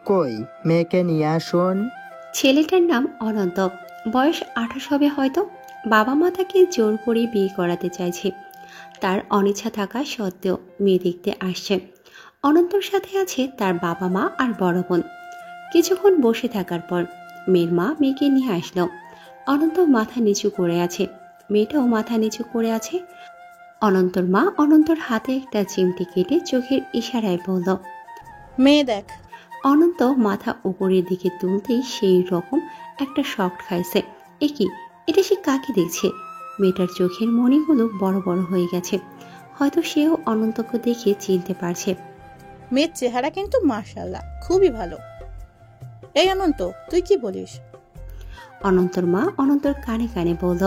কই মেয়েকে নিয়ে আসুন। ছেলেটার নাম অনন্ত, বয়স 28 হবে হয়তো। বাবা মা তাকে জোর করে বিয়ে করাতে চাইছে। তার অনিচ্ছা থাকা সত্ত্বেও মেয়ে দেখতে আসছে। অনন্তর সাথে আছে তার বাবা মা আর বড় বোন। কিছুক্ষণ বসে থাকার পর মেয়ের মা মেয়েকে নিয়ে আসলো। অনন্ত মাথা নিচু করে আছে, মেয়েটাও মাথা নিচু করে আছে। অনন্তর মা অনন্তর হাতে একটা চিমটি কেটে চোখের ইশারায় বলল, মেয়ে দেখ। অনন্ত মাথা উপরের দিকে তুলতেই সেই রকম একটা শক খাইছে। কি, এটা সে কাকে দেখছে? মেয়েটার চোখের মণিগুলো বড় বড় হয়ে গেছে। হয়তো সেও অনন্তকে দেখে চিনতে পারছে। মেয়ের চেহারা কিন্তু মাশাআল্লাহ খুবই ভালো। এই অনন্ত, তুই কি বলিস? অনন্তর মা অনন্তর কানে কানে বলল,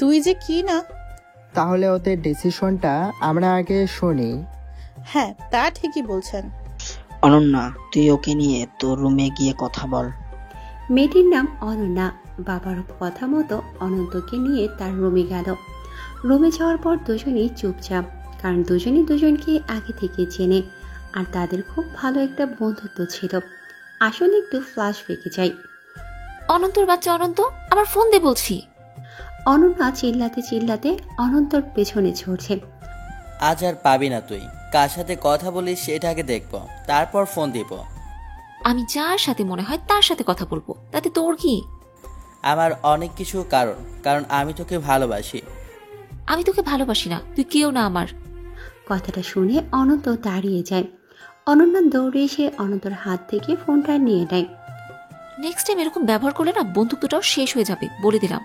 তুই যে কি না। তাহলে ওদের ডিসিশনটা আমরা আগে শুনি। হ্যাঁ, তা ঠিকই বলছেন। অনন্যা, তুই ওকে নিয়ে তোর রুমে গিয়ে কথা বল। মেয়েটির নাম অনন্যা। বাবার কথা মতো অনন্তকে নিয়ে তার রুমে গেল। রুমে যাওয়ার পর দুজনেই চুপচাপ, কারণ দুজনেই দুজনকে আগে থেকে চেনে আর তাদের খুব ভালো একটা বন্ধুত্ব ছিল। আসলে একটু ফ্লাশ পেকে যায়। অনন্তর বাচ্চা অনন্ত, আমার ফোন দে বলছি। অনন্যা চিল্লাতে চিল্লাতে অনন্তর পেছনে ছড়ছে। আজ আর পাবি না তুই। কার সাথে কথা বলিস সেটাকে দেখবো, তারপর ফোন দিব। আমি যার সাথে মনে হয় তার সাথে কথা বলবো, তাতে তোর কি? আমার অনেক কিছু কারণ আমি তোকে ভালোবাসি। আমি তোকে ভালোবাসি না, তুই কেউ না আমার। কথাটা শুনে অনন্ত দাঁড়িয়ে যায়। অনন্যা দৌড়ে এসে অনন্তর হাত থেকে ফোনটা নিয়ে নেয়। নেক্সট টাইম এরকম ব্যবহার করলে না বন্ধুত্বটাও শেষ হয়ে যাবে, বলে দিলাম।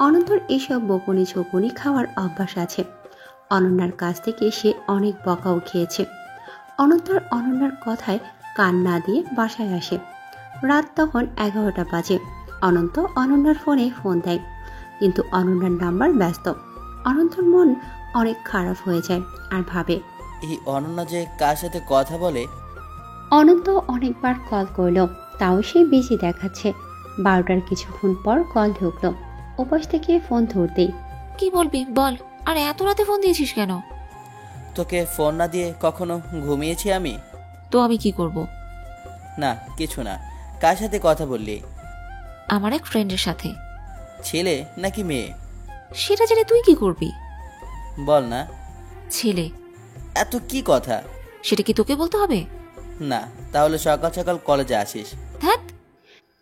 অনন্তর এসব বকুনি ঝোকুনি খাওয়ার অভ্যাস আছে। অনন্যার কাছ থেকে সে অনেক বকাও খেয়েছে। অনন্তর অনন্যার কথায় কান না দিয়ে বাসায় আসে। রাত তখন 11টা বাজে। অনন্ত অনন্যার ফোনে ফোন দেয়, কিন্তু অনন্যার নাম্বার ব্যস্ত। অনন্তর মন অনেক খারাপ হয়ে যায় আর ভাবে, এই অনন্যা যে কার সাথে কথা বলে। অনন্ত অনেকবার কল করলো, তাও সে বিজি দেখাচ্ছে। 12টার কিছুক্ষণ পর কল ঢুকলো। উপাস থেকে ফোন ধরতেই, কি বলবি বল, আর এত রাতে ফোন দিয়েছিস কেন? তোকে ফোন না দিয়ে কখনো ঘুমিয়েছি আমি? তো আমি কি করব? না, কিছু না। কার সাথে কথা বললি? আমার এক ফ্রেন্ডের সাথে। ছেলে নাকি মেয়ে? সেটা জেনে তুই কি করবি? বল না। ছেলে। এত কি কথা? সেটা কি তোকে বলতে হবে? না, তাহলে সকাল সকাল কলেজে আসিস। ধ্যাত।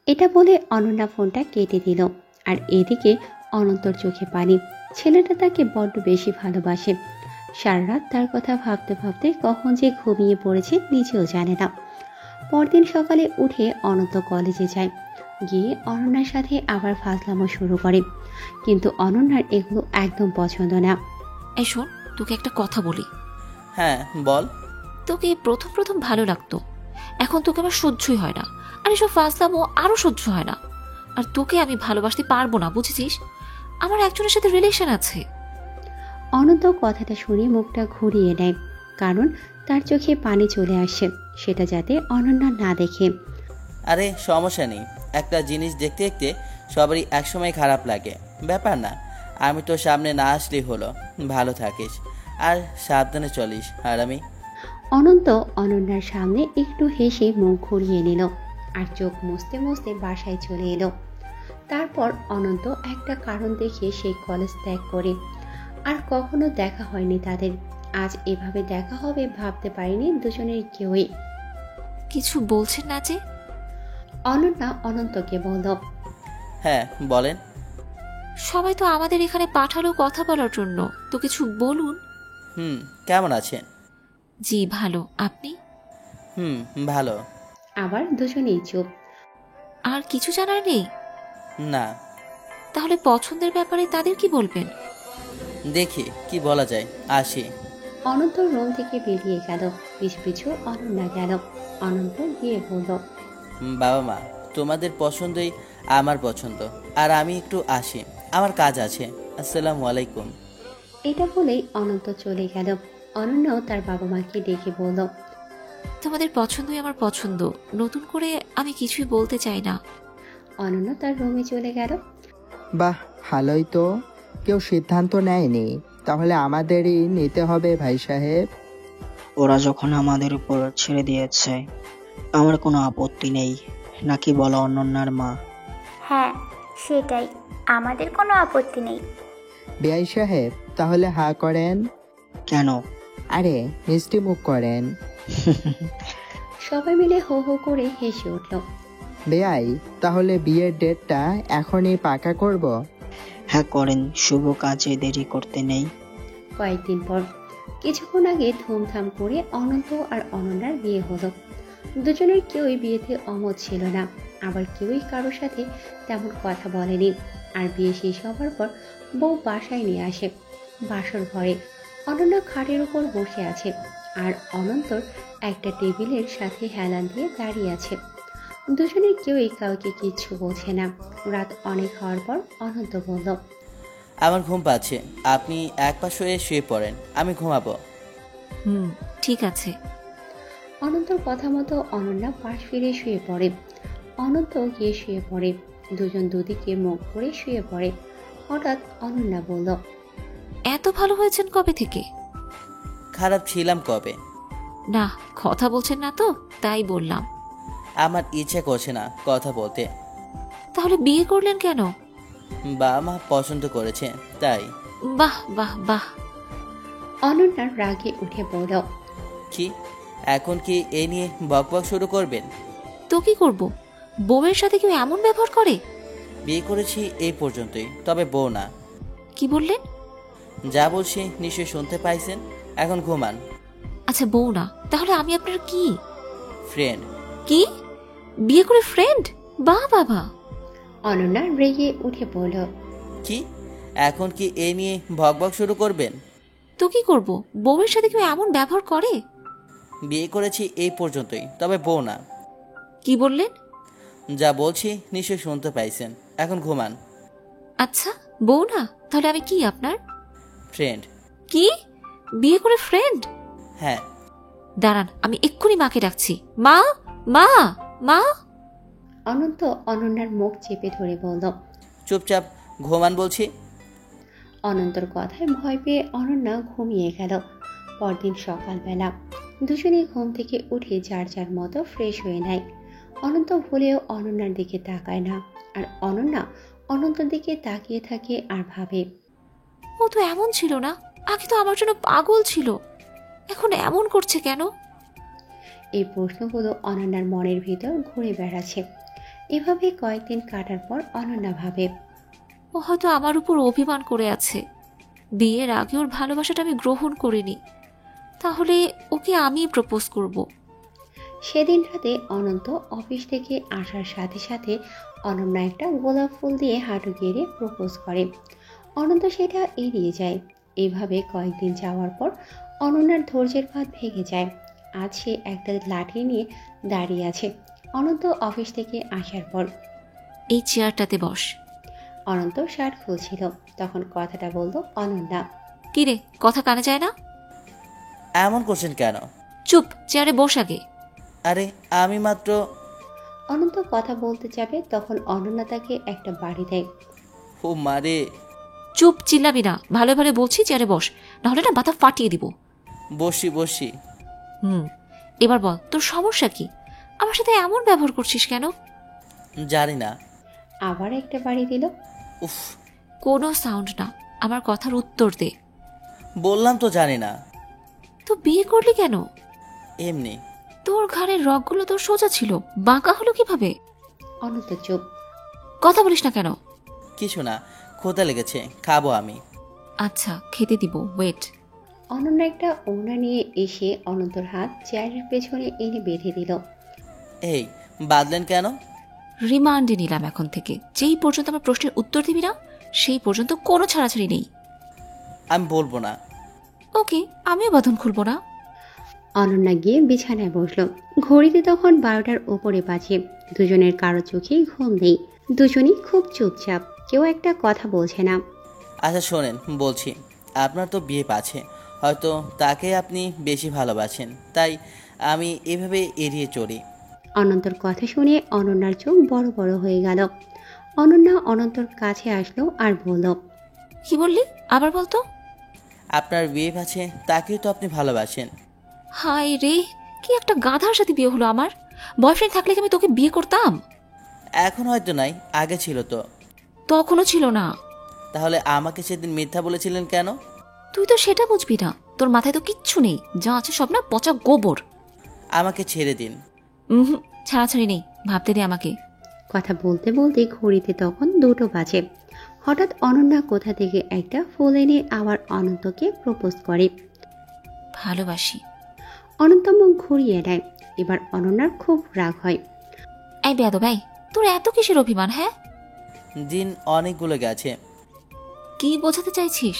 এটা বলে অনন্যা ফোনটা কেটে দিল। আর এদিকে অনন্তর চোখে পানি। ছেলেটা তাকে বড্ড বেশি ভালোবাসে। সারা রাত তার কথা ভাবতে ভাবতে কখন যে ঘুমিয়ে পড়েছে নিজেও জানে না। পরদিন সকালে উঠে অনন্ত কলেজে যায়। গিয়ে অনন্যার সাথে আবার ফাজলামো শুরু করে, কিন্তু অনন্যার এগুলো একদম পছন্দ না। এই শোন, তোকে একটা কথা বলি। হ্যাঁ বল। তোকে প্রথম প্রথম ভালো লাগতো, এখন তোকে আমার সহ্যই হয় না। আর এসব ফাজলামো আরো সহ্য হয় না। আর তোকে আমি ভালোবাসতে পারবো না, বুঝেছিস? আমার একজনের সাথে রিলেশন আছে। অনন্ত কথাটা শুনে মুখটা ঘুরিয়ে নেয়, কারণ তার চোখে পানি চলে আসে, সেটা যাতে অনন্যা না দেখে। আরে সমস্যা নেই, একটা জিনিস দেখতে দেখতে সবারই একসময় খারাপ লাগে, ব্যাপার না। আমি তো সামনে না আসলেই হলো। ভালো থাকিস আর সাবধানে চলিস। আর আমি অনন্ত অনন্যার সামনে একটু হেসে মুখ ঘুরিয়ে নিল আর চোখ মুছতে মুছতে বাসায় চলে এলো। তারপর অনন্ত একটা কারণ দেখিয়ে সেই কলেজ ত্যাগ করে। আর কখনো দেখা হয়নি তাদের। আজ এভাবে দেখা হবে ভাবতে পারেনি দুজনের কেউই। কিছু বলছেন না যে? অনন্যা অনন্তকে বলল, হ্যাঁ বলেন। সবাই তো আমাদের এখানে পাঠালো কথা বলার জন্য, তো কিছু বলুন। কেমন আছেন? জি ভালো, আপনি? ভালো। আবার দুজনেই চুপ। আর কিছু জানার নেই? না। তাহলে পছন্দের ব্যাপারে তাদের কি বলবেন? দেখি কি বলা যায়, আসি। অনন্ত রুম থেকে বেরিয়ে গেল। পিছু পিছু অনন্যা গেল। অনন্ত গিয়ে বলল, বাবা মা তোমাদের পছন্দই আমার পছন্দ। আর আমি একটু আসি, আমার কাজ আছে। আসসালামু আলাইকুম। এটা বলেই অনন্ত চলে গেল। অনন্যাও তার বাবা মাকে ডেকে বলল, তোমাদের পছন্দই আমার পছন্দ, নতুন করে আমি কিছুই বলতে চাই না। অনন্য তার রুমে চলে গেল। বাহ, ভালোই তো। কেউ সিদ্ধান্ত নেয়নি, তাহলে আমাদেরই নিতে হবে ভাই সাহেব। ওরা যখন আমাদের উপর ছেড়ে দিয়েছে, আমার কোনো আপত্তি নেই, নাকি বলো অনন্যার মা? হ্যাঁ, সেটাই, আমাদের কোনো আপত্তি নেই। বেআই সাহেব, তাহলে হা করেন। কেন? আরে মিষ্টি মুখ করেন। সবাই মিলে হো হো করে হেসে উঠল। বেআই, তাহলে বিয়ের ডেটটা এখনই পাকা করব। হ্যাঁ করেন, শুভ কাজে দেরি করতে নেই। কয়েকদিন পর কিছুক্ষণ আগে ধুমধাম করে অনন্ত আর অনন্যার বিয়ে হলো। দুজনের কেউই বিয়েতে অমত ছিল না, আবার কেউই কারোর সাথে তেমন কথা বলেনি। আর বিয়ে শেষ হবার পর বউ বাসায় নিয়ে আসে। বাসর ঘরে অনন্যা খাটের উপর বসে আছে, আর অনন্তর একটা টেবিলের সাথে হেলান দিয়ে দাঁড়িয়ে আছে। দুজনের কেউই কাউকে কিচ্ছু বলছে না। রাত অনেক হওয়ার পর অনন্ত বলল, আমার ঘুম পাচ্ছে, আপনি এক পাশ হয়ে শুয়ে পড়েন, আমি ঘুমাবো। ঠিক আছে। অনন্তর কথা মতো অনন্যা পাশ ফিরে শুয়ে পড়ে। অনন্ত গিয়ে শুয়ে পড়ে। দুজন দুদিকে মুখ করে শুয়ে পড়ে। হঠাৎ অনন্যা বলল, এত ভালো হয়েছেন কবে থেকে? খারাপ ছিলাম কবে? না, কথা বলছেন না তো, তাই বললাম। আমার ইচ্ছে করছে না কথা বলতে। তাহলে বিয়ে করলেন কেন? বাবা মা পছন্দ করেছে তাই। বাহ বাহ বাহ। অনন্যার রাগে উঠে পড়ল। কি এখন কি এই নিয়ে বকবক শুরু করবেন? তো কি করব? বউয়ের সাথে কেউ এমন ব্যবহার করে? বিয়ে করেছি এই পর্যন্তই, তবে বউ না। কি বললেন? যা বলছি নিশ্চয়ই শুনতে পাইছেন, এখন ঘুমান। আচ্ছা বউ না, তাহলে আমি আপনার কি? ফ্রেন্ড। কি? বিয়ে করে ফ্রেন্ড? বাহ বাবা। অনন্যা রেগে উঠে পড়ল। কি এখন কি এই নিয়ে বকবক শুরু করবেন? তো কি করব? বউয়ের সাথে কেউ এমন ব্যবহার করে? বিয়ে করেছি এই পর্যন্তই, তবে বউ না। কি বললেন? যা বলছি নিশ্চয়ই শুনতে পাইছেন, এখন ঘুমান। আচ্ছা বউ না, তাহলে আমি কি আপনার? ফ্রেন্ড। কি? বিয়ে করে ফ্রেন্ড? হ্যাঁ। দাঁড়ান, আমি এক্ষুনি মাকে ডাকছি। মা, মা, মা। অনন্ত অনন্যার মুখ চেপে ধরে বলল, চুপচাপ ঘুমান বলছি। অনন্তর কথায় ভয় পেয়ে অনন্যা ঘুমিয়ে গেল। পরদিন সকালবেলা দুজনেই ঘুম থেকে উঠে যার যার মতো ফ্রেশ হয়ে নেয়। অনন্ত ভুলেও অনন্যার দিকে তাকায় না, আর অনন্যা অনন্তর দিকে তাকিয়ে থাকে আর ভাবে, ও তো এমন ছিল না, আগে তো আমার জন্য পাগল ছিল, এখন এমন করছে কেন? এই প্রশ্নগুলো অনন্যার মনের ভিতর ঘুরে বেড়াচ্ছে। এভাবে কয়েকদিন কাটার পর অনন্যা ভাবে, ও হয়তো আমার উপর অভিমান করে আছে। বিয়ের আগে ওর ভালোবাসাটা আমি গ্রহণ করিনি, তাহলে ওকে আমি প্রপোজ করব। সেদিন রাতে অনন্ত অফিস থেকে আসার সাথে সাথে অনন্যা একটা গোলাপ ফুল দিয়ে হাঁটু গেড়ে প্রপোজ করে। অনন্ত সেটা এড়িয়ে যায়। এইভাবে কয়েকদিন যাওয়ার পর অনন্যার ধৈর্যের বাঁধ ভেঙে যায়। আজ সে একটা লাঠি নিয়ে দাঁড়িয়ে আছে। অনন্ত অফিস থেকে আসার পর এই চেয়ারটাতে বস। অনন্ত শার্ট খুলছিল, তখন কথাটা বলল অনন্যা। কি রে, কথা কানে যায় না? এমন করছেন কেন? চুপ, চেয়ারে বস আগে। আরে আমি মাত্র। অনন্ত কথা বলতে যাবে, তখন অনন্যা তাকে একটা বাড়ি দেয়। ও মারে। চুপ, চিল্লাবি না, ভালো ভালো বলছি, চেয়ারে বস, নাহলে না মাথা ফাটিয়ে দিব। বসি বসি। এবার বল, তোর সমস্যা কি? আমার সাথে এমন ব্যবহার করছিস কেন? জানি না। আবার একটা বাড়ি দিল। উফ। কোনো সাউন্ড না, আমার কথার উত্তর দে। বললাম তো জানি না। তো বিয়ে করলি কেন? এমনি। তোর ঘাড়ের রগগুলো তোর সোজা ছিল, বাঁকা হলো কিভাবে? অনন্ত চুপ। কথা বলিস না কেন? কিছু না, ক্ষুধা লেগেছে, খাবো আমি। আচ্ছা খেতে দিব, ওয়েট। অনন্যা একটা ওড়না নিয়ে এসে অনন্তর হাত চেয়ারের পেছনে এনে বেঁধে দিল। এই বাদলেন কেন? রিমান্ডে নিলাম এখন থেকে, যেই পর্যন্ত আমার প্রশ্নের উত্তর দিবি না সেই পর্যন্ত কোনো ছাড়াছাড়ি নেই। আমি বলবো না। ওকে, আমিও বাঁধন খুলবো না। অনন্যা গিয়ে বিছানায় বসলো। ঘড়িতে তখন 12টার ওপরে বাজে। দুজনের কারো চোখেই ঘুম নেই। দুজনই খুব চুপচাপ, কেউ একটা কথা বলছে না। আচ্ছা শোনেন, বলছি আপনার তো বিয়ে আছে, হয়তো তাকে আপনি বেশি ভালোবাসেন, তাই আমি এভাবে এড়িয়ে চলি। অনন্তর কথা শুনে অনন্যার চোখ বড় বড় হয়ে গেল। অনন্যা অনন্তর কাছে আসলো আর বলল, কি বললি, আবার বলতো? আপনার বিয়ে আছে, তাকেই তো আপনি ভালোবাসেন। হায় রে, কি একটা গাধার সাথে বিয়ে হলো আমার। বয়ফ্রেন্ড থাকলে কি আমি তোকে বিয়ে করতাম? এখন হয়তো নাই, আগে ছিল তো। তখনও ছিল না। তাহলে আমাকে সেদিন মিথ্যা বলেছিলেন কেন? তুই তো সেটা বুঝবি না, তোর মাথায় তো কিচ্ছু নেই, যা আছে সব না পচা গোবর। আমাকে ছেড়ে দিন। ছাড়াছাড়ি নেই, ভাবতে দে আমাকে। কথা বলতে বলতে ঘড়িতে তখন 2টো বাজে। হঠাৎ অনন্যা কোথা থেকে একটা ফুল এনে আবার অনন্তকে প্রপোজ করে। ভালোবাসি। অনন্ত মুখ ঘুরিয়ে নেয়। এবার অনন্যার খুব রাগ হয়। এই বেয়াদব ভাই, তোর এত কিসের অভিমান? হ্যাঁ, দিন অনেকগুলো গেছে। কি বোঝাতে চাইছিস?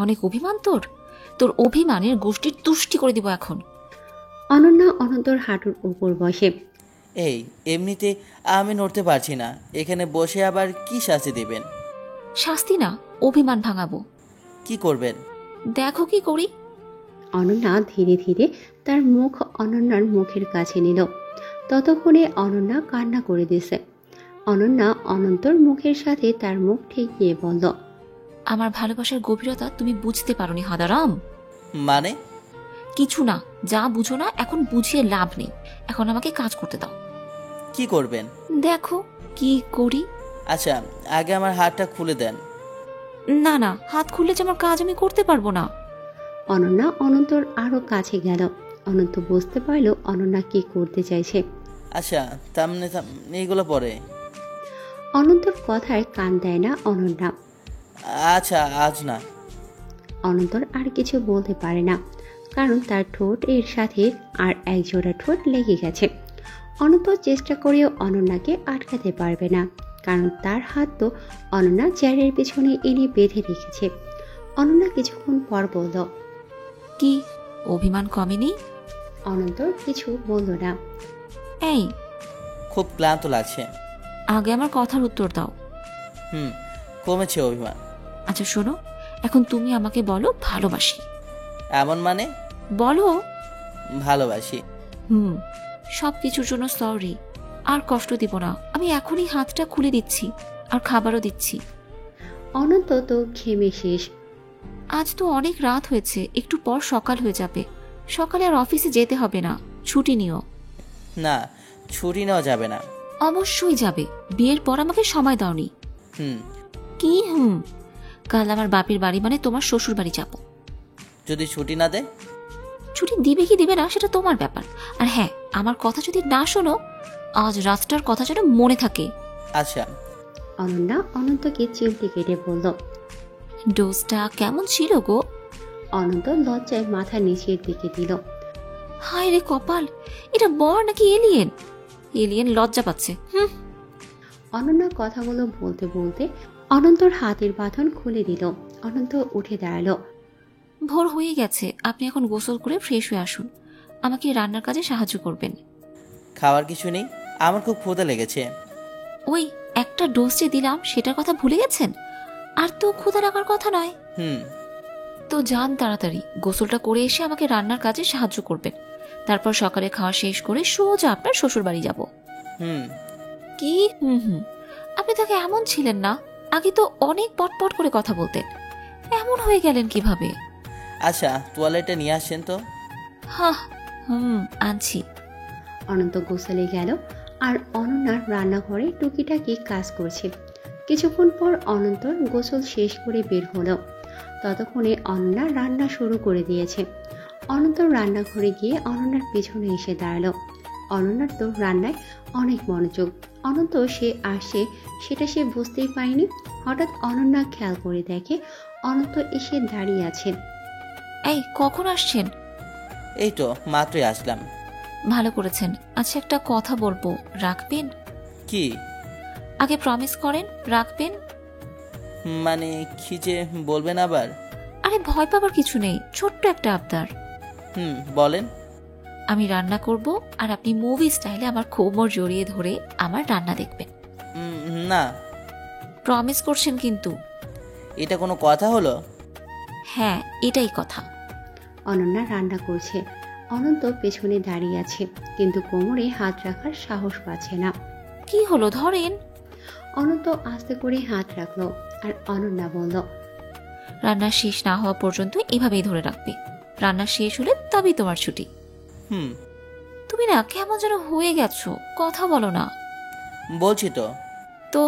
অনেক অভিমান তোর? তোর অভিমানের গোষ্ঠীর তুষ্টি করে দিব এখন। অনন্যা অনন্তর হাঁটুর উপর বসে। এই এমনিতে আমি নড়তে পারছি না, এখানে বসে আবার কি শাস্তি দেবেন? শাস্তি না, অভিমান ভাঙাবো। কি করবেন? দেখো কি করি। অনন্যা ধীরে ধীরে তার মুখ অনন্যার মুখের কাছে নিল। ততক্ষণে অনন্যা কান্না করে দিছে। অনন্যা অনন্তর মুখের সাথে তার মুখ ঠেকিয়ে বলল, আমার ভালোবাসার গভীরতা তুমি বুঝতে পারোনি হাদারাম। মানে? কিছু না, যা বুঝো না এখন বুঝিয়ে লাভ নেই। এখন আমাকে কাজ করতে দাও। কি করবেন? দেখো কি করি। আচ্ছা, আগে আমার হাতটা খুলে দেন। না না, হাত খুললে যে আমার কাজ আমি করতে পারবো না। অনন্যা অনন্তর আরো কাছে গেল। অনন্ত বুঝতে পারল অনন্যা কি করতে চাইছে। আচ্ছা, তামনে এইগুলো পরে। অনন্তর কথায় কান দেয় না অনন্যা। আচ্ছা, আজ না। অনন্তর আর কিছু বলতে পারে না, কারণ তার ঠোঁট এর সাথে আর এক জোড়া ঠোঁট লেগে গেছে। অনন্ত চেষ্টা করেও অনন্যাকে আটকাতে পারবে না, কারণ তার হাত তো অনন্যা চেয়ারের পেছনে এনে বেঁধে রেখেছে। অনন্যা কিছুক্ষণ পর বলল, কি অভিমান কমেনি? অনন্তর কিছু বলল না। এই, খুব ক্লান্ত লাগছে। আগে আমার কথার উত্তর দাও। কমেছে অভিমান। আচ্ছা শোনো, এখন তুমি আমাকে বলো ভালোবাসি। এমন মানে? বলো। ভালোবাসি। সব কিছুর জন্য সরি। আর কষ্ট দিব না, আমি এখনই হাতটা খুলে দিচ্ছি, আর খাবারও দিচ্ছি। অনন্ত তো ঘেমে শেষ। আজ তো অনেক রাত হয়েছে, একটু পর সকাল হয়ে যাবে। সকালে আর অফিসে যেতে হবে না, ছুটি নিও। না, ছুটি নেওয়া যাবে না। অবশ্যই যাবে, বিয়ের পর আমাকে সময় দাওনি। কি কাল আমার বাপের বাড়ি মানে তোমার শ্বশুর বাড়ি যাব। যদি ছুটি না দেয়? ছুটি দিবে কি দিবে না সেটা তোমার ব্যাপার। আর হ্যাঁ, আমার কথা যদি না শোনো, আজ রাতটার কথা যেন মনে থাকে। আচ্ছা। অনন্যা অনন্তকে চিমটি কেটে বলল, ডোজটা কেমন ছিল গো? অনন্ত লজ্জায় মাথা নিচের দিকে দিল। হায় রে কপাল, এটা বর নাকি এলিয়েন? এলিয়েন লজ্জা পাচ্ছে। অনন্যা কথাগুলো বলতে বলতে অনন্তর হাতের বাঁধন খুলে দিল। অনন্ত উঠে দাঁড়ালো। ভোর হয়ে গেছে, আপনি এখন গোসল করে ফ্রেশ হয়ে আসুন, আমাকে রান্নার কাজে সাহায্য করবেন। খাওয়ার কিছু নেই, আমার খুব ক্ষুধা লেগেছে। ওই একটা ডোজ যে দিলাম সেটার কথা ভুলে গেছেন? আর তো ক্ষুধা লাগার কথা নয়। তো যান তাড়াতাড়ি, গোসলটা করে এসে আমাকে রান্নার কাজে সাহায্য করবেন। তারপর সকালে খাওয়া শেষ করে সোজা আপনার শ্বশুর বাড়ি যাব। কি আপনি তাকে এমন ছিলেন না? আগে তো অনেক পটপট করে কথা বলতেন, এমন হয়ে গেলেন কিভাবে? আচ্ছা, তোয়ালেটা নিয়ে আসেন তো। আনছি। অনন্ত গোসলে গেল আর অনন্যার রান্নাঘরে টুকিটাকি কাজ করছে। কিছুক্ষণ পর অনন্তর গোসল শেষ করে বের হলো। ততক্ষণে অনন্যা রান্না শুরু করে দিয়েছে। অনন্ত রান্নাঘরে গিয়ে অনন্যার পেছনে এসে দাঁড়ালো। অনন্যার তো রান্নায় অনেক মনোযোগ। অনন্ত সে আসে সেটা সে বুঝতেই পারেনি। হঠাৎ অনন্যা খেয়াল করে দেখে অনন্ত এসে দাঁড়িয়ে আছে। এই কখন আসছেন? এই তো মাত্রই আসলাম। ভালো করেছেন। আচ্ছা একটা কথা বলবো, রাখবেন? কি? আগে প্রমিস করেন রাখবেন। মানে কি যে বলবেন আবার? আরে ভয় পাবার কিছু নেই, ছোট্ট একটা আবদার। বলেন। আমি রান্না করব আর আপনি মুভি স্টাইলে আমার কোমর জড়িয়ে ধরে আমার রান্না দেখবেন। না। প্রমিস করছেন কিন্তু? এটা কোনো কথা হলো? হ্যাঁ, এটাই কথা। অনন্যা রান্না করছে। অনন্ত পেছনে দাঁড়িয়ে আছে, কিন্তু কোমরে হাত রাখার সাহস পাচ্ছে না। কি হলো, ধরেন। অনন্ত আস্তে করে হাত রাখলো আর অনন্যা বলল, রান্না শেষ না হওয়া পর্যন্ত এভাবেই ধরে রাখবে। রান্না শেষ হলে তবেই তোমার ছুটি। হুম, তুমি না কেমন যেন হয়ে গেছো, কথা বলো না। বলছি তো। তো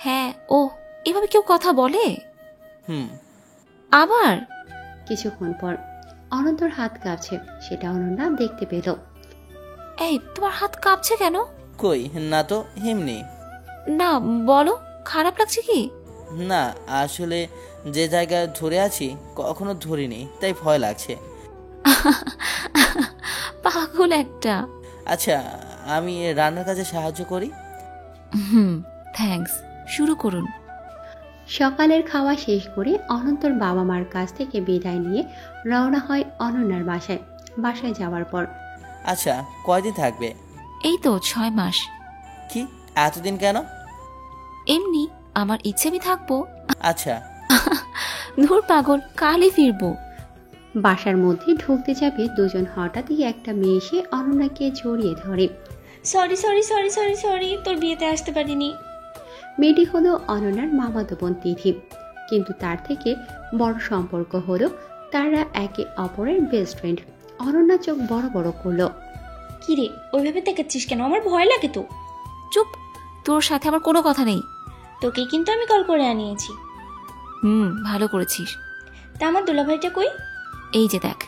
হ্যাঁ ও, এভাবে কেউ কথা বলে? হুম। আবার কিছুক্ষণ পর অনন্তর হাত কাঁপছে, সেটা অনন্যা দেখতে পেল। এই তোমার হাত কাঁপছে কেন? কই না তো, এমনি। না বলো, খারাপ লাগছে কি? না, আসলে যে জায়গায় ধরে আছি কখনো ধরিনি, তাই ভয় লাগছে। পাগল একটা। আচ্ছা, আমি রান্নার কাজে সাহায্য করি। থ্যাঙ্কস, শুরু করুন। সকালের খাওয়া শেষ করে অনন্তর বাবা মার কাছ থেকে বিদায় নিয়ে রওনা হয় অনন্যার বাসায়। বাসায় যাওয়ার পর আচ্ছা, কয়দিন থাকবে? এই তো 6 মাস। কি এতদিন কেন? এমনি আমার ইচ্ছে আমি থাকবো। আচ্ছা। ধুর পাগল, কালই ফিরবো। বাসার মধ্যে ঢুকতে যাবে দুজন, হঠাৎই একটা মেয়ে এসে অনন্যাকে জড়িয়ে ধরে। Sorry sorry sorry sorry sorry, তোর বিয়েতে আসতে পারিনি। মেয়েটি হলো অনন্যার মামাতো বোন তিথি, কিন্তু তার থেকে বড় সম্পর্ক হলো তারা একে অপরের বেস্ট ফ্রেন্ড। অনন্যা চোখ বড় বড় করলো। কি রে, ওইভাবে দেখাচ্ছিস কেন? আমার ভয় লাগে তো। চুপ, তোর সাথে আমার কোনো কথা নেই। তোকে কিন্তু আমি কল করে আনিয়েছি। ভালো করেছিস। তা আমার দুলাভাইটা কই? এই যে দেখ।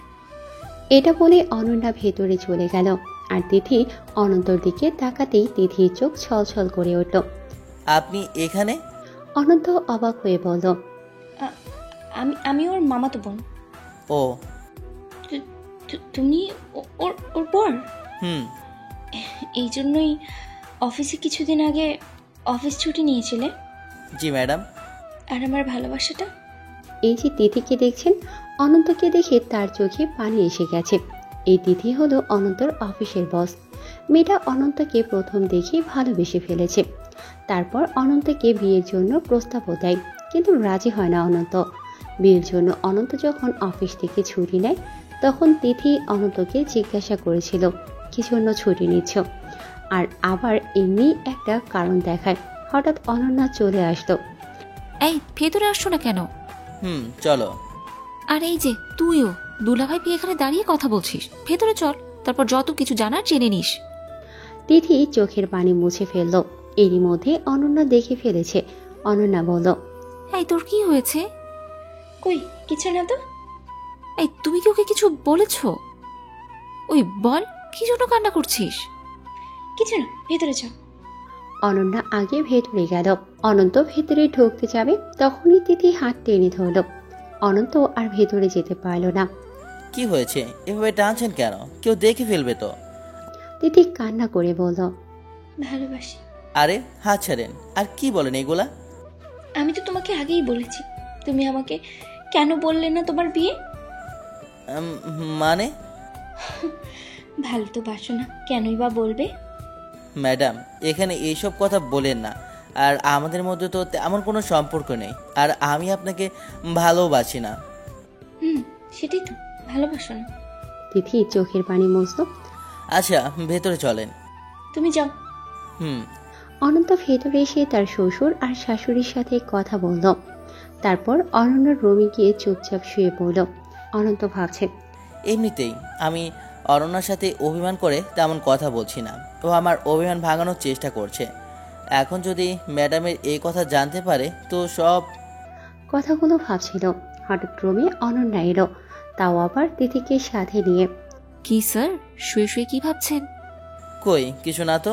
এটা বলে অনন্যা ভেতরে চলে গেল, আর তিথি অনন্তর দিকে তাকাতেই তিথির চোখ ছলছল করে উঠল। আপনি এখানে? অনন্ত অবাক হয়ে বলল, আমি ওর মামাতো বোন। ও। তুমি ওর ওর পর? হুম। এই জন্যই অফিসে কিছুদিন আগে অফিস ছুটি নিয়েছিলে? জি ম্যাডাম। আর আমার ভালোবাসাটা? এই যে তিথিকে দেখছেন, অনন্তকে দেখে তার চোখে পানি এসে গেছে। এই তিথি হলো অনন্তর অফিসের বস। মেয়েটা অনন্তকে প্রথম দেখে ভালোবেসে ফেলেছে। তারপর অনন্তকে বিয়ের জন্য প্রস্তাবও দেয়, কিন্তু রাজি হয় না অনন্ত। বিয়ের জন্য অনন্ত যখন অফিস থেকে ছুটি নেয়, তখন তিথি অনন্তকে জিজ্ঞাসা করেছিল কি জন্য ছুটি নিচ্ছ, আর আবার এমনি একটা কারণ দেখায়। হঠাৎ অনন্যা চলে আসলো। এই ভেতরে আসছো না কেন? চলো। আর এই যে তুইও, দুলাভাই তুই এখানে দাঁড়িয়ে কথা বলছিস, ভেতরে চল, তারপর যত কিছু জানার জেনে নিস। তিথি চোখের পানি মুছে ফেলল। এরই মধ্যে অনন্যা দেখে ফেলেছে। অনন্যা বলল, এই তোর কি হয়েছে? কই কিছু না তো। এই তুমি কি ওকে কিছু বলেছো? ওই বল, কি জন্য কান্না করছিস? কিছু না, ভেতরে যাও। অনন্যা আগে ভেতরে গেল। অনন্ত ভেতরে ঢুকতে যাবে, তখনই তিথি হাত টেনে ধরল। অনন্ত আর ভেতরে যেতে পারল না। কি হয়েছে, এভাবে টানছেন কেন? কেউ দেখে ফেলবে তো। তিথি কান্না করে বলল, ভালোবাসি। আরে হাত ছাড়েন, আর কি বলেন এগুলা? আমি তো তোমাকে আগেই বলেছি, তুমি আমাকে কেন বললে না তোমার বিয়ে? মানে? ভালো তো বাসো না, কেনই বা বলবে? ম্যাডাম, এখানে এইসব কথা বলেন না। আর আমাদের মধ্যে তো তেমন কোনো সম্পর্ক নেই, আর আমি আপনাকে ভালোবাসি না। সেটাই তো, ভালোবাসো না। তিথি চোখের পানি মুছল। আচ্ছা, ভেতরে চলেন। তুমি যাও। অনন্ত ভেতরে এসে তার শ্বশুর আর শাশুড়ির সাথে কথা বলল। তারপর অনন্যার রুমে গিয়ে চুপচাপ শুয়ে পড়ল। অনন্ত ভাবছে, এমনিতেই আমি অরণ্যার সাথে অভিমান করে তেমন কথা বলছি না, ও আমার অভিমান ভাঙানোর চেষ্টা করছে। এখন যদি ম্যাডামের এই কথা জানতে পারে তো সব। কথাগুলো ভাবছিল, হঠাৎ রুমে অনন্যা এলো, তাও আবার তিথিকে সাথে নিয়ে। কি স্যার, শুয়ে শুয়ে কি ভাবছেন? কই কিছু না তো।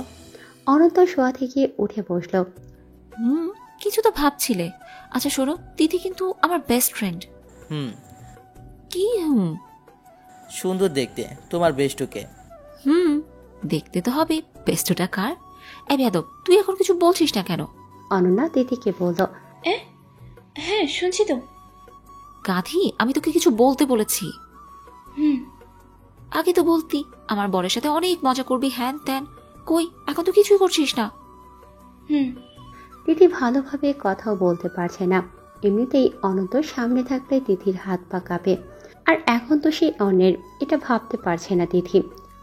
অনন্ত শোয়া থেকে উঠে বসল। কিছু তো ভাবছিলে। আচ্ছা শোনো, তিথি কিন্তু আমার বেস্ট ফ্রেন্ড। কি সুন্দর দেখতে তোমার বেষ্টুকে। দেখতে তো হবে, বেস্টটা কার? এই বেয়াদব, তুই এখন কিছু বলছিস না কেন? অনন্যা তিথিকে বলল, হ্যাঁ শুনছি তো। গাধি, আমি তোকে কিছু বলতে বলেছি। আগে তো বলতি আমার বরের সাথে অনেক মজা করবি, হ্যান ত্যান। কই, এখন তো কিছুই করছিস না। তিথি ভালোভাবে কথাও বলতে পারছে না। এমনিতেই অনন্ত সামনে থাকলে তিথির হাত পা কাঁপে, আর এখন তো সে অন্যের, এটা ভাবতে পারছে না তিথি।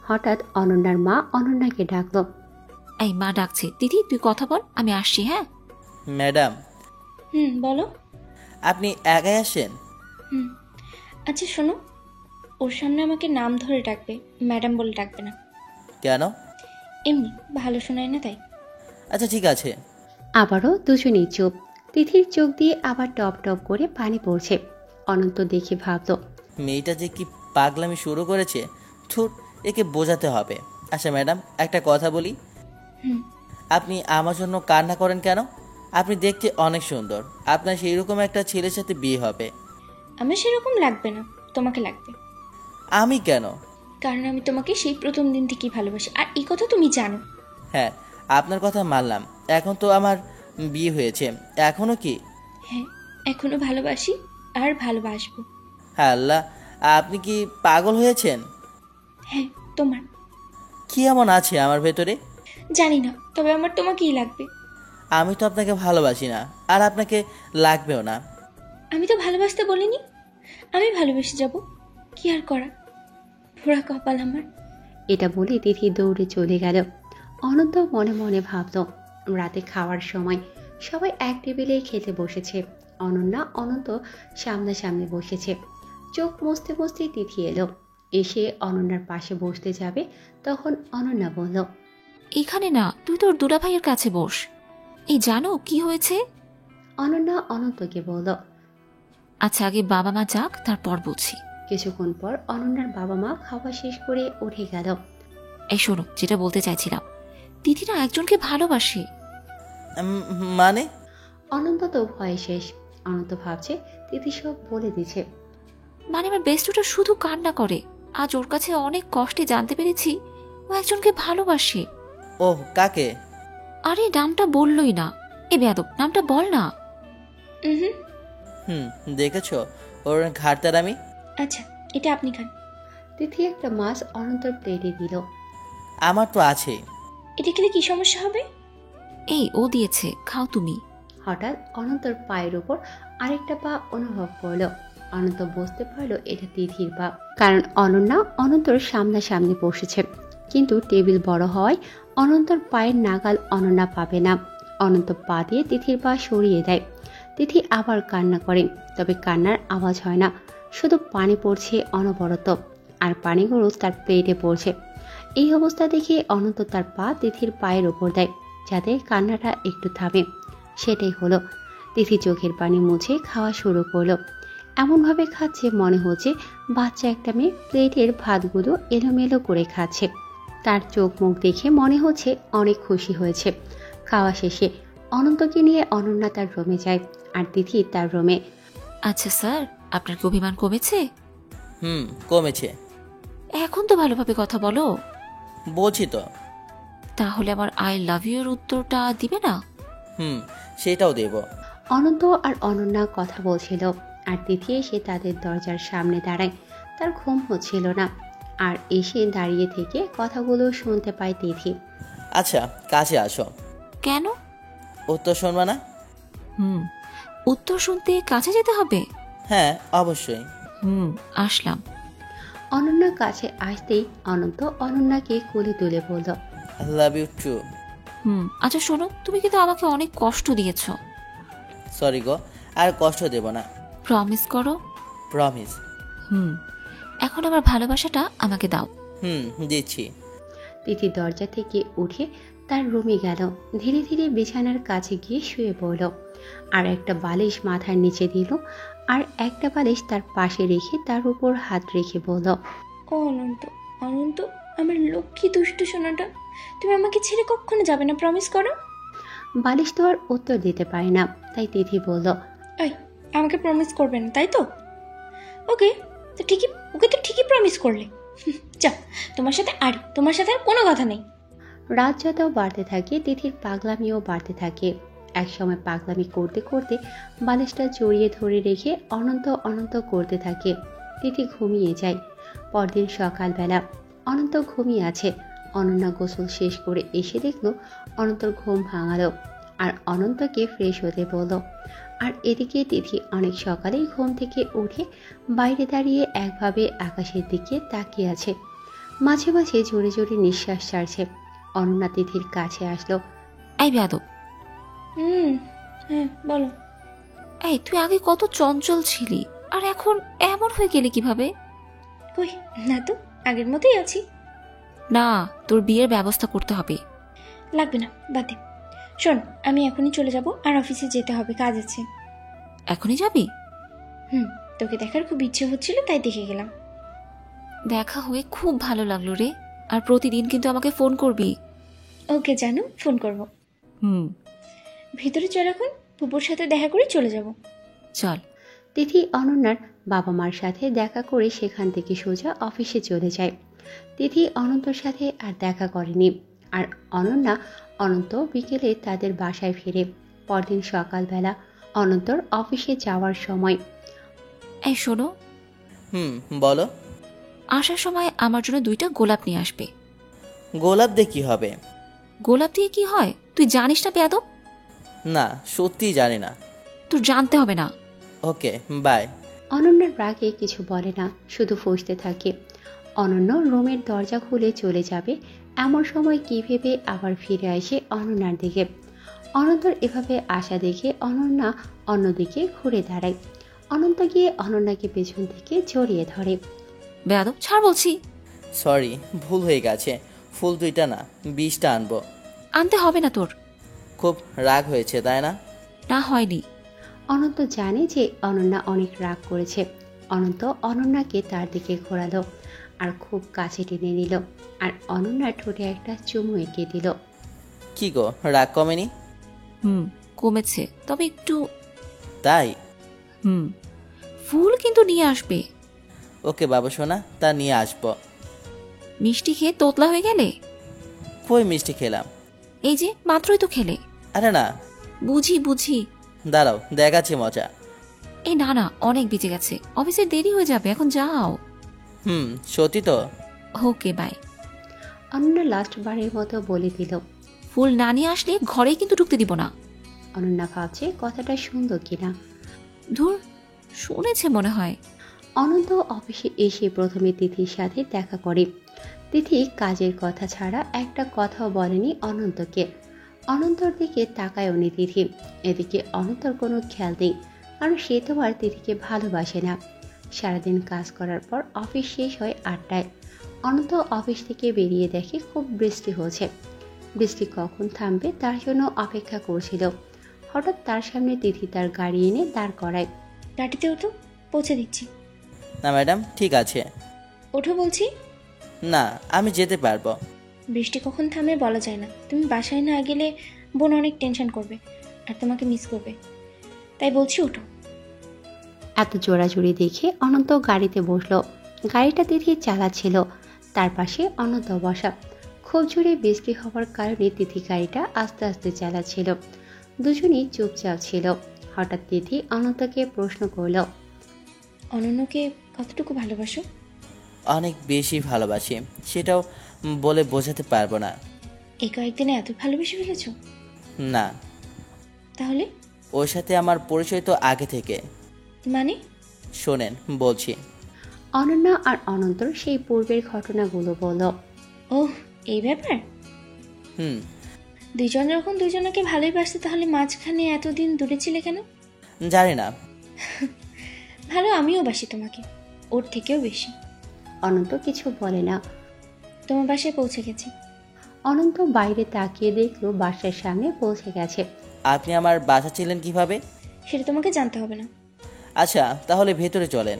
হঠাৎ অনন্যার মা অনন্যাকে ডাকলো। এই মা ডাকছে, তিথি তুই কথা বল, আমি আসছি। হ্যাঁ ম্যাডাম। বলো। আপনি একাই আসেন? আচ্ছা শোনো, ওর সামনে আমাকে নাম ধরে ডাকবে, ম্যাডাম বলে ডাকবে না। কেন? এমনি ভালো শোনায় না তাই। আচ্ছা ঠিক আছে। আবারও দুজনেই চুপ। তিথির চোখ দিয়ে আবার টপ টপ করে পানি পড়ছে। অনন্ত দেখে ভাবল, মেয়েটা যে কি পাগলামি শুরু করেছে, থুর, একে বোঝাতে হবে। আচ্ছা ম্যাডাম, একটা কথা বলি। হুম। আপনি আমার জন্য কান্না করেন কেন? আপনি দেখতে অনেক সুন্দর, আপনার সেই রকম একটা ছেলের সাথে বিয়ে হবে। আমার সেরকম লাগবে না, তোমাকে লাগবে। আমি কেন? কারণ আমি তোমাকে সেই প্রথম দিন থেকেই ভালোবাসি, আর এই কথা তুমি জানো। হ্যাঁ, আপনার কথা মানলাম। এখন তো আমার বিয়ে হয়েছে, এখনো কি? হ্যাঁ, এখনো ভালোবাসি আর ভালোবাসবো। হ্যাঁ আল্লাহ, আপনি কি পাগল হয়েছেন? হ্যাঁ, তোমার। কি এমন আছে আমার ভেতরে? জানি না, তবে আমার তোমাকেই লাগবে। আমি তো আপনাকে ভালোবাসি না, আর আপনাকে লাগবেও না। আমি তো ভালোবাসতে বলিনি, আমি ভালোবেসে যাব। কি আর করা, পুরা কপাল আমার। এটা বলে তিথি দৌড়ে চলে গেল। অনন্ত মনে মনে ভাবল, রাতে খাওয়ার সময় সবাই এক টেবিলে খেতে বসেছে। অনন্যা অনন্ত সামনাসামনি বসেছে। চোখ মুছতে মুছতে তিথি এলো। এসে অনন্যার পাশে বসতে যাবে, তখন অনন্যা বলল, এখানে না, তুই তোর দুলাভাইয়ের কাছে বস। এই জানো কি হয়েছে? অনন্যা অনন্তকে বলল। আচ্ছা আগে বাবা মা যাক, তারপর বলছি। কিছুক্ষণ পর অনন্যার বাবা মা খাওয়া শেষ করে উঠে গেল। এই শোনো, যেটা বলতে চাইছিলাম, তিথি না একজনকে ভালোবাসে। মানে? অনন্ত তো ভয়ে শেষ। অনন্ত ভাবছে তিথি সব বলে দিছে। মানে আমার বেস্টুটা শুধু কান্না করে। আজ ওর কাছে অনেক কষ্টে জানতে পেরেছি ও একজনকে ভালোবাসে। ওহ, কাকে? আরে নামটা বললই না। এ বেয়াদব, নামটা বল না। হুম, দেখেছো ওর ঘাড়তার আমি। আচ্ছা, এটা আপনি খান। তিথি একটা মাছ অনন্তর প্লেটে দিল। আমার তো আছে। এটা খেলে কি সমস্যা হবে? এই ও দিয়েছে, খাও তুমি। হঠাৎ অনন্তর পায়ের উপর আরেকটা পা অনুভব করলো। অনন্ত বুঝতে পারলো এটা তিথির পা, কারণ অনন্যা অনন্তর সামনাসামনি বসেছে। কিন্তু টেবিল বড় হওয়ায় অনন্তর পায়ের নাগাল অনন্যা পাবে না। অনন্ত পা দিয়ে তিথির পা সরিয়ে দেয়। তিথি আবার কান্না করে, তবে কান্নার আওয়াজ হয় না, শুধু পানি পড়ছে অনবরত, আর পানিগুলো তার পেটে পড়ছে। এই অবস্থা দেখে অনন্ত তার পা তিথির পায়ের ওপর দেয়, যাতে কান্নাটা একটু থামে। সেটাই হলো। তিথি চোখের পানি মুছে খাওয়া শুরু করলো। এমনভাবে খাচ্ছে মনে হচ্ছে বাচ্চা একটা মেয়ে প্লেটের ভাতগুলো এলোমেলো করে খাচ্ছে। তার চোখ মুখ দেখে মনে হচ্ছে অনেক খুশি হয়েছে। খাওয়া শেষে অনন্তকে নিয়ে অনন্যা তার রুমে যায়, আর তিথি তার রুমে। আচ্ছা স্যার, আপনার কি অভিমান কমেছে? কমেছে। এখন তো ভালোভাবে কথা বলো। বলছি তো। তাহলে আমার আই লাভ ইউ এর উত্তরটা দিবে না? সেটাও দেব। অনন্ত আর অনন্যা কথা বলছিল, আর তিথি এসে তাদের দরজার সামনে দাঁড়ায়। তার ঘুম হচ্ছিল না, আর এসে দাঁড়িয়ে থেকে কথাগুলো শুনতে পায় তিথি। আচ্ছা, কাছে আসো। কেন? উত্তর শুনবা না? উত্তর শুনতে কাছে যেতে হবে? হ্যাঁ, অবশ্যই। আসলাম। অনন্যা কাছে আসতেই অনন্ত অনন্যাকে কোলে তুলে বলল, লাভ ইউ টু। আচ্ছা শোনো, তুমি কিন্তু আমাকে অনেক কষ্ট দিয়েছো। সরি গো, আর কষ্ট দেব না। প্রমিস করো। প্রমিস। এখন আমার ভালোবাসাটা আমাকে দাও। দিচ্ছি। তিথি দরজা থেকে উঠে তার রুমে গেল। ধীরে ধীরে বিছানার কাছে গিয়ে শুয়ে পড়ল, আর একটা বালিশ মাথার নিচে দিল, আর একটা বালিশ তার পাশে রেখে তার উপর হাত রেখে বলল, ও অনন্ত, অনন্ত আমার লক্ষ্মী দুষ্টু সোনাটা, তুমি আমাকে ছেড়ে কখনো যাবে না, প্রমিস করো। বালিশ তো আর উত্তর দিতে পারে না, তাই তিথি বলল, ওই আমাকে প্রমিস করবে না তাই তো? ওকে তো ঠিকই, ওকে তো ঠিকই প্রমিস করলে। যা, তোমার সাথে আর কোনো কথা নেই। রাত যত বাড়তে থাকে তিথির পাগলামিও বাড়তে থাকে। একসময় পাগলামি করতে করতে বালিশটা জড়িয়ে ধরে রেখে অনন্ত অনন্ত করতে থাকে। তিথি ঘুমিয়ে যায়। পরদিন সকালবেলা অনন্ত ঘুমিয়ে আছে। অনন্যা গোসল শেষ করে এসে দেখল অনন্তর ঘুম ভাঙালো, আর অনন্তকে ফ্রেশ হতে বলল। আর এদিকে তিথি অনেক সকালেই ঘুম থেকে উঠে বাইরে দাঁড়িয়ে একভাবে আকাশের দিকে তাকিয়ে আছে। মাঝে মাঝে জোরে জোরে নিঃশ্বাস ছাড়ছে। অনন্যা তিথির কাছে আসলো। এই বেয়াদব। হ্যাঁ বলো। এই তুই আগে কত চঞ্চল ছিলি, আর এখন এমন হয়ে গেলি কিভাবে? কই, না তো, আগের মতোই আছি। না, তোর বিয়ের ব্যবস্থা করতে হবে। লাগবে না, বাদ দে। শোন, আমি এখনই চলে যাব, আর অফিসে যেতে হবে, কাজ আছে। এখনই যাবি? তোকে দেখার খুব ইচ্ছে হচ্ছিল, তাই দেখে গেলাম। দেখা হয়ে খুব ভালো লাগলো রে। আর প্রতিদিন কিন্তু আমাকে ফোন করবি। ওকে জানু, ফোন করব। ভিতরে চল, এখন পুপুর সাথে দেখা করে চলে যাব। চল। তিথি অনন্যার বাবা মার সাথে দেখা করে সেখান থেকে সোজা অফিসে চলে যায়। তিথি অনন্তর সাথে আর দেখা করেনি। আর অনন্ত বিকেলে তাদের বাসায় ফিরে। পরদিন সকালবেলা অনন্তর অফিসে যাওয়ার সময়। এই শোনো। বলো। আসার সময় আমার জন্য 2টা গোলাপ নিয়ে আসবে। গোলাপ দিয়ে কি হবে? গোলাপ দিয়ে কি হয় তুই জানিস না বেয়াদব? না, সত্যিই জানি না। তোর জানতে হবে না। ওকে, বাই। অনন্যার রাগে কিছু বলে না, শুধু ফুঁসতে থাকে। অনন্য রুমের দরজা খুলে চলে যাবে, এমন সময় কি ভেবে আবার ফিরে আসে অনন্যার দিকে। অনন্তর এভাবে আসা দেখে অনন্যা অন্যদিকে ঘুরে দাঁড়ায়। অনন্ত গিয়ে অনন্যাকে পেছন থেকে জড়িয়ে ধরে। বেয়াদব, ছাড় বলছি। সরি, ভুল হয়ে গেছে। ফুল 2টা না, 20টা আনবো। আনতে হবে না তোর। খুব রাগ হয়েছে, তাই না? না, হয়নি। অনন্ত জানে যে অনন্যা অনেক রাগ করেছে। অনন্ত অনন্যাকে তার দিকে ঘোরালো আর খুব কাছে টেনে নিল, আর অনন্যার ঠোঁটে একটা চুমু এঁকে দিল। কি গো, রাগ কমেনি? কমেছে, তবে একটু। তাই? ফুল কিন্তু নিয়ে আসবে। ওকে বাবু সোনা, তা নিয়ে আসবো। মিষ্টি খেয়ে তোতলা হয়ে গেলে? কই মিষ্টি খেলাম? এই যে মাত্রই তো খেলে। আরে না। বুঝি। দাঁড়াও, দেখাচ্ছি মজা। এই না, অনেক বেঁচে গেছে, অফিসে দেরি হয়ে যাবে, এখন যাও। সত্যি তো? Okay bye. অনন্যা লাস্ট বারের মতো বলে দিল। ফুল না নিয়ে আসলে ঘরেই কিন্তু ঢুকতে দিব না। অনন্যা ভাবছে কথাটা সুন্দর কিনা। ধুর, শুনেছে মনে হয়। অনন্ত অফিসে এসে প্রথমে তিথির সাথে দেখা করে। তিথি কাজের কথা ছাড়া একটা কথাও বলেনি অনন্তকে। অনন্তর দিকে তাকায়নি তিথি। এদিকে অনন্তর কোনো খেয়াল নেই, কারণ সে তো আর তিথিকে ভালোবাসে না। সারাদিন কাজ করার পর অফিস শেষ হয় 8টায়। অনন্ত অফিস থেকে বেরিয়ে দেখে খুব বৃষ্টি হচ্ছে। বৃষ্টি কখন থামবে তার জন্য অপেক্ষা করছিল। হঠাৎ তার সামনে তিথি তার গাড়ি এনে দাঁড় করায়। গাড়িতে ওঠো, পৌঁছে দিচ্ছি। না ম্যাডাম, ঠিক আছে। ওঠো বলছি। না, আমি যেতে পারবো। বৃষ্টি কখন থামে বলা যায় না। তুমি বাসায় না গেলে বোন অনেক টেনশন করবে আর তোমাকে মিস করবে, তাই বলছি ওঠো। এত জোড়াজুড়ি দেখে অনন্ত গাড়িতে বসলো। গাড়িটা তিথি চালাচ্ছিল, তার পাশে অনন্ত বসা। খুব জোরে বৃষ্টি হওয়ার কারণে তিথি গাড়িটা আস্তে আস্তে চালাচ্ছিল। দুজনেই চুপচাপ ছিল। হঠাৎ তিথি অনন্তকে প্রশ্ন করল, অনন্যকে কতটুকু ভালোবাসো? অনেক বেশি ভালোবাসি, সেটাও বলে বোঝাতে পারবো না। এই কয়েকদিনে এত ভালোবেসে ফেলেছ? না। তাহলে? ওর সাথে আমার পরিচয় তো আগে থেকে। মানে? শোনেন, বলছি। অনন্যা আর অনন্তর সেই পূর্বের ঘটনাগুলো বলল। ওহ, এই ব্যাপার। দুইজন যখন দুইজনকে ভালোই বাসতে, তাহলে মাঝখানে এতদিন দূরে ছিলে কেন? জানি না। ভালো, আমিও বাসি তোমাকে, ওর থেকেও বেশি। অনন্ত কিছু বলে না। তোমার বাসায় পৌঁছে গেছি। অনন্ত বাইরে তাকিয়ে দেখলো বাসার সামনে পৌঁছে গেছে। আপনি আমার বাসা ছিলেন কিভাবে? সেটা তোমাকে জানতে হবে না। আচ্ছা, তাহলে ভেতরে চলেন।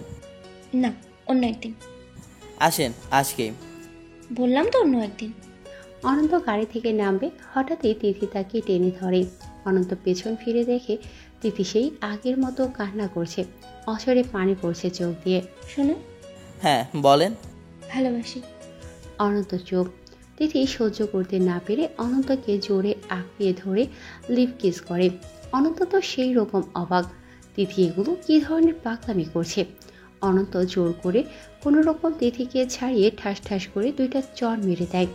না, অন্য একদিন। আসেন আজকেই। বললাম তো অন্য একদিন। অনন্ত গাড়ি থেকে নামবে, হঠাৎই তিথি তাকে টেনে ধরে। অনন্ত পেছন ফিরে দেখে তিথি সেই আগের মতো কান্না করছে, অঝরে পানি পড়ছে চোখ দিয়ে। শোনো। হ্যাঁ বলেন। ভালোবাসি। অনন্ত চোখ। তিথি সহ্য করতে না পেরে অনন্তকে জোরে আঁকড়িয়ে ধরে লিপ কিস করে। অনন্ত তো সেই রকম অবাক, তিথি এগুলো কি ধরনের পাগলামি করছে। অনন্ত জোর করে কোনো রকম তিথিকে ছাড়িয়ে ঠাস ঠাস করে 2টা চড় মেরে দেয়।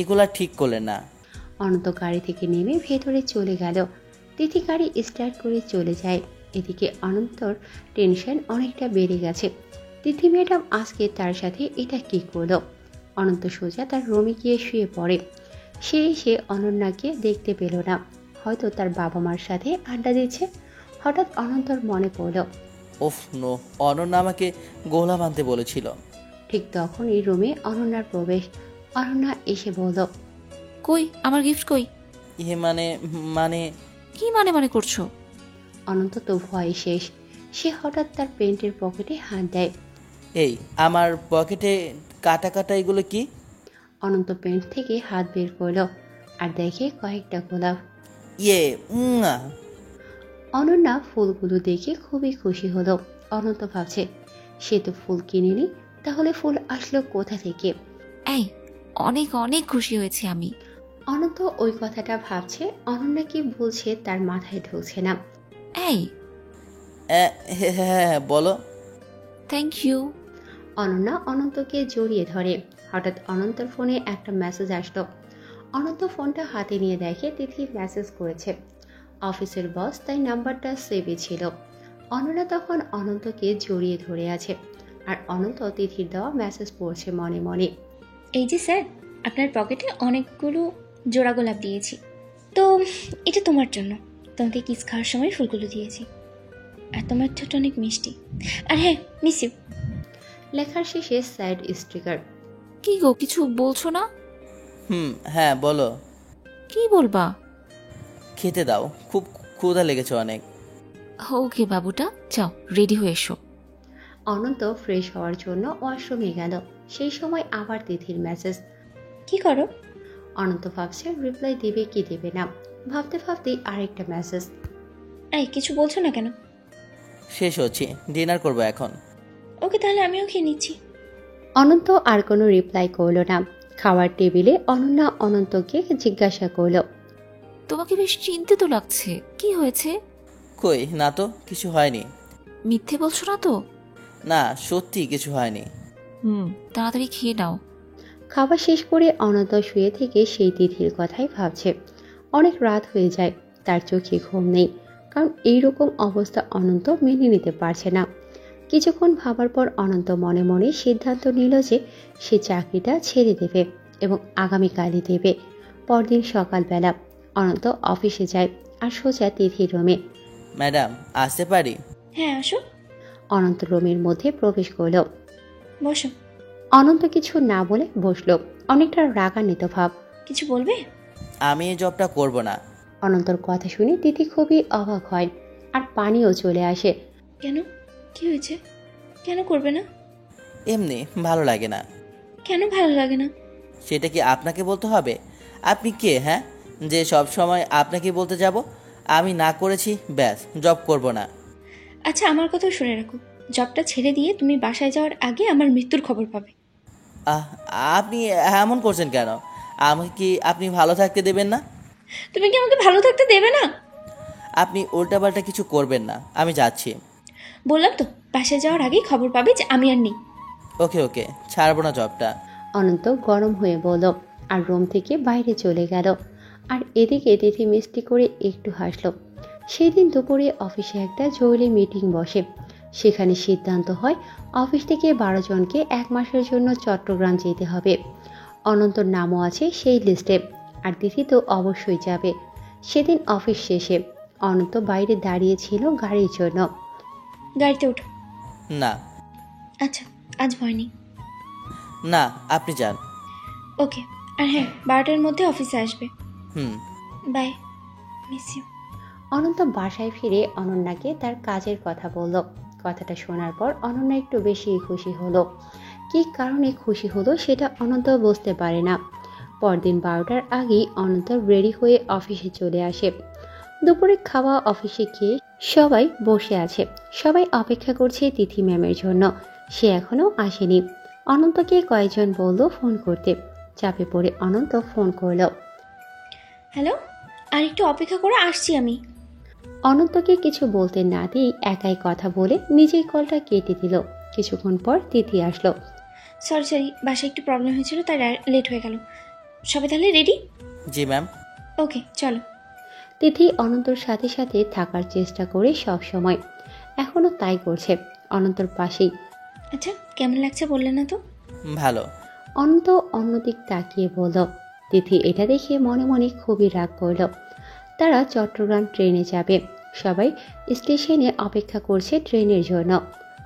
এগুলা ঠিক করলেন না। অনন্ত গাড়ি থেকে নেমে ভেতরে চলে গেল। তিথি গাড়ি স্টার্ট করে চলে যায়। এদিকে অনন্তর টেনশন অনেকটা বেড়ে গেছে। তিথি ম্যাডাম আজকে তার সাথে এটা কি করলো? অনন্ত সোজা তার রুমে গিয়ে শুয়ে পড়ে। সে এসে অনন্যাকে দেখতে পেল না, হয়তো তার বাবা মার সাথে আড্ডা দিচ্ছে। হঠাৎ অনন্তর মনে পড়ল ওফ নো, অনন্যা আমাকে গোলা বাঁধতে বলেছিল। ঠিক তখনই রুমে অনন্যার প্রবেশ। অনন্যা এসে বলল, কই আমার গিফট কই? ইয়ে মানে মানে কি মানে করছো? অনন্ত তো ভয়ে শেষ। সে হঠাৎ তার প্যান্টের পকেটে হাত দেয়। এই আমার পকেটে কাটা কাটা এগুলো কি? অনন্ত প্যান্ট থেকে হাত বের করল আর দেখে কয়েকটা গোলাপ। ইয়ে উম্মা। অনন্যা ফুলগুলো দেখে খুবই খুশি হলো। অনন্ত ভাবছে, সে তো ফুল কিনেনি, তাহলে ফুল আসলো কোথা থেকে? এই অনেক অনেক খুশি হয়েছি আমি। অনন্ত ওই কথাটা ভাবছে, অনন্যা কি বলছে তার মাথায় ঢুকছে না। এই হ্যাঁ হ্যাঁ বলো। Thank you. অনন্যা অনন্তকে জড়িয়ে ধরে। হঠাৎ অনন্তর ফোনে একটা মেসেজ আসলো। অনন্ত ফোনটা হাতে নিয়ে দেখে তিথি মেসেজ করেছে। অফিসের বস, তাই নাম্বারটা সেভে ছিল। অনন্যা তখন অনন্তকে জড়িয়ে ধরে আছে আর অনন্ত তিথির দেওয়া মেসেজ পড়ছে মনে মনে। এই যে স্যার, আপনার পকেটে অনেকগুলো জোড়া গোলাপ দিয়েছি, তো এটা তোমার জন্য। তোমাকে কিস খাওয়ার সময় ফুলগুলো দিয়েছি, আর তোমার ঠোঁট অনেক মিষ্টি। আর হ্যাঁ, মিস ইউ। লেখার শেষে স্যাড স্টিকার। কি গো, কিছু বলছো না? হ্যাঁ বলো। কি বলবা? খেতে দাও, খুব ক্ষুধা লেগেছে অনেক। ওকে বাবুটা, যাও রেডি হয়ে এসো। অনন্ত ফ্রেশ হওয়ার জন্য ওয়াশরুমে গেল। সেই সময় আবার তিথির মেসেজ। কি করো? অনন্ত ভাবছে রিপ্লাই দেবে কি দেবে না। ভাবতে ভাবতেই আরেকটা মেসেজ। এই কিছু বলছো না কেন? শেষ হচ্ছে, ডিনার করবো এখন। ওকে, তাহলে আমিও খেয়ে নিচ্ছি। অনন্ত আর কোনো রিপ্লাই করল না। খাওয়ার টেবিলে অনন্যা অনন্তকে জিজ্ঞাসা করল, তোমাকে বেশ চিন্তিত লাগছে, কি হয়েছে? কই না তো, কিছু হয়নি। মিথ্যে বলছো না তো? না, সত্যি কিছু হয়নি। তাড়াতাড়ি খেয়ে নাও। খাবার শেষ করে অনন্ত শুয়ে থেকে সেই তিথির কথাই ভাবছে। অনেক রাত হয়ে যায়, তার চোখে ঘুম নেই, কারণ এইরকম অবস্থা অনন্ত মেনে নিতে পারছে না। কিছুক্ষণ ভাবার পর অনন্ত মনে মনে সিদ্ধান্ত নিল যে সে চাকরিটা ছেড়ে দেবে এবং আগামীকালই দেবে। পরদিন সকালবেলা অনন্ত অফিসে যায় আর সোজা তিথির রুমে। ম্যাডাম আসতে পারি? হ্যাঁ আসো। অনন্ত রুমের মধ্যে প্রবেশ করল। বসো। অনন্ত কিছু না বলে বসলো, অনেকটা রাগান্বিত ভাব। কিছু বলবে? আমি এই জবটা করব না। অনন্তর কথা শুনে তিথি খুবই অবাক হয় আর পানিও চলে আসে। কেন? কি হয়েছে? কেন করবে না? এমনি ভালো লাগে না। কেন ভালো লাগে না? সেটা কি আপনাকে বলতে হবে? আপনি কে হ্যাঁ, যে সব সময় আপনাকে বলতে যাব? আমি না করেছি ব্যাস, জব করব না। আচ্ছা, আমার কথা শুনে রাখো, জবটা ছেড়ে দিয়ে তুমি বাসায় যাওয়ার আগে আমার মৃত্যুর খবর পাবে। আহ, আপনি এমন করছেন কেন? আমাকে কি আপনি ভালো থাকতে দেবেন না? তুমি কি আমাকে ভালো থাকতে দেবে না? আপনি উল্টাপাল্টা কিছু করবেন না, আমি যাচ্ছি। বললাম তো, বাসায় যাওয়ার আগেই খবর পাবে যে আমি আর নেই। ওকে ওকে, ছাড়বো না জবটা। অনন্ত গরম হয়ে বলল আর রুম থেকে বাইরে চলে গেল। আর এদিকে তিথি মিষ্টি করে একটু হাসল। সেই দিন দুপুরে অফিসে একটা জরুরি মিটিং বসে। সেখানে সিদ্ধান্ত হয় অফিস থেকে 12 জনকে 1 মাসের জন্য চট্টগ্রাম যেতে হবে। অনন্তর নামও আছে সেই লিস্টে, আর তিথি তো অবশ্যই যাবে। সেদিন অফিস শেষে অনন্ত বাইরে দাঁড়িয়ে ছিল গাড়ির জন্য। গাড়িতে ওঠো। না। আচ্ছা, আজ ভয় নেই। না, আপনি যান। ওকে, আর হ্যাঁ, 12টার মধ্যে অফিসে আসবে। By, miss you. অনন্ত বাসায় ফিরে অনন্যাকে তার কাজের কথা বলল। কথাটা শোনার পর অনন্যা একটু বেশি খুশি হলো। কী কারণে খুশি হলো সেটা অনন্ত বুঝতে পারে না। পরদিন 12টার আগেই অনন্ত রেডি হয়ে অফিসে চলে আসে। দুপুরে খাওয়া অফিসে খেয়ে সবাই বসে আছে। সবাই অপেক্ষা করছে তিথি ম্যামের জন্য। সে এখনো আসেনি। অনন্তকে কয়েকজন বলল ফোন করতে। চাপে পড়ে অনন্ত ফোন করলো। হ্যালো, আর একটু অপেক্ষা করে আসছি আমি। অনন্তকে কিছু বলতে না দিয়ে একাই কথা বলে নিজেই কলটা কেটে দিল। কিছুক্ষণ পর তিথি আসলো। সরি, বাসায় একটু প্রবলেম হয়েছিল, তাই লেট হয়ে গেল। সবাই তাহলে রেডি? জি ম্যাম। ওকে, চলো। তিথি অনন্তর সাথে সাথে থাকার চেষ্টা করে সব সময়, এখনো তাই করছে অনন্তর পাশেই। আচ্ছা, কেমন লাগছে বললে না তো? ভালো। অনন্ত অন্যদিক তাকিয়ে বলল। তিথি এটা দেখে মনে মনে খুবই রাগ করল। তারা চট্টগ্রাম ট্রেনে যাবে। সবাই স্টেশনে অপেক্ষা করছে ট্রেনের জন্য।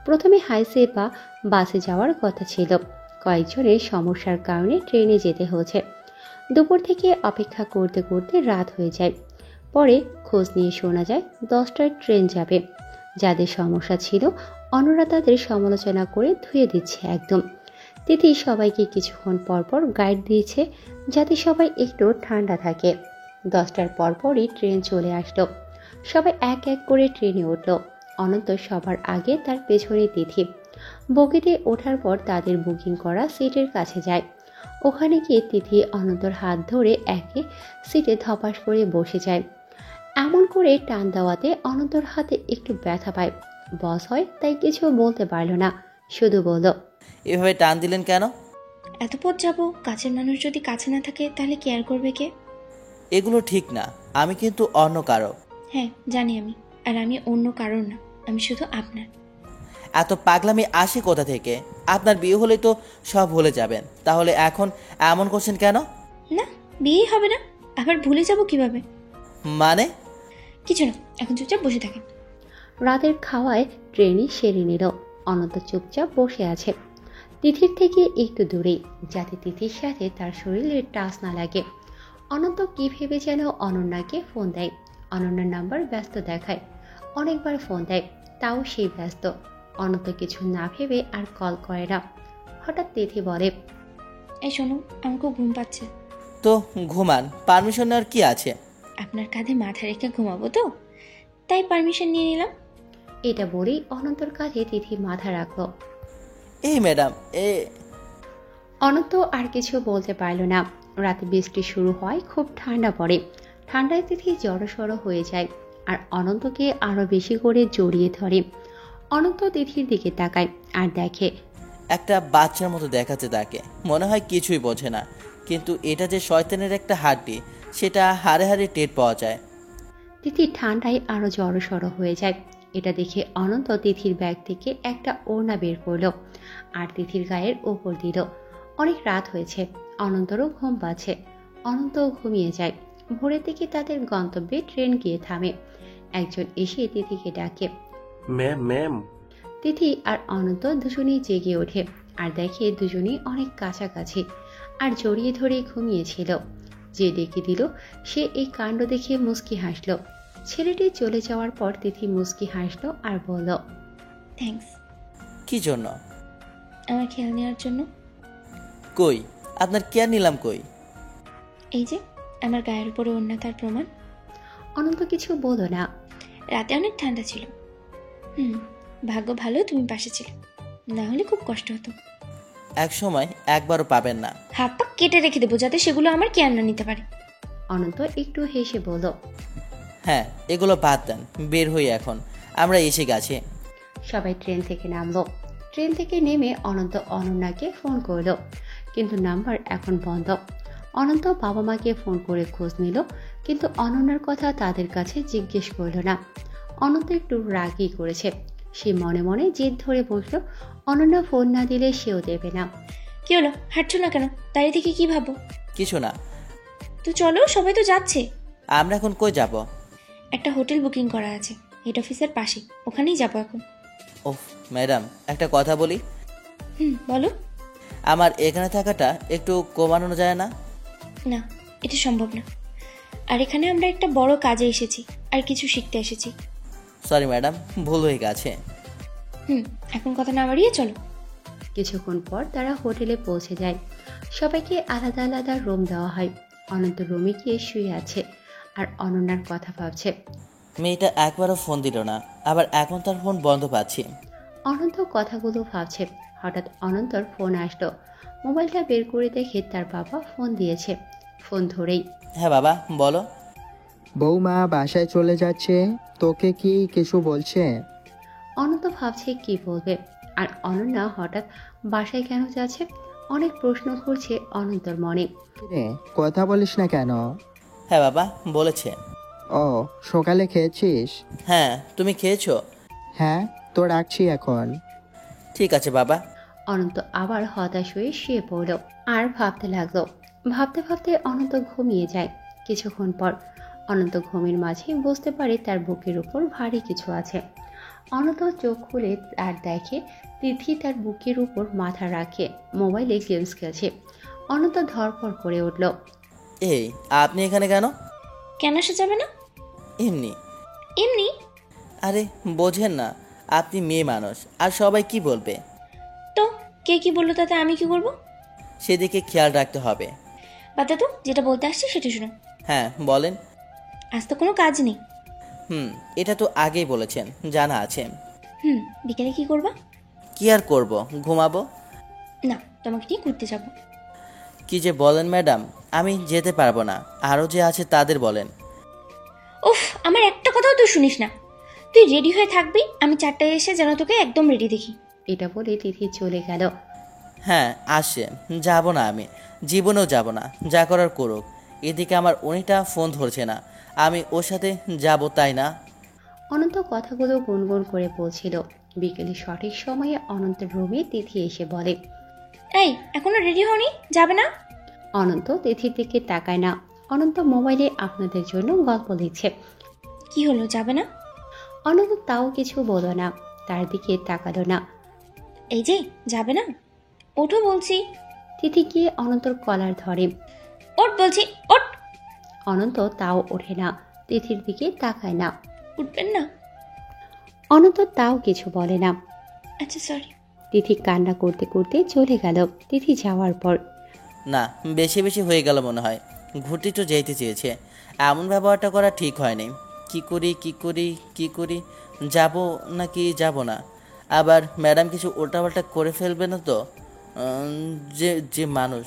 প্রথমে হাইসে বা বাসে যাওয়ার কথা ছিল, কয়েকজনের সমস্যার কারণে ট্রেনে যেতে হচ্ছে। দুপুর থেকে অপেক্ষা করতে করতে রাত হয়ে যায়। পরে খোঁজ নিয়ে শোনা যায় 10টার ট্রেন যাবে। যাদের সমস্যা ছিল অন্যরা তাদের সমালোচনা করে ধুয়ে দিচ্ছে একদম। তিথি সবাইকে কিছুক্ষণ পরপর গাইড দিয়েছে যাতে সবাই একটু ঠান্ডা থাকে। 10টার পরপরই ট্রেন চলে আসলো। সবাই এক এক করে ট্রেনে উঠল। অনন্ত সবার আগে, তার পেছনে তিথি। বগিতে ওঠার পর তাদের বুকিং করা সিটের কাছে যায়। ওখানে গিয়ে তিথি অনন্তর হাত ধরে একে সিটে ধপাস করে বসে যায়। এমন করে টান দেওয়াতে অনন্তর হাতে একটু ব্যথা পায়। বস হয় তাই কিছু বলতে পারল না, শুধু বলল, এভাবে টান দিলেন কেন? এত পথ যাব, কাছের মানুষ যদি কাছে না থাকে তাহলে কেয়ার করবে কে? এগুলো ঠিক না, আমি কিন্তু অন্য কারো। হ্যাঁ জানি আমি, আর আমি অন্য কারোর না, আমি শুধু আপনার। এত পাগলামি আসে কোথা থেকে? আপনার বিয়ে হলে তো সব ভুলে যাবেন, তাহলে এখন এমন করছেন কেন? না, বিয়েই হবে না, আবার ভুলে যাব কিভাবে? মানে? কিছু না, এখন চুপচাপ বসে থাকেন। রাতের খাওয়ায় ট্রেনই সেরে নিল। অনন্ত চুপচাপ বসে আছে, তিথির থেকে একটু দূরেই, যাতে তিথির সাথে তার শরীরের টাচ না লাগে। অনন্ত কি ভেবে যেন অনন্যাকে ফোন দেয়। অনন্যার নাম্বার ব্যস্ত দেখায়। অনেকবার ফোন দেয়, তাও সেই ব্যস্ত। অনন্ত কিছু না ভেবে আর কল করে না। হঠাৎ তিথি বলে, এই শোনো, আমার খুব ঘুম পাচ্ছে। তো ঘুমান, পারমিশন নেওয়ার কি আছে? আপনার কাঁধে মাথা রেখে ঘুমাবো তো, তাই পারমিশন নিয়ে নিলাম। এটা বলেই অনন্তর কাঁধে তিথি মাথা রাখল। এই ম্যাডাম অনন্ত আর কিছু বলতে পারল না। রাতে বৃষ্টি শুরু হয়, খুব ঠান্ডা পড়ে। ঠান্ডায় তিথি জড়সড় হয়ে যায় আর অনন্তকে আরো বেশি করে জড়িয়ে ধরে। অনন্ত তিথির দিকে তাকায় আর দেখে একটা বাচ্চার মতো দেখাচ্ছে তাকে, মনে হয় কিছুই বোঝে না, কিন্তু এটা যে শয়তানের একটা হাড্ডি সেটা হাড়ে হাড়ে টের পাওয়া যায়। তিথি ঠান্ডায় আরো জড়সড় হয়ে যায়। এটা দেখে অনন্ত তিথির ব্যাগ থেকে একটা ওড়না বের করলো আর তিথির গায়ের ওপর দিল। অনেক রাত হয়েছে, অনন্তরও ঘুম পাচ্ছে। অনন্তও ঘুমিয়ে যায়। ভোরের দিকে তাদের গন্তব্যে ট্রেন গিয়ে থামে। একজন এসে তিথিকে ডাকে। ম্যাম। তিথি আর অনন্ত দুজনেই জেগে ওঠে আর দেখে দুজনেই অনেক কাছাকাছি আর জড়িয়ে ধরে ঘুমিয়েছিল। যে ডেকে দিল সে এই কাণ্ড দেখে মুচকি হাসল। ছেলেটি চলে যাওয়ার পর তিথি মুচকি হাসল আর বলল, থ্যাঙ্কস। কি জন্য? আমার খেয়াল নেওয়ার জন্য। কই, আপনার কেয়ার নিলাম কই? এই যে আমার গায়ের উপরে ওড়না, তার প্রমাণ। অনন্ত কিছু বলল না। রাতে অনেক ঠান্ডা ছিল। ভাগ্য ভালো তুমি পাশে ছিলে, না হলে খুব কষ্ট হতো। এক সময় একবারও পাবেন না। হাত পা কেটে রেখে দেবো যাতে সেগুলো আমার কেয়ার না নিতে পারে। অনন্ত একটু হেসে বলল, হ্যাঁ এগুলো বাদ দেন, বের হই এখন, আমরা এসে গেছি। সবাই ট্রেন থেকে নামলো। ট্রেন থেকে নেমে অনন্ত অনন্যাকে ফোন করলো, কিন্তু নাম্বার এখন বন্ধ। অনন্ত বাবা মাকে ফোন করে খোঁজ নিল, কিন্তু অনন্যার কথা তাদের কাছে জিজ্ঞেস করলো না। অনন্ত একটু রাগই করেছে। সে মনে মনে জেদ ধরে বসলো, অনন্যা ফোন না দিলে সেও দেবে না। কি হলো, হাঁটছো না কেন? দাঁড়িয়ে থেকে কি ভাবো? কিছু না। তো চলো, সবাই তো যাচ্ছে। আমরা এখন কই যাব? একটা হোটেল বুকিং করা আছে হেড অফিসের পাশে, ওখানেই যাবো এখন। ওহ ম্যাডাম, একটা কথা বলি। বলো। আমার এখানে থাকাটা একটু কমানো যায় না? না, এটা সম্ভব না। আর এখানে আমরা একটা বড় কাজে এসেছি, আর কিছু শিখতে এসেছি। সরি ম্যাডাম, ভুল হয়ে গেছে। এখন কথা না বাড়িয়ে চলো। কিছুক্ষণ পর তারা হোটেলে পৌঁছে যায়। সবাইকে আলাদা আলাদা রুম দেওয়া হয়। অনন্ত রুমে গিয়ে শুয়ে আছে আর অনন্যার কথা ভাবছে। মেয়েটা একবারও ফোন দিল না, আবার এখন তার ফোন বন্ধ পাচ্ছি। অনন্ত কথাগুলো ভাবছে। হঠাৎ অনন্তর ফোন আসলো। মোবাইলটা বের করে দেখে তার বাবা ফোন দিয়েছে। ফোন ধরেই, হ্যাঁ বাবা বলো। বৌমা বাসায় চলে যাচ্ছে, তোকে কি কিছু বলছে? অনন্ত ভাবছে কি বলবে। আর অনন্যা হঠাৎ বাসায় কেন যাচ্ছে, অনেক প্রশ্ন ঘুরছে অনন্তর মনে। রে কথা বলিস না কেন? হ্যাঁ বাবা বলেছে। ও সকালে খেয়েছিস? হ্যাঁ, তুমি খেয়েছো? হ্যাঁ, তো রাখছি এখন। ঠিক আছে বাবা। অনন্ত আবার হতাশ হয়ে শুয়ে পড়ল আর ভাবতে লাগলো। ভাবতে ভাবতে অনন্ত ঘুমিয়ে যায়। কিছুক্ষণ পর অনন্ত ঘুমের মাঝে বুঝতে পারে তার বুকের উপর ভারী কিছু আছে। অনন্ত চোখ খুলে আর দেখে তিথি তার বুকের উপর মাথা রাখে মোবাইলে গেমস খেলছে। অনন্ত ধরপড় করে উঠল। এই, আপনি এখানে কেন? কেন আসা যাবে না? এমনি। এমনি? আরে বোঝেন না, আপনি মেয়ে মানুষ, আর সবাই কি বলবে? তো কে কি বললো তাতে আমি কি করবো? সেদিকে খেয়াল রাখতে হবে। বাতা তো যেটা বলতে আসছে সেটা শুনো। হ্যাঁ বলেন। আজ তো কোনো কাজ নেই। এটা তো আগেই বলেছেন, জানা আছে। বিকেলে কি করবা? কি আর করব, ঘুমাবো। না, তোমাকে নিয়ে ঘুরতে যাবো। কি যে বলেন ম্যাডাম, আমি যেতে পারবো না, আরও যে আছে তাদের বলেন। উফ, আমার একটা কথাও তুই শুনিস না। তুই রেডি হয়ে থাকবি, আমি 4টায় এসে যেন তোকে একদম রেডি দেখি। এটা বলে তিথি চলে গেল। হ্যাঁ আসে, যাব না আমি, জীবনেও যাব না, যা করার করুক। এদিকে আমার উনিটা ফোন ধরছে না, আমি ওর সাথে যাব, তাই না? অনন্ত কথাগুলো গুনগুন করে বলছিল। বিকেলে সঠিক সময়ে অনন্তের রুমে তিথি এসে বলে, এই এখনো রেডি হওনি, যাবে না? অনন্ত তিথির দিকে তাকায় না। অনন্ত মোবাইলে আপনাদের জন্য গল্প লিখছে। কি হলো, যাবে না? অনন্ত তাও কিছু বলো না, তার দিকে তাকালো না। এই যে যাবে না, ওঠো বলছি। তিথি গিয়ে অনন্তর কলার ধরে। ওঠ বলছি, ওঠ। অনন্ত তাও ওঠে না, তিথির দিকে তাকায় না। উঠবেন না? অনন্ত তাও কিছু বলে না। আচ্ছা সরি। তিথি কান্না করতে করতে চলে গেল। তিথি যাওয়ার পর, না, বেশি বেশি হয়ে গেল মনে হয়। ঘুরতে তো যেতে চেয়েছে, এমন ব্যবহারটা করা ঠিক হয়নি। কি করি, যাব নাকি যাব না? আবার ম্যাডাম কিছু উল্টাপাল্টা করে ফেলবে না তো? যে মানুষ,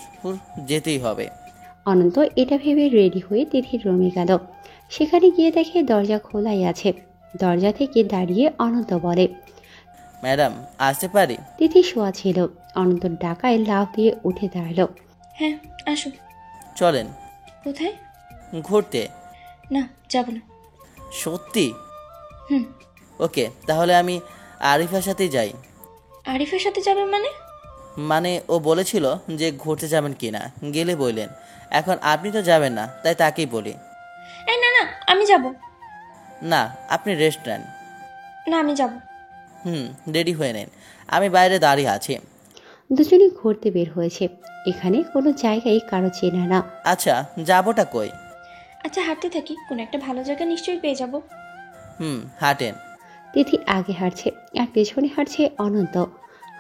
যেতেই হবে। অনন্ত এটা ভেবে রেডি হয়ে তিথির রুমে গেল। সেখানে গিয়ে দেখে দরজা খোলাই আছে। দরজা থেকে দাঁড়িয়ে অনন্ত বলে, ম্যাডাম আসতে পারি? তিথি শোয়া ছিল। অনন্ত ডাকায় লাফ দিয়ে উঠে দাঁড়ালো। হ্যাঁ আসো। চলেন। কোথায়? ঘুরতে। না, যাব না। সত্যি? হুম। ওকে, তাহলে আমি আরিফার সাথেই যাই। আরিফের সাথে যাবে মানে? মানে ও বলেছিল যে ঘুরতে যাবেন কিনা, গেলে বললেন। এখন আপনি তো যাবেন না, তাই তাকেই বলি। এই না না, আমি যাব না, আপনি রেস্ট নেন। না, আমি যাব। রেডি হয়ে নেন, আমি বাইরে দাঁড়িয়ে আছি। দুজনে ঘুরতে বের হয়েছে। এখানে কোনো জায়গায় কারো চেনা না। আচ্ছা, যাবোটা কই? আচ্ছা হাঁটতে থাকি, কোনো একটা ভালো জায়গা নিশ্চয়ই পেয়ে যাব। হাঁটেন। তিথি আগে হাঁটছে আর পেছনে হাঁটছে অনন্ত।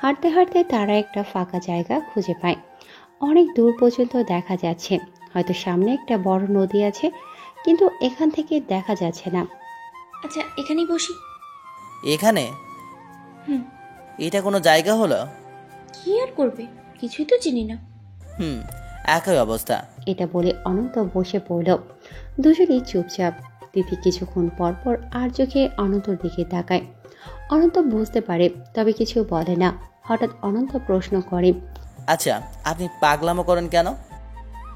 হাঁটতে হাঁটতে তারা একটা ফাঁকা জায়গা খুঁজে পায়। অনেক দূর পর্যন্ত দেখা যাচ্ছে, হয়তো সামনে একটা বড় নদী আছে, কিন্তু এখান থেকে দেখা যাচ্ছে না। আচ্ছা এখানেই বসি। এখানে? হুম। এটা কোনো জায়গা হলো? কি আর করবে, কিছুই তো চিনি না। একই অবস্থা। এটা বলে অনন্ত বসে পড়ল। দুজনেই চুপচাপ। তিথি কিছুক্ষণ পর পর আর চোখে অনন্তর দিকে তাকায়। অনন্ত বুঝতে পারে, তবে কিছু বলে না। হঠাৎ অনন্ত প্রশ্ন করে, আচ্ছা, আপনি পাগলামো করেন কেন?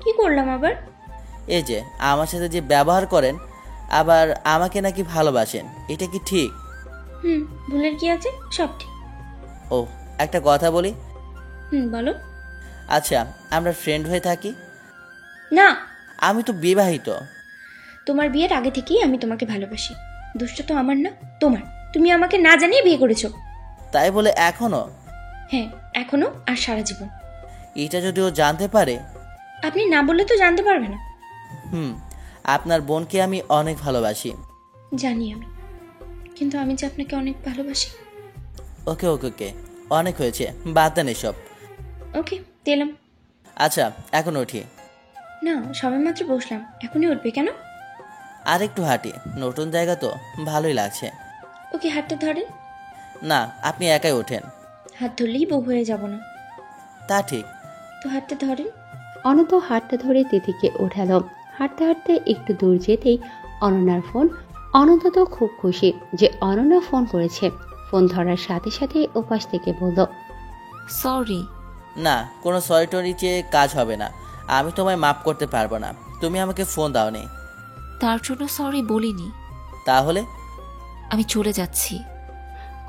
কি করলাম আবার? এই যে আমার সাথে যে ব্যবহার করেন, আবার আমাকে নাকি ভালোবাসেন, এটা কি ঠিক? ভুলের কি আছে, সব ঠিক। ও, একটা কথা বলি। বলো। আচ্ছা, আমরা ফ্রেন্ড হয়ে থাকি? না। আমি তো বিবাহিত। তোমার বিয়ের আগে থেকেই আমি তোমাকে ভালোবাসি। দোষটা তো আমার না, তোমার। তুমি আমাকে না জানিয়ে বিয়ে করেছো। তাই বলে এখনো? হ্যাঁ, এখনো আর সারা জীবন। এটা যদি ও জানতে পারে? আপনি না বললে তো জানতে পারবে না। আপনার বোনকে আমি অনেক ভালোবাসি। জানি আমি, কিন্তু আমি যে আপনাকে অনেক ভালোবাসি। ওকে ওকে ওকে, অনেক হয়েছে, বাদ দেন এসব। ওকে, দিলাম। আচ্ছা, এখন উঠি। না, সবেমাত্র বসলাম, এখনই উঠবে কেন? আর একটু হাঁটি, নতুন জায়গা তো, ভালোই লাগছে। ওকে, হাতটা ধরেন। না, আপনি একাই ওঠেন। হাত ধরলেই বউ হয়ে যাব না। তা ঠিক। তো হাতটা ধরেন। অনন্ত হাতটা ধরে তিথিকে ওঠালো। হাঁটতে হাঁটতে একটু দূর যেতেই অনন্যার ফোন। অনন্ত তো খুব খুশি যে অনন্যা ফোন করেছে। ফোন ধরার সাথে সাথে ওপাশ থেকে বলল, সরি। না, কোনো সরি টরি চেয়ে কাজ হবে না। আমি তোমায় মাফ করতে পারবো না, তুমি আমাকে ফোন দাওনি। তার জন্য সরি বলিনি। তাহলে? আমি চলে যাচ্ছি।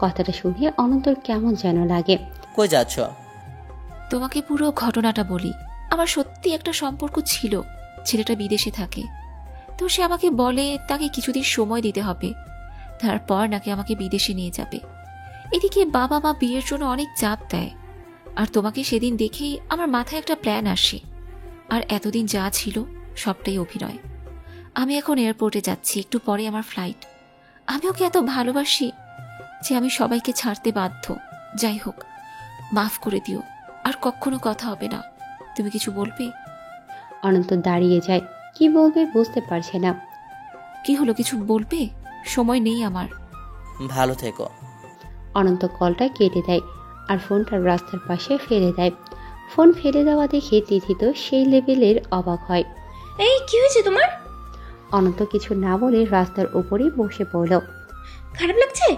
কথাটা শুনে অনন্তর কেমন যেন লাগে। কই যাচ্ছ? তোমাকে পুরো ঘটনাটা বলি। আমার সত্যি একটা সম্পর্ক ছিল, ছেলেটা বিদেশে থাকে। তো সে আমাকে বলে তাকে কিছুদিন সময় দিতে হবে, তারপর নাকি আমাকে বিদেশে নিয়ে যাবে। এদিকে বাবা মা বিয়ের জন্য অনেক চাপ দেয়। আর তোমাকে সেদিন দেখেই আমার মাথায় একটা প্ল্যান আসে। আর এতদিন যা ছিল সবটাই অভিনয়। আমি এখন এয়ারপোর্টে যাচ্ছি, একটু পরে আমার ফ্লাইট। আমি ওকে এত ভালোবাসি যে আমি সবাইকে ছাড়তে বাধ্য। যাই হোক, মাফ করে দিও, আর কখনো কথা হবে না। তুমি কিছু বলবে? অনন্ত দাঁড়িয়ে যায়, কি বলবে বুঝতে পারছে না। কি হলো, কিছু বলবে? সময় নেই আমার। ভালো থেকো। অনন্ত কলটা কেটে দেয় আর ফোনটা রাস্তার পাশে ফেলে দেয়। ফোন ফেলে দেওয়া দেখে তিথি তো সেই লেভেলের অবাক হয়। এই কি হয়েছে তোমার? অনন্ত কিছু না বলে রাস্তার উপরেই বসে পড়ল। খারাপ লাগছে?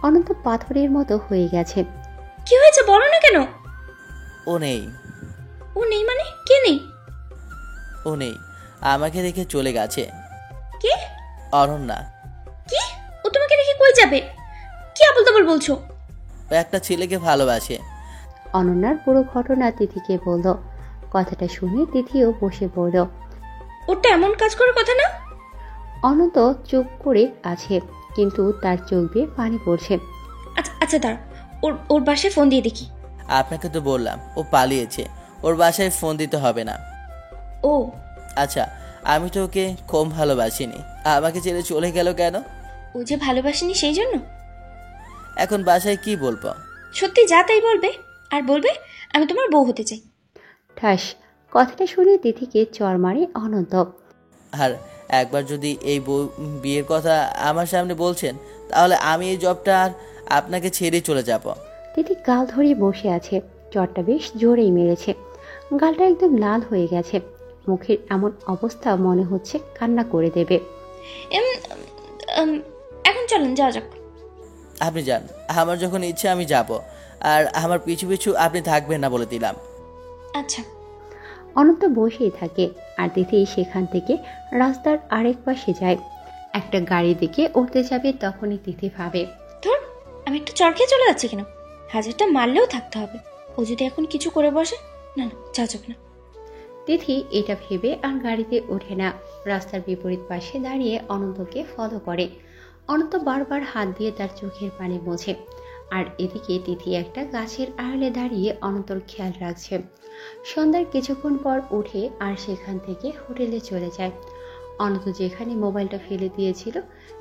অনন্ত পাথরের মতো হয়ে গেছে। কি হয়েছে বলো না কেন? ও নেই। ও নেই মানে? কে নেই? ও নেই, আমাকে রেখে চলে গেছে। কে? অনন্যা। কি? ও তোমাকে রেখে কই যাবে? কি আবল তাবল বলছো? ও একটা ছেলেকে ভালোবাসে। অনন্যার পুরো ঘটনা তিথিকে বলল। কথাটা শুনে তিথিও বসে পড়ল। ওটা এমন কাজ করার কথা না। অনন্ত চুপ করে আছে, কিন্তু তার চোখ দিয়ে পানি পড়ছে। আচ্ছা আচ্ছা দাঁড়া, ওর বাসায় ফোন দিয়ে দেখি। আপনাকে তো বললাম ও পালিয়েছে, ওর বাসায় ফোন দিতে হবে না। ও আচ্ছা, আমি তো ওকে কম ভালোবাসিনি, আমাকে ছেড়ে চলে গেল কেন? ও যে ভালোবাসেনি সেই জন্য। এখন বাসায় কি বলবো? সত্যি যা তাই বলবে, আর বলবে আমি তোমার বউ হতে চাই। ঠাস, কথাটা শুনে তিথিকে চড় মারে অনন্ত। আর একবার যদি এই বিয়ের কথা আমার সামনে বলছেন, তাহলে আমি এই জবটা আর আপনাকে ছেড়ে চলে যাব। তিথি গাল ধরিয়ে বসে আছে, চড়টা বেশ জোরেই মেরেছে। গালটা একদম লাল হয়ে গেছে, মুখের এমন অবস্থা মনে হচ্ছে কান্না করে দেবে। এখন চলুন যাওয়া যাক। আপনি যান, আমার যখন ইচ্ছে আমি যাব, আর আমার পিছু পিছু আপনি থাকবেন না বলে দিলাম। আচ্ছা। অনন্ত বসেই থাকে আর তিথি সেখান থেকে রাস্তার আরেক পাশে যায়। একটা গাড়ি দিকে উঠতে যাবে, তখনই তিথি ভাবে, ধর, আমি একটু চড়কে চলে যাচ্ছি কেন? হাজারটা মারলেও থাকতে হবে। ও যদি এখন কিছু করে বসে, না না যাওয়া যাক না। তিথি এটা ভেবে আর গাড়িতে ওঠে না। রাস্তার বিপরীত পাশে দাঁড়িয়ে অনন্তকে ফলো করে। অনন্ত বারবার হাত দিয়ে তার চোখের পানি মোছে। আর এদিকে তিথি একটা গাছের আড়ালে দাঁড়িয়ে অনন্তর খেয়াল রাখছে। সন্ধ্যার কিছুক্ষণ পর উঠে আর সেখান থেকে হোটেলে চলে যায়। অনন্ত যেখানে মোবাইলটা ফেলে দিয়েছিল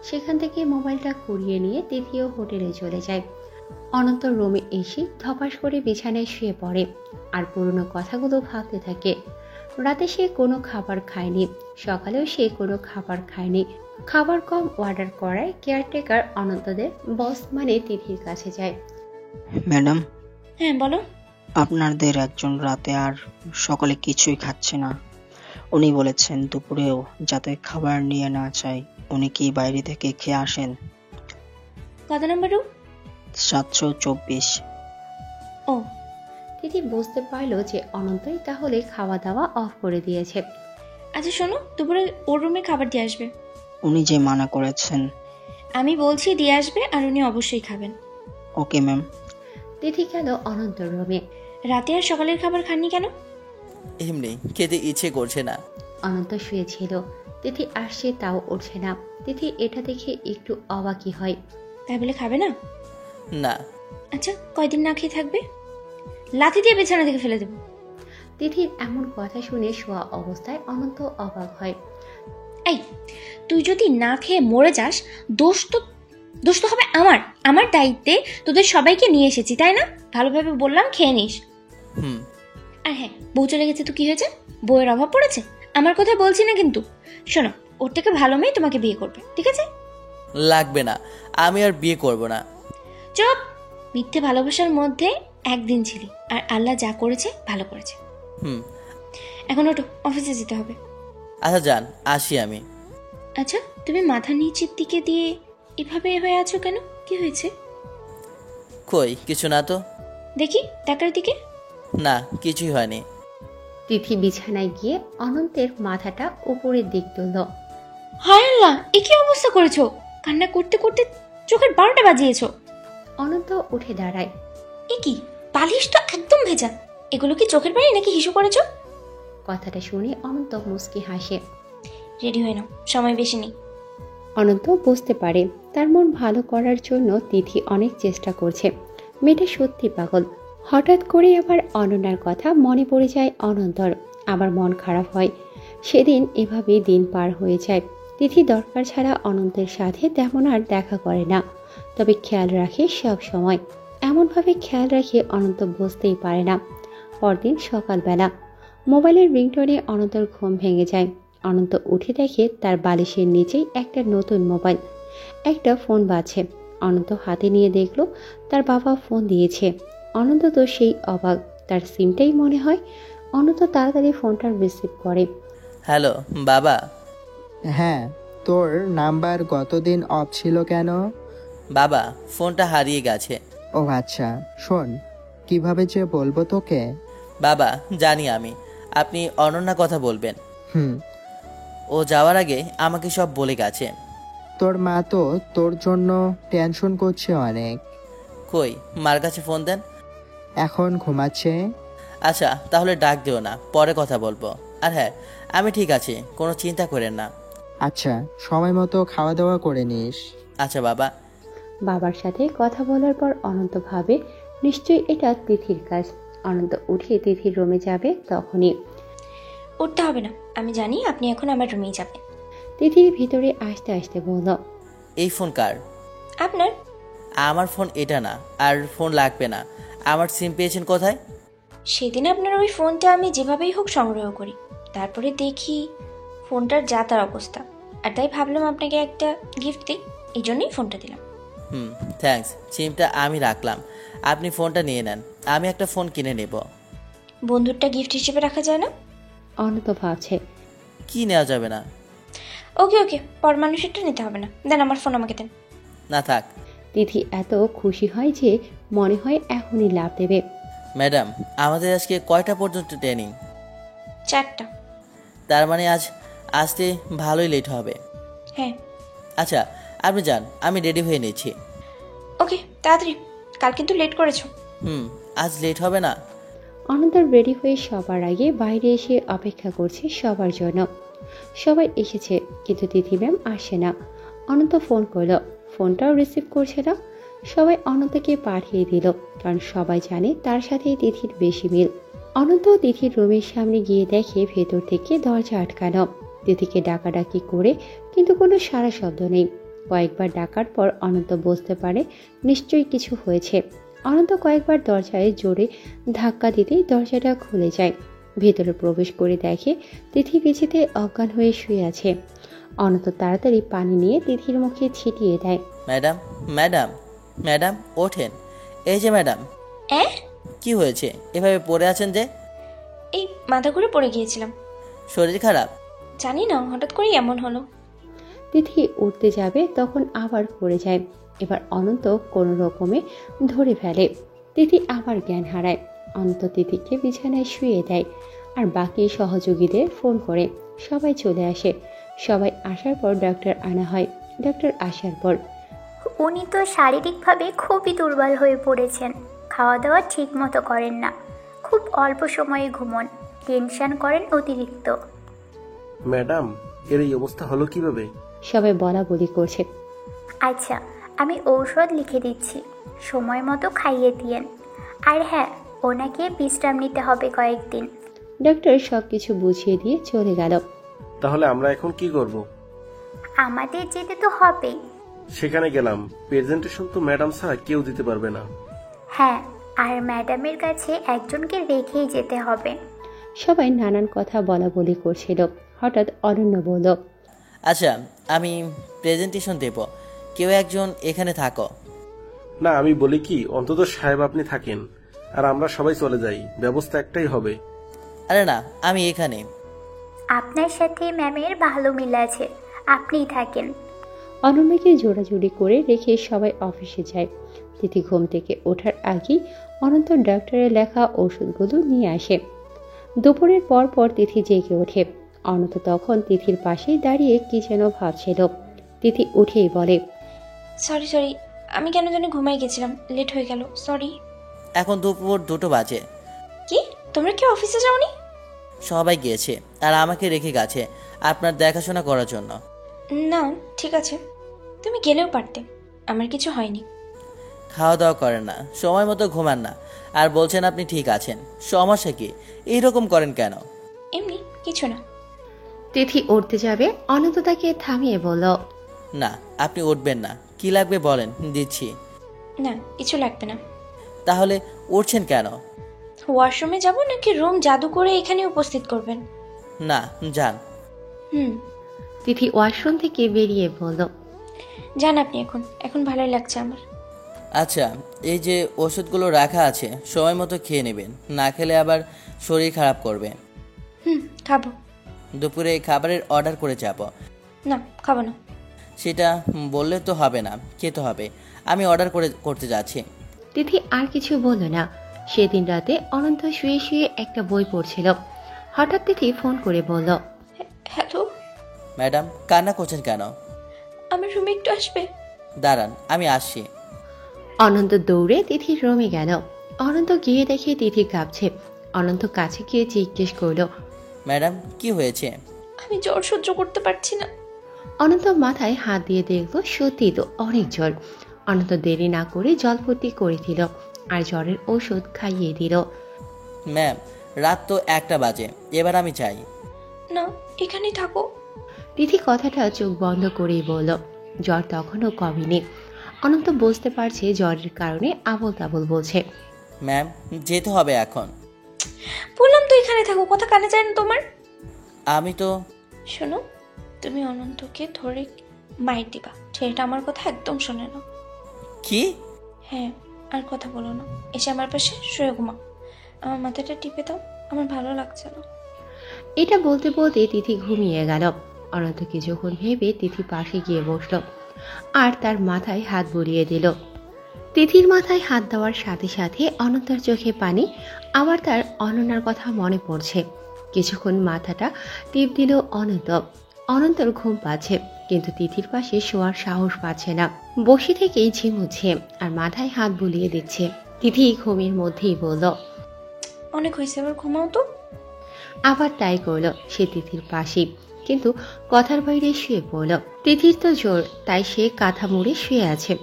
সেখান থেকে মোবাইলটা কুড়িয়ে নিয়ে তিথিও হোটেলে চলে যায়। অনন্ত রুমে এসে ধপাস করে বিছানায় শুয়ে পড়ে আর পুরনো কথাগুলো ভাবতে থাকে। রাতে সে কোনো খাবার খায়নি, সকালেও সে কোনো খাবার খায়নি। খাবার কম অর্ডার করায় কেয়ারটেকার অনন্তদের বস মানে তিথির কাছে যায়। ম্যাডাম, হ্যাঁ বলো। আপনাদের একজন রাতে আর সকালে কিছুই খাচ্ছে না। উনি বলেছেন দুপুরেও যাতে খাবার নিয়ে না চাই। উনি কি বাইরে থেকে খেয়ে আসেন? কত নম্বর রুম? 724। ও। তিথি বুঝতে পারলো যে অনন্তই তাহলে খাওয়া দাওয়া অফ করে দিয়েছে। আচ্ছা শোনো, দুপুরে ওর রুমে খাবার দিয়ে আসবে। উনি যে মানা করেছেন। আমি বলছি দিয়ে আসবে, আর উনি অবশ্যই খাবেন। Okay ma'am. তিথি গেল অনন্তর রুমে। রাতে আর সকালের খাবার খাননি কেন? এমনি খেতে ইচ্ছে করছে না। অনন্ত শুয়েছিল, তিথি আসছে তাও উঠছে না। তিথি এটা দেখে একটু অবাকই হয়। তাই বলে খাবে না? না। আচ্ছা কয়দিন না খেয়ে থাকবে? লাথি দিয়ে বিছানা থেকে ফেলে দেবো। তিথির এমন কথা শুনে শোয়া অবস্থায় অনন্ত অবাক হয়। এই, তুই যদি না খেয়ে মরে যাস, দোষ তো হবে আমার দায়িত্বে তোদের সবাইকে নিয়ে এসেছি, তাই না? ভালোভাবে বললাম খেয়ে নিস। আর হ্যাঁ, বউ চলে গেছে তো কি হয়েছে? বউয়ের অভাব পড়েছে? আমার কথা বলছি না কিন্তু। শোনো, ওর থেকে ভালো মেয়ে তোমাকে বিয়ে করবে, ঠিক আছে? লাগবে না, আমি আর বিয়ে করব না। চুপ! মিথ্যে ভালোবাসার মধ্যে একদিন ছিলি, আর আল্লাহ যা করেছে ভালো করেছে। এখন ওঠো, অফিসে যেতে হবে। আচ্ছা যান, আসি আমি। আচ্ছা, তুমি মাথা নিচের দিকে দিয়ে এভাবে হয়ে আছো কেন? কি হয়েছে? কই কিছু না তো। দেখি টাকার দিকে। না, কিছুই হয়নি। তিথি বিছানায় গিয়ে অনন্তের মাথাটা উপরের দিক তুলল। হায় আল্লাহ, এ কি অবস্থা করেছো? কান্না করতে করতে চোখের 12টা বাজিয়েছো। অনন্ত উঠে দাঁড়ায়। এ কি, পালিশ তো একদম ভেজা। এগুলো কি চোখের পানি নাকি হিসু করেছো? কথাটা শুনে অনন্ত মুচকি হাসে। রেডি হয়ে নাও, সময় বেশি নেই। অনন্ত বুঝতে পারে তার মন ভালো করার জন্য তিথি অনেক চেষ্টা করছে। মেয়েটা সত্যি পাগল। হঠাৎ করে আবার অনন্যার কথা মনে পড়ে যায় অনন্তর, আবার মন খারাপ হয়। সেদিন এভাবেই দিন পার হয়ে যায়। তিথি দরকার ছাড়া অনন্তের সাথে তেমন আর দেখা করে না, তবে খেয়াল রাখে সব সময়। এমনভাবে খেয়াল রাখে অনন্ত বুঝতেই পারে না। পরদিন সকালবেলা মোবাইলের রিংটোনে অনন্তর ঘুম ভেঙে যায়। অনন্ত উঠে দেখে তার বালিশের নিচেই একটা নতুন মোবাইল, একটা ফোন বাজছে। অনন্ত হাতে নিয়ে দেখলো তার বাবা ফোন দিয়েছে। অনন্ত তো সেই অবাক, তার সিমটাই মনে হয়। অনন্ত তাড়াতাড়ি ফোনটা রিসিভ করে। হ্যালো বাবা। হ্যাঁ, তোর নাম্বার গতদিন অফ ছিল কেন? বাবা, ফোনটা হারিয়ে গেছে। ও আচ্ছা, শোন, কিভাবে যে বলবো তোকে। বাবা, জানি আমি আপনি অনন্যা কথা বলবেন। হুম, ও যাওয়ার আগে আমাকে সব বলে গেছে। তোর মা তো তোর জন্য টেনশন করছে অনেক। কই, মার কাছে ফোন দেন। এখন ঘুমাচ্ছে। আচ্ছা, তাহলে ডাক দিও না, পরে কথা বলবো। আর হ্যাঁ, আমি ঠিক আছি, কোনো চিন্তা করেন না। আচ্ছা, সময় মতো খাওয়া দাওয়া করে নিস। আচ্ছা বাবা। বাবার সাথে কথা বলার পর অনন্ত ভাবে নিশ্চয়ই এটা তিথির কাজ। অনন্ত উঠে তিথির রুমে যাবে, তখনই উঠতে হবে না, আমি জানি আপনি এখন আমার রুমেই যাবেন। তিথির ভিতরে আসতে আসতে বলল, এই ফোন কার? আপনার? আমার ফোন এটা না, আর ফোন লাগবে না। আমার সিম পেয়েছেন কোথায়? সেদিন আপনার ওই ফোনটা আমি যেভাবেই হোক সংগ্রহ করি, তারপরে দেখি ফোনটার যা তার অবস্থা, আর তাই ভাবলাম আপনাকে একটা গিফট দিই, এই জন্যই ফোনটা দিলাম। থ্যাঙ্কস। সিমটা আমি রাখলাম, আপনি ফোনটা নিয়ে নেন। আমি একটা ফোন কিনে নেব। বন্ধুরটা গিফট হিসেবে রাখা যায় না? অনন্ত ভাবছে। কি নেওয়া যাবে না? ওকে ওকে, পর মানুষেরটা নিতে হবে না, দেন আমার ফোন আমাকে দেন। না থাক। তিথি এত খুশি হয় যে মনে হয় এখনই লাভ দেবে। ম্যাডাম, আমাদের আজকে কয়টা পর্যন্ত ট্রেনিং? 4টা। তার মানে আজ আসতে ভালোই লেট হবে। হ্যাঁ। আচ্ছা, আপনি যান, আমি রেডি হয়ে নিচ্ছি। ওকে, তাড়াতাড়ি, কাল কিন্তু লেট করেছো। আজ লেট হবে না? অনন্ত রেডি হয়ে সবার আগে বাইরে এসে অপেক্ষা করছে সবার জন্য। সবাই এসেছে, কিন্তু তিথি ম্যাম আসে না। অনন্ত ফোন করলো, ফোনটাও রিসিভ করছে না। সবাই অনন্তকে পাঠিয়ে দিল, কারণ সবাই জানে তার সাথে তিথির বেশি মিল। অনন্ত তিথির রুমের সামনে গিয়ে দেখে ভেতর থেকে দরজা আটকানো। তিথিকে ডাকাডাকি করে কিন্তু কোনো সাড়া শব্দ নেই। কয়েকবার ডাকার পর অনন্ত বুঝতে পারে নিশ্চয়ই কিছু হয়েছে। অনন্ত কয়েকবার দরজায় জোরে ধাক্কা দিতেই দরজাটা খুলে যায়। ভেতরে প্রবেশ করে দেখে তিথি বিছিতে অজ্ঞান হয়ে শুয়ে আছে। অনন্ত তাড়াতাড়ি পানি নিয়ে তিথির মুখে ছিটিয়ে দেয়। ম্যাডাম, ম্যাডাম, ম্যাডাম ওঠেন। এই যে ম্যাডাম। কি হয়েছে, এভাবে পড়ে আছেন যে? এই মাথা ঘুরে পড়ে গিয়েছিলাম। শরীর খারাপ? জানি না, হঠাৎ করেই এমন হলো। তিথি উঠতে যাবে, তখন আবার পড়ে যায়। এবার অনন্ত কোনো রকমে ধরে ফেলে। তিথি আবার জ্ঞান হারায়। অনন্ত তিথিকে বিছানায় শুয়ে দেয় আর বাকি সহযোগীদের ফোন করে। সবাই চলে আসে। সবাই আসার পর ডাক্তার আনা হয়। ডাক্তার আসার পর, উনি তো শারীরিকভাবে খুবই দুর্বল হয়ে পড়েছেন, খাওয়া দাওয়া ঠিক মতো করেন না, খুব অল্প সময়ে ঘুমন, টেনশন করেন অতিরিক্ত। ম্যাডাম, এর এই অবস্থা হলো কিভাবে? সবাই বলা বলি করছে। আচ্ছা, আমি ঔষধ লিখে দিচ্ছি, সময় মতো খাইয়ে দিয়েন। আর হ্যাঁ, ওনাকে বিশ্রাম নিতে হবে কয়েকদিন। ডাক্তার সবকিছু বুঝিয়ে দিয়ে চলে গেল। তাহলে আমরা এখন কি করব? আমাদের যেতে তো হবেই। সেখানে গেলাম, প্রেজেন্টেশন তো ম্যাডাম ছাড়া কেউ দিতে পারবে না। হ্যাঁ, আর ম্যাডামের কাছে একজনকে রেখেই যেতে হবে। সবাই নানান কথা বলা বলি করছিল। হঠাৎ অনন্য বলল, আচ্ছা, আমি প্রেজেন্টেশন দেব, কেউ একজন এখানে থাকো। না, আমি বলি কি, অন্তত সাহেব আপনি থাকেন আর আমরা সবাই চলে যাই, ব্যবস্থা একটাই হবে। আরে না, আমি এখানে। আপনার সাথে ম্যামের ভালো মিল আছে, আপনিই থাকেন। অনন্যকে জোড়াজুড়ি করে রেখে সবাই অফিসে যায়। তিথি ঘুম থেকে ওঠার আগেই অনন্ত ডাক্তারের লেখা ওষুধগুলো নিয়ে আসে। দুপুরের পর পর তিথি জেগে ওঠে। অনন্ত তখন তিথির পাশেই দাঁড়িয়ে কি যেন ভাবছিল। তিথি উঠেই বলে, সরি, আমি কেন জানি ঘুমাই গেছিলাম, লেট হয়ে গেল, সরি। এখন দুপুর 2টো বাজে। কি, তোমরা কি অফিসে যাওনি? সবাই গিয়েছে আর আমাকে রেখে গেছে। আপনার দেখাশোনা করার জন্য। না ঠিক আছে, তুমি গেলেও পারতে, আমার কিছু হয়নি। খাওয়া দাওয়া করেন না, সময় মতো ঘুমান না, আর বলছেন আপনি ঠিক আছেন। সমস্যা কি? এইরকম করেন কেন? এমনি কিছু না। তিথি উঠতে যাবে, অনন্ত তাকে থামিয়ে বলল, না, আপনি উঠবেন না। কি লাগবে বলেন, দিচ্ছি। না কিছু লাগবে না। তাহলে উঠছেন কেন? ওয়াশরুমে যাব নাকি রুম জাদু করে এখানে উপস্থিত করবেন? না, যান। তিথি ওয়াশরুম থেকে বেরিয়ে বলল, যান আপনি, এখন ভালোই লাগছে আমার। আচ্ছা, এই যে ওষুধগুলো রাখা আছে, সময় মতো খেয়ে নেবেন, না খেলে আবার শরীর খারাপ করবে। খাবো। দুপুরে খাবারের অর্ডার করে যাব। না খাবো না। সেটা বললে তো হবে না, খেতে হবে। আমি অর্ডার করতে যাচ্ছি। তিথি আর কিছু বলল না। সেদিন রাতে অনন্ত শুয়ে শুয়ে একটা বই পড়ছিল। হঠাৎ তিথি ফোন করে বলল, হ্যালো ম্যাডাম, কান্না করছেন কেন? আমার রুমে একটু আসবে? দাঁড়ান, আমি আসছি। অনন্ত দৌড়ে তিথির রুমে গেল। অনন্ত গিয়ে দেখে তিথি কাঁপছে। অনন্ত কাছে গিয়ে জিজ্ঞেস করল, ম্যাডাম, কি হয়েছে? আমি জ্বর সহ্য করতে পারছি না। অনন্ত মাথায় হাত দিয়ে দেখলো সত্যি তো অনেক জ্বর। অনন্ত দেরি না করে জলপট্টি করে দিল আর জ্বরের ওষুধ খাইয়ে দিল। ম্যাম, রাত তো 1টা বাজে, এবার আমি চাই। না এখানেই থাকো। তিথি কথাটা চোখ বন্ধ করেই বলল। জ্বর তখনও কমেনি। অনন্ত বুঝতে পারছে জ্বরের কারণে আবোল তাবোল বলছে। ম্যাম, যেতে হবে এখন। বললাম তো এখানে থাকো, কথা কানে যায় না তোমার? আমি তো। শোনো, তুমি অনন্তকে ধরে মাইর দিবা, ছেলেটা আমার কথা একদম শোনে না। কি? হ্যাঁ, আর কথা বলো না, এসে আমার পাশে শুয়ে ঘুমাও। আমার মাথাটা টিপে দাও, আমার ভালো লাগছে না। এটা বলতে বলতে তিথি ঘুমিয়ে গেল। অনন্ত কিছুক্ষণ ভেবে তিথি পাশে গিয়ে বসল আর তার মাথায় হাত বুলিয়ে দিল। তিথির মাথায় হাত দেওয়ার সাথে সাথে অনন্তর চোখে পানি, আবার তার অনন্যার কথা মনে পড়ছে। কিছুক্ষণ মাথাটা টিপ দিল অনন্ত। অনন্তর ঘুম পাচ্ছে, কিন্তু তিথির পাশে শোয়ার সাহস পাচ্ছে না। বসে থেকেই ঝিমুচ্ছে আর মাথায় হাত বুলিয়ে দিচ্ছে। তিথি ঘুমের মধ্যেই বলল, অনেক হয়েছে, এবার ঘুমাও তো। আবার তাই করলো সে তিথির পাশেই, কিন্তু কথার বাইরে শুয়ে পড়ল। তিথির তো জোর, তাই সে কাঁথা মুড়ে শুয়ে আছে।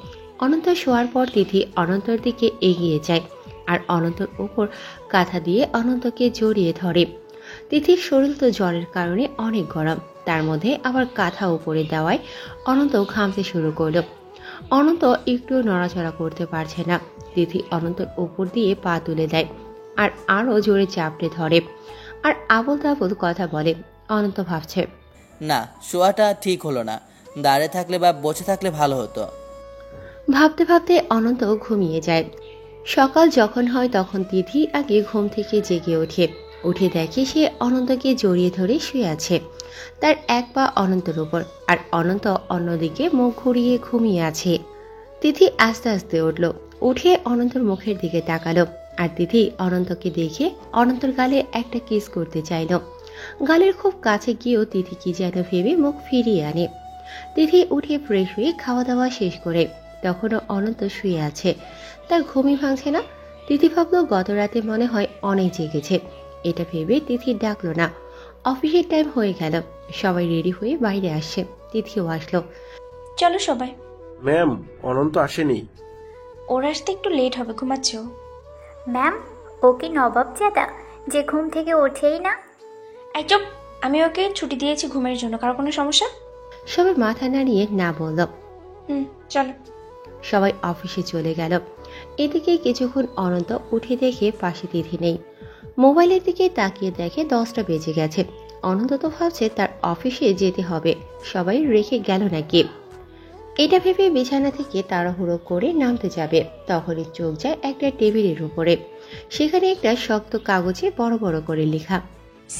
অনন্ত শোয়ার পর তিথি অনন্তর দিকে এগিয়ে যায় আর অনন্তর উপর কাঁথা দিয়ে অনন্তকে জড়িয়ে ধরে। তিথির শরীর তো জ্বরের কারণে অনেক গরম, তার মধ্যে আবার কাঁথা উপরে দেওয়ায় অনন্ত ঘামতে শুরু করলো। অনন্ত একটু নড়াচড়া করতে পারছে না। তিথি অনন্তর উপর দিয়ে পা তুলে দেয় আর আরো জোরে চাপড়ে ধরে আর আবোল তাবোল কথা বলে। অনন্ত ভাবছে, না, শোয়াটা ঠিক হলো না। দাঁড়িয়ে থাকলে বা বসে থাকলে ভালো হতো। ভাবতে ভাবতে অনন্ত ঘুমিয়ে যায়। সকাল যখন হয় তখন তিথি আগে ঘুম থেকে জেগে ওঠে। উঠে দেখে সে অনন্তকে জড়িয়ে ধরে শুয়ে আছে, তার এক পা অনন্তর উপর, আর অনন্ত অন্যদিকে মুখ ঘুরিয়ে ঘুমিয়ে আছে। তিথি আস্তে আস্তে উঠল, উঠে অনন্তর মুখের দিকে তাকালো আর তিথি অনন্তকে দেখে অনন্তর গালে একটা কিস করতে চাইল। গালের খুব কাছে গিয়েও তিথি কি যেন ভেবে মুখ ফিরিয়ে আনে। তিথি উঠে ফ্রেশ হয়ে খাওয়া দাওয়া শেষ করে তখনও অনন্ত শুয়ে আছে, তার ঘুমই ভাঙছে না। তিথি ভাবলো গত রাতে মনে হয় অনেক জেগেছে। এটা ভেবে তিথি ডাকলো না। অফিসের টাইম হয়ে গেল, সবাই রেডি হয়ে বাইরে আসছে। তিথিও আসলো। চলো সবাই। ম্যাম, অনন্ত আসেনি। ওর আসতে একটু লেট হবে, ঘুমাচ্ছে ও। ম্যাম, ও কি নবাবজাদা যে ঘুম থেকে ওঠেই না? একদম, আমি ওকে ছুটি দিয়েছি ঘুমের জন্য। কারো কোনো সমস্যা? সবাই মাথা নাড়িয়ে না বলল। চলো। সবাই অফিসে চলে গেল। এদিকে কিছুক্ষণ অনন্ত উঠে দেখে পাশে তিথি নেই। মোবাইলের দিকে তাকিয়ে দেখে 10টা বেজে গেছে। অনন্ত তো ভাবছে তার অফিসে যেতে হবে, সবাই রেখে গেল নাকি। এটা ভেবে বিছানা থেকে তাড়াহুড়ো করে নামতে যাবে, তখনই চোখ যায় একটা টেবিলের উপরে। সেখানে একটা শক্ত কাগজে বড় বড় করে লেখা,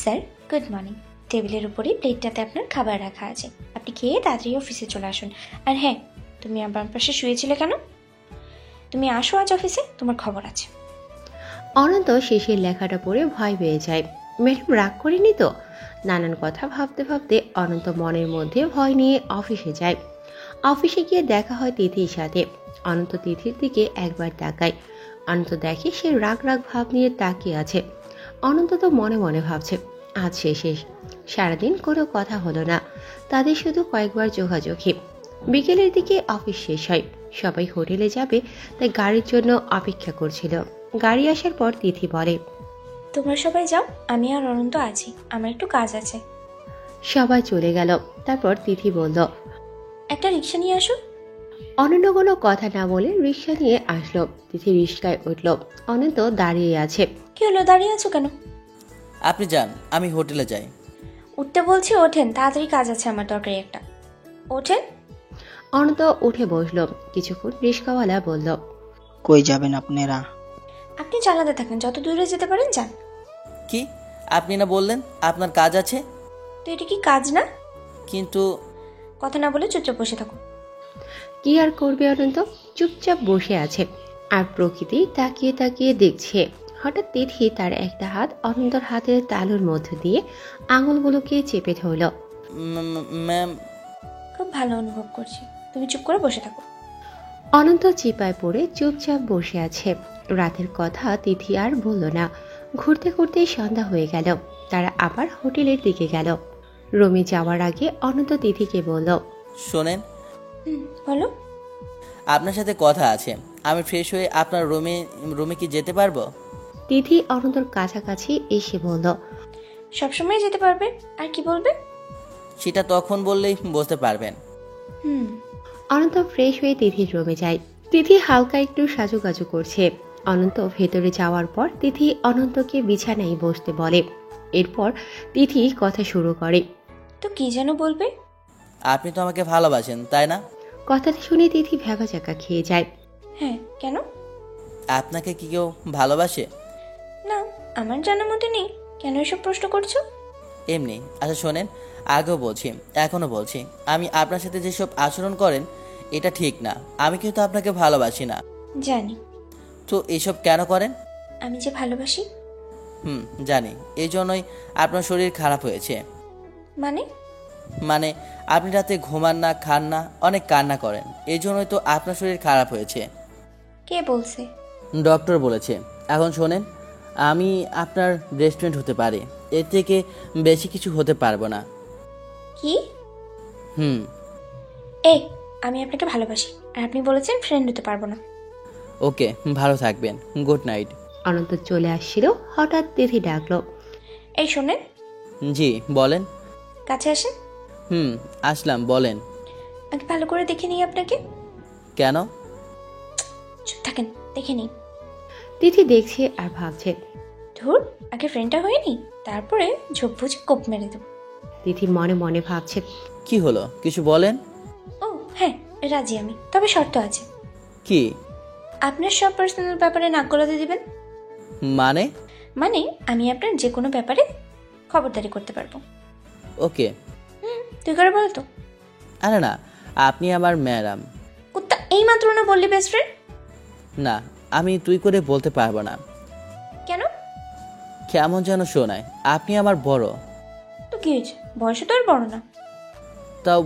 স্যার গুড মর্নিং। টেবিলের উপরে প্লেটটাতে আপনার খাবার রাখা আছে, আপনি খেয়ে তাড়াতাড়ি অফিসে চলে আসুন। আর হ্যাঁ, তুমি আমার পাশে শুয়েছিলে কেন? তুমি আসো আজ অফিসে, তোমার খবর আছে। অনন্ত শেষের লেখাটা পড়ে ভয় পেয়ে যায়। ম্যাডাম রাগ করেনি তো? নানান কথা ভাবতে ভাবতে অনন্ত মনের মধ্যে ভয় নিয়ে অফিসে যায়। অফিসে গিয়ে দেখা হয় তিথির সাথে। অনন্ত তিথির দিকে একবার তাকায়। অনন্ত দেখে সে রাগ রাগ ভাব নিয়ে তাকিয়ে আছে। অনন্ত তো মনে মনে ভাবছে আজ শেষ। সারাদিন কোনো কথা হলো না, তাদের শুধু কয়েকবার যোগাযোগই। বিকেলের দিকে অফিস শেষ হয়, সবাই হোটেলে যাবে তাই গাড়ির জন্য অপেক্ষা করছিল। গাড়ি আসার পর তিথি বলে, তোমরা সবাই যাও, আমি আর অনন্ত আছি, আমার একটু কাজ আছে। সবাই চলে গেল। তারপর তিথি বলল, একটা রিক্সা নিয়ে আসো। অনন্ত কোনো কথা না বলে রিক্সা নিয়ে আসলো। তিথি রিক্সায় উঠল, অনন্ত দাঁড়িয়ে আছে। কি হলো, দাঁড়িয়ে আছো কেন? আপনি যান, আমি হোটেলে যাই। উঠতে বলছি, ওঠেন, তাড়াতাড়ি কাজ আছে আমার, দরকারি একটা। ওঠেন। অনন্ত উঠে বসলো। কিছুক্ষণ রিক্সাওয়ালা বলল, কই যাবেন আপনারা? আপনি চালাতে থাকেন, যত দূরে যেতে পারেন যান। কি আপনি না বললেন আপনার কাজ আছে? তো এটা কি কাজ না? কিন্তু কথা না বলে চুপচাপ বসে থাকো। কি আর করবে অনন্ত, চুপচাপ বসে আছে আর প্রকৃতি তাকিয়ে তাকিয়ে দেখছে। হঠাৎ তিথি তার একটা হাত অনন্তর হাতের তালুর মধ্য দিয়ে আঙুলগুলোকে চেপে ধরল। ম্যাম। খুব ভালো অনুভব করছি, তুমি চুপ করে বসে থাকো। অনন্ত চিপায় পড়ে চুপচাপ বসে আছে। রাতের কথা তিথি আর বলল না। ঘুরতে ঘুরতে সন্ধ্যা হয়ে গেল। তারা আবার হোটেলের দিকে গেল। রুমে যাওয়ার আগে অনন্ত তিথিকে বলল, শোনেন, বলো। আপনার সাথে কথা আছে। আমি ফ্রেশ হয়ে আপনার রুমে কি যেতে পারবো? তিথি অনন্তর কাছাকাছি এসে বলল, সবসময় যেতে পারবে। আর কি বলবে? সেটা তখন বললেই বুঝতে পারবেন। অনন্ত ফ্রেশ হয়ে তিথির রুমে যায়। তিথি হালকা একটু সাজুগাজু করছে। অনন্ত ভেতরে যাওয়ার পর তিথি অনন্তকে বিছানায় বসতে বলে। এরপর তিথি কথা শুরু করে। তো কি যেন বলবে? আপনি তো আমাকে ভালোবাসেন, তাই না? কথাটা শুনে তিথি ভ্যাবাচাকা খেয়ে যায়। হ্যাঁ, কেন? আপনাকে কি কেউ ভালোবাসে? না, আমার জানার মধ্যে নেই। কেন এসব প্রশ্ন করছো? এমনি। আচ্ছা শোনেন, আগেও বলছি, এখনো বলছি, আমি আপনার সাথে যেসব আচরণ করেন এটা ঠিক না। আমি কিন্তু আপনাকে ভালোবাসি না। জানি। তো এসব কেন করেন? আমি যে ভালোবাসি। জানি। এই জন্যই আপনার শরীর খারাপ হয়েছে। মানে আপনি রাতে ঘুমান না, খান না, অনেক কান্না করেন। এই জন্যই তো আপনার শরীর খারাপ হয়েছে। কে বলছে? ডক্টর বলেছে। এখন শোনেন, আমি আপনার রেস্টুরেন্ট হতে পারি, এর থেকে বেশি কিছু হতে পারবো না। কি? এই, আমি আপনাকে ভালোবাসি আর আপনি বলেছেন ফ্রেন্ড হতে পারবো না। ওকে, ভালো থাকবেন। Good night. অনন্ত চলে আসছিল। হঠাৎ তিথি ডাকলো, এই শোনেন। জি বলেন। কাছে আসেন। আসলাম, বলেন। আগে ভালো করে দেখে নিই আপনাকে। কেন? চুপ থাকেন, দেখে নিই। তিথি দেখছে আর ভাবছে, ধুর, আগে ফ্রেন্ডটা হয়নি, তারপরে ঝোপ বুঝে কোপ মেরে দেব। তিথি মনে মনে ভাবছে, কি হলো, কিছু বলেন। ও হ্যাঁ, রাজি আমি, তবে শর্ত আছে। কি? আপনার সব পার্সোনাল ব্যাপারে নাক গলাতে দিবেন। মানে? মানে আমি আপনার যে কোনো ব্যাপারে খবরদারি করতে পারবো। ওকে। তুই করে বল তো। আরে না, আপনি আমার ম্যাডাম। কুত্তা, এই মাত্র না বললি বেস্ট ফ্রেন্ড। না, আমি তুই করে বলতে পারবো না। কেন? কেমন যেন শোনায়। আপনি আমার বড়। তো কি হয়েছে, বয়সে তো আর বড় না। তাও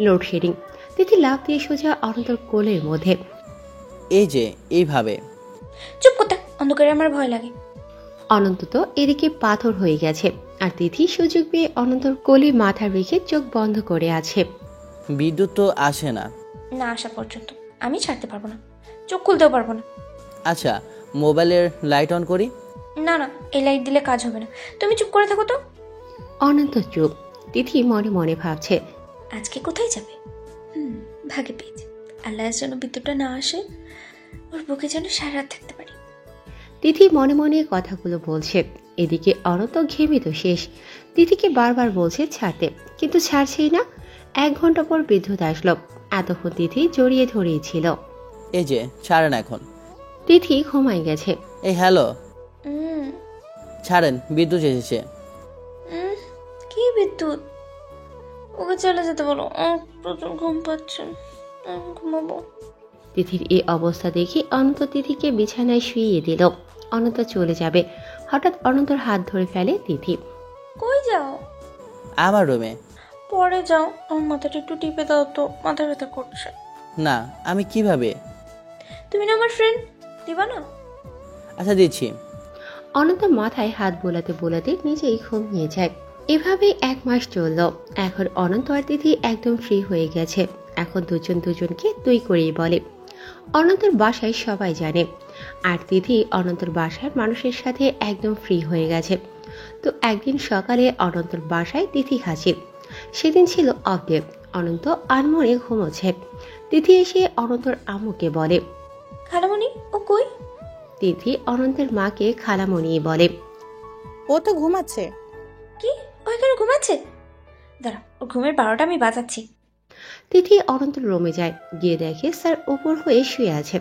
লোডশেডিং। তিথি লাফ দিয়ে সোজা অনন্তর কোলের মধ্যে। এই যে এইভাবে। চুপ কুত্তা, অন্ধকারে আমার ভয় লাগে। অনন্ত তো এদিকে পাথর হয়ে গেছে আর তিথি সুযোগ পেয়ে অনন্তর কোলে মাথা রেখে চোখ বন্ধ করে আছে। বিদ্যুৎ তো আসে না। না আসা পর্যন্ত আমি ছাড়তে পারবো না, চোখ খুলতেও পারবো না। আচ্ছা, মোবাইলের লাইট অন করি। না না, এই লাইট দিলে কাজ হবে না, তুমি চুপ করে থাকো তো। অনন্ত চুপ। তিথি মনে মনে ভাবছে, আজকে কোথায় যাবে? ভাগে পেয়েছে, আল্লাহর যেন বিদ্যুৎটা না আসে, ওর বুকে যেন সারা রাত থাকতে পারি। তিথি মনে মনে কথাগুলো বলছে। এদিকে অনন্ত ঘেমে তো শেষ। তিথিকে বারবার বলছে ছাড়তে, কিন্তু ছাড়ছেই না। 1 ঘন্টা পর বিদ্যুৎ আসলো। এতক্ষণ তিথি জড়িয়ে ধরিয়েছিল। এই যে ছাড়েন এখন। তিথি ঘুমাই গেছে। এই হ্যালো, ছাড়েন, বিদ্যুৎ এসেছে। কি বিদ্যুৎ? ওকে চলে যেতে বলো, প্রচুর ঘুম পাচ্ছে, ঘুমাবো। তিথির এই অবস্থা দেখে অনন্ত তিথিকে বিছানায় শুইয়ে দিল। অনন্ত চলে যাবে। হঠাৎ অনন্তর হাত ধরে ফেলে তিথি। কই যাও? আমার রুমে। পরে যাও, আমার মাথাটা একটু টিপে দাও তো, মাথা ব্যথা করছে। না, আমি কিভাবে? তুমি না আমার ফ্রেন্ড, দিবা না? আচ্ছা দিচ্ছি। অনন্ত মাথায় হাত বোলাতে বোলাতে নিজেই ঘুমিয়ে যায়। এভাবেই 1 মাস চলল। এখন অনন্ত আর তিথি একদম ফ্রি হয়ে গেছে। এখন দুজন দুজনকে তুই করেই বলে। অনন্তর বাসায় সবাই জানে, আর তিথি অনন্তর বাসার মানুষের সাথে একদম ফ্রি হয়ে গেছে। তো একদিন সকালে অনন্তর বাসায় তিথি হাজির। সেদিন ছিল অফ ডে। অনন্ত আনমনে ঘুমোচ্ছে। তিথি এসে অনন্তর আম্মুকে বলে, খালামণি ও কই? তিথি অনন্তের মাকে খালামণি বলে। ও তো ঘুমাচ্ছে। কি, ও এখানে ঘুমাচ্ছে? দাঁড়া, ও ঘুমের 12টা আমি বাজাচ্ছি। তিথি অনন্তর রুমে যায়, গিয়ে দেখে স্যার উপর হয়ে শুয়ে আছে।